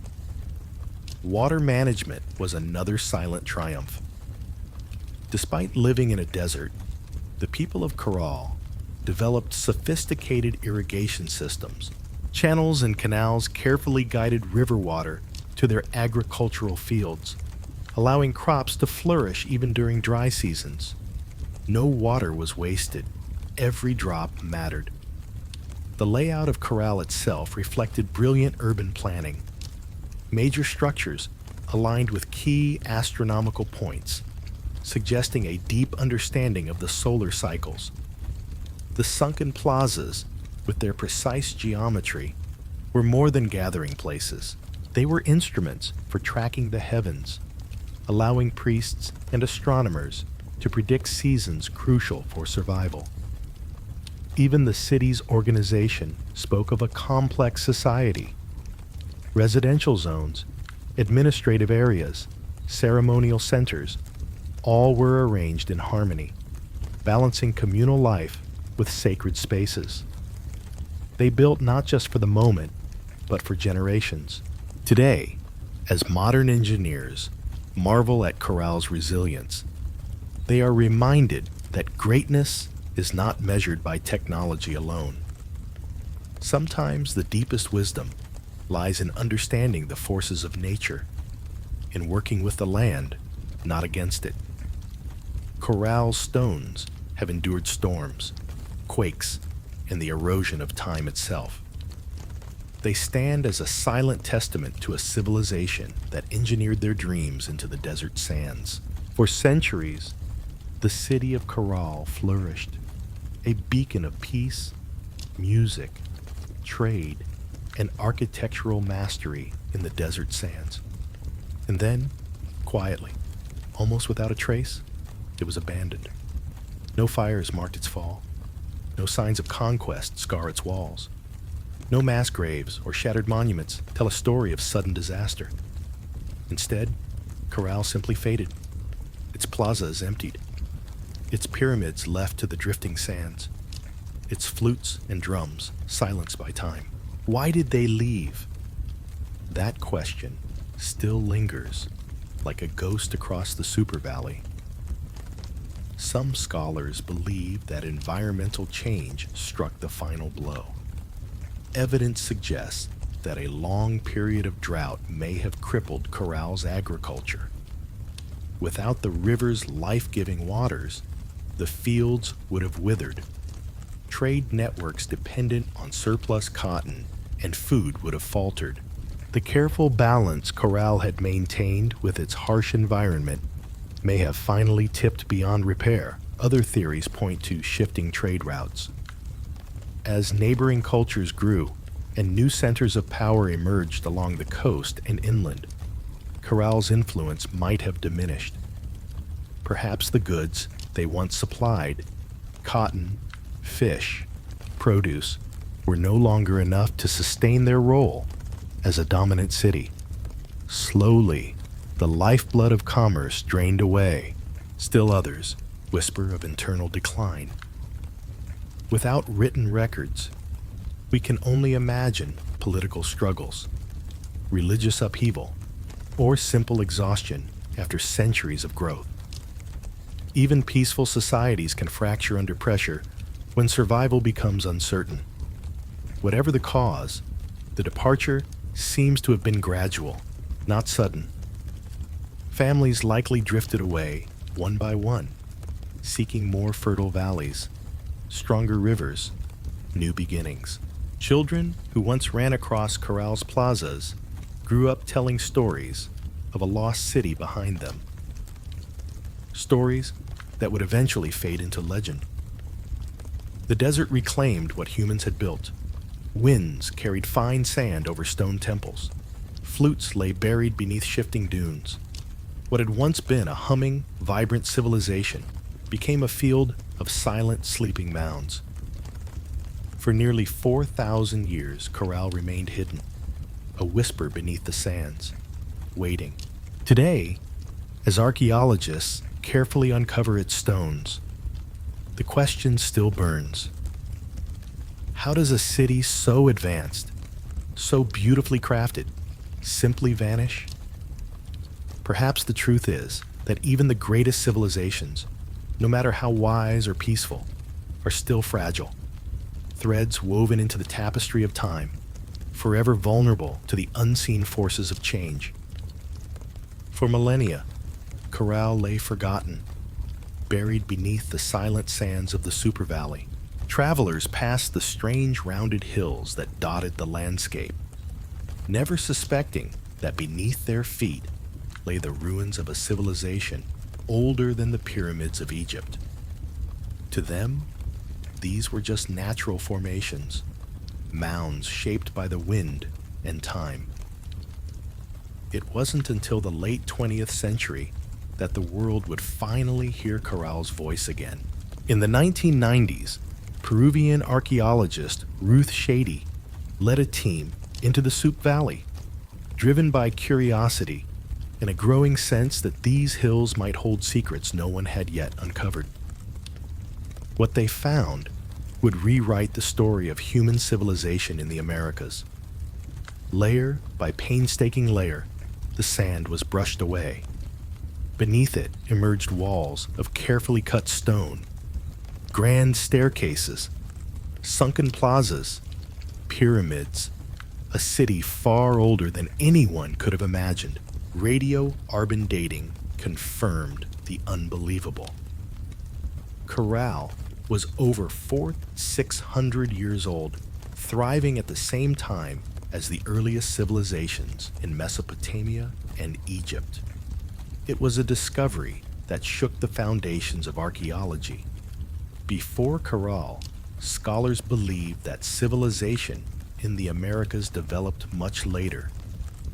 Water management was another silent triumph. Despite living in a desert, the people of Corral developed sophisticated irrigation systems. Channels and canals carefully guided river water to their agricultural fields, allowing crops to flourish even during dry seasons. No water was wasted. Every drop mattered. The layout of Corral itself reflected brilliant urban planning. Major structures aligned with key astronomical points, suggesting a deep understanding of the solar cycles. The sunken plazas, with their precise geometry, were more than gathering places. They were instruments for tracking the heavens, allowing priests and astronomers to predict seasons crucial for survival. Even the city's organization spoke of a complex society. Residential zones, administrative areas, ceremonial centers, all were arranged in harmony, balancing communal life with sacred spaces. They built not just for the moment, but for generations. Today, as modern engineers marvel at Corral's resilience, they are reminded that greatness is not measured by technology alone. Sometimes the deepest wisdom lies in understanding the forces of nature, in working with the land, not against it. Corral's stones have endured storms, quakes, and the erosion of time itself. They stand as a silent testament to a civilization that engineered their dreams into the desert sands. For centuries, the city of Corral flourished, a beacon of peace, music, trade, and architectural mastery in the desert sands. And then, quietly, almost without a trace, it was abandoned. No fires marked its fall. No signs of conquest scar its walls. No mass graves or shattered monuments tell a story of sudden disaster. Instead, Corral simply faded. Its plazas emptied. Its pyramids left to the drifting sands. Its flutes and drums silenced by time. Why did they leave? That question still lingers like a ghost across the super valley. Some scholars believe that environmental change struck the final blow. Evidence suggests that a long period of drought may have crippled Corral's agriculture. Without the river's life-giving waters, the fields would have withered. Trade networks dependent on surplus cotton and food would have faltered. The careful balance Corral had maintained with its harsh environment may have finally tipped beyond repair. Other theories point to shifting trade routes. As neighboring cultures grew and new centers of power emerged along the coast and inland, Corral's influence might have diminished. Perhaps the goods they once supplied, cotton, fish, produce, were no longer enough to sustain their role as a dominant city. Slowly, the lifeblood of commerce drained away. Still others whisper of internal decline. Without written records, we can only imagine political struggles, religious upheaval, or simple exhaustion after centuries of growth. Even peaceful societies can fracture under pressure when survival becomes uncertain. Whatever the cause, the departure seems to have been gradual, not sudden. Families likely drifted away, one by one, seeking more fertile valleys. stronger rivers, new beginnings. Children who once ran across corral's plazas grew up telling stories of a lost city behind them. Stories that would eventually fade into legend. The desert reclaimed what humans had built. Winds carried fine sand over stone temples. Flutes lay buried beneath shifting dunes. What had once been a humming, vibrant civilization became a field of silent, sleeping mounds. For nearly 4,000 years, Corral remained hidden, a whisper beneath the sands, waiting. Today, as archaeologists carefully uncover its stones, the question still burns. How does a city so advanced, so beautifully crafted, simply vanish? Perhaps the truth is that even the greatest civilizations, no matter how wise or peaceful, are still fragile. Threads woven into the tapestry of time, forever vulnerable to the unseen forces of change. For millennia, Corral lay forgotten, buried beneath the silent sands of the Super Valley. Travelers passed the strange rounded hills that dotted the landscape, never suspecting that beneath their feet lay the ruins of a civilization older than the pyramids of Egypt. To them, these were just natural formations, mounds shaped by the wind and time. It wasn't until the late 20th century that the world would finally hear Corral's voice again. In the 1990s, Peruvian archaeologist Ruth Shady led a team into the Soup Valley, driven by curiosity and a growing sense that these hills might hold secrets no one had yet uncovered. What they found would rewrite the story of human civilization in the Americas. Layer by painstaking layer, the sand was brushed away. Beneath it emerged walls of carefully cut stone, grand staircases, sunken plazas, pyramids, a city far older than anyone could have imagined. Radio-Arban dating confirmed the unbelievable. Corral was over 4,600 years old, thriving at the same time as the earliest civilizations in Mesopotamia and Egypt. It was a discovery that shook the foundations of archaeology. Before Corral, scholars believed that civilization in the Americas developed much later,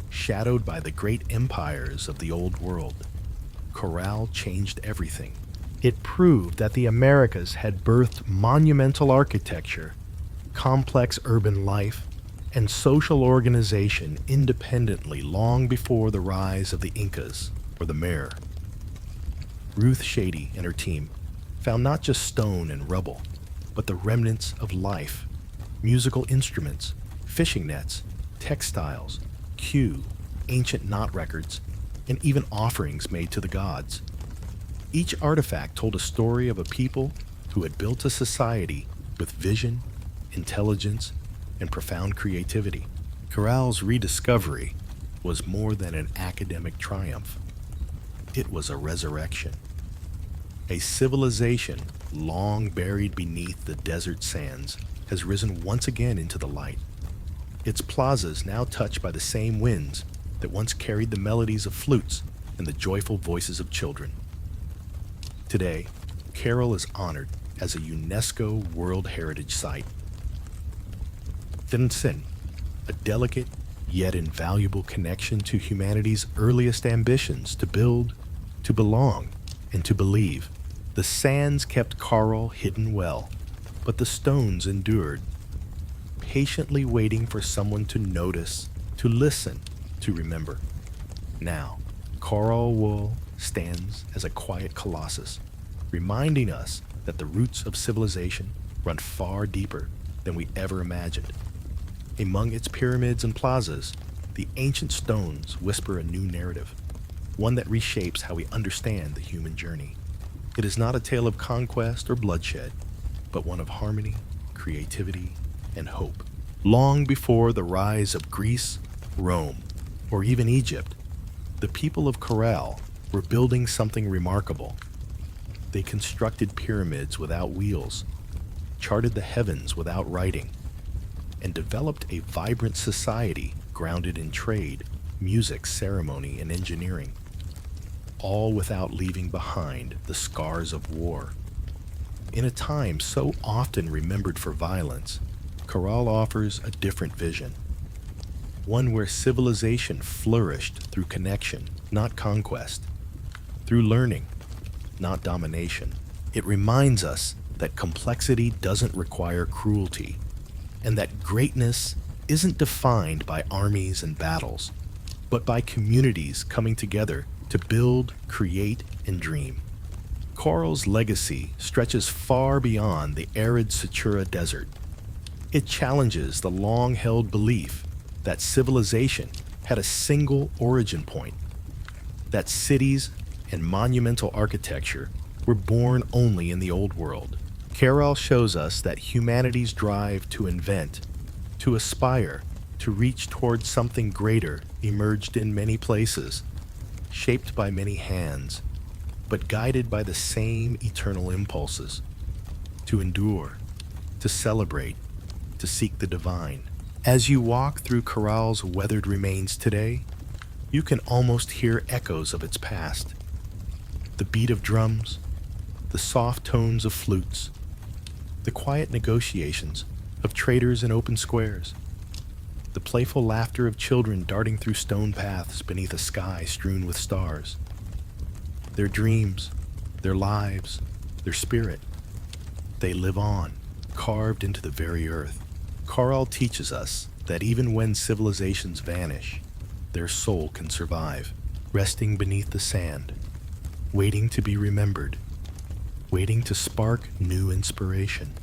shadowed by the great empires of the Old World. Corral changed everything. It proved that the Americas had birthed monumental architecture, complex urban life, and social organization independently long before the rise of the Incas or the Mare. Ruth Shady and her team found not just stone and rubble, but the remnants of life, musical instruments, fishing nets, textiles, cue, ancient knot records, and even offerings made to the gods. Each artifact told a story of a people who had built a society with vision, intelligence, and profound creativity. Corral's rediscovery was more than an academic triumph. It was a resurrection. A civilization long buried beneath the desert sands has risen once again into the light. Its plazas now touched by the same winds that once carried the melodies of flutes and the joyful voices of children. Today, Carroll is honored as a UNESCO World Heritage Site. Peasant, a delicate yet invaluable connection to humanity's earliest ambitions to build, to belong, and to believe. The sands kept Carroll hidden well, but the stones endured, patiently waiting for someone to notice, to listen, to remember. Now, Carroll stands as a quiet colossus, reminding us that the roots of civilization run far deeper than we ever imagined. Among its pyramids and plazas, the ancient stones whisper a new narrative, one that reshapes how we understand the human journey. It is not a tale of conquest or bloodshed, but one of harmony, creativity, and hope. Long before the rise of Greece, Rome, or even Egypt, the people of Corral were building something remarkable. They constructed pyramids without wheels, charted the heavens without writing, and developed a vibrant society grounded in trade, music, ceremony, and engineering, all without leaving behind the scars of war. In a time so often remembered for violence, Corral offers a different vision, one where civilization flourished through connection, not conquest, through learning, not domination. It reminds us that complexity doesn't require cruelty, and that greatness isn't defined by armies and battles, but by communities coming together to build, create, and dream. Coral's legacy stretches far beyond the arid Satura Desert. It challenges the long-held belief that civilization had a single origin point, that cities and monumental architecture were born only in the Old World. Coral shows us that humanity's drive to invent, to aspire, to reach towards something greater emerged in many places, shaped by many hands, but guided by the same eternal impulses: to endure, to celebrate, to seek the divine. As you walk through Corral's weathered remains today, you can almost hear echoes of its past. The beat of drums, the soft tones of flutes, the quiet negotiations of traders in open squares, the playful laughter of children darting through stone paths beneath a sky strewn with stars. Their dreams, their lives, their spirit, they live on, carved into the very earth. Corral teaches us that even when civilizations vanish, their soul can survive, resting beneath the sand, waiting to be remembered, waiting to spark new inspiration.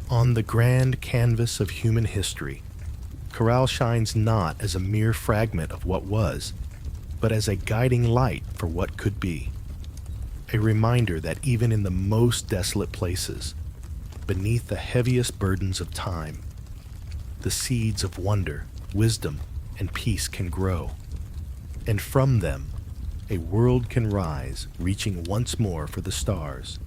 On the grand canvas of human history, Corral shines not as a mere fragment of what was, but as a guiding light for what could be. A reminder that even in the most desolate places, beneath the heaviest burdens of time, the seeds of wonder, wisdom, and peace can grow, and from them, a world can rise, reaching once more for the stars.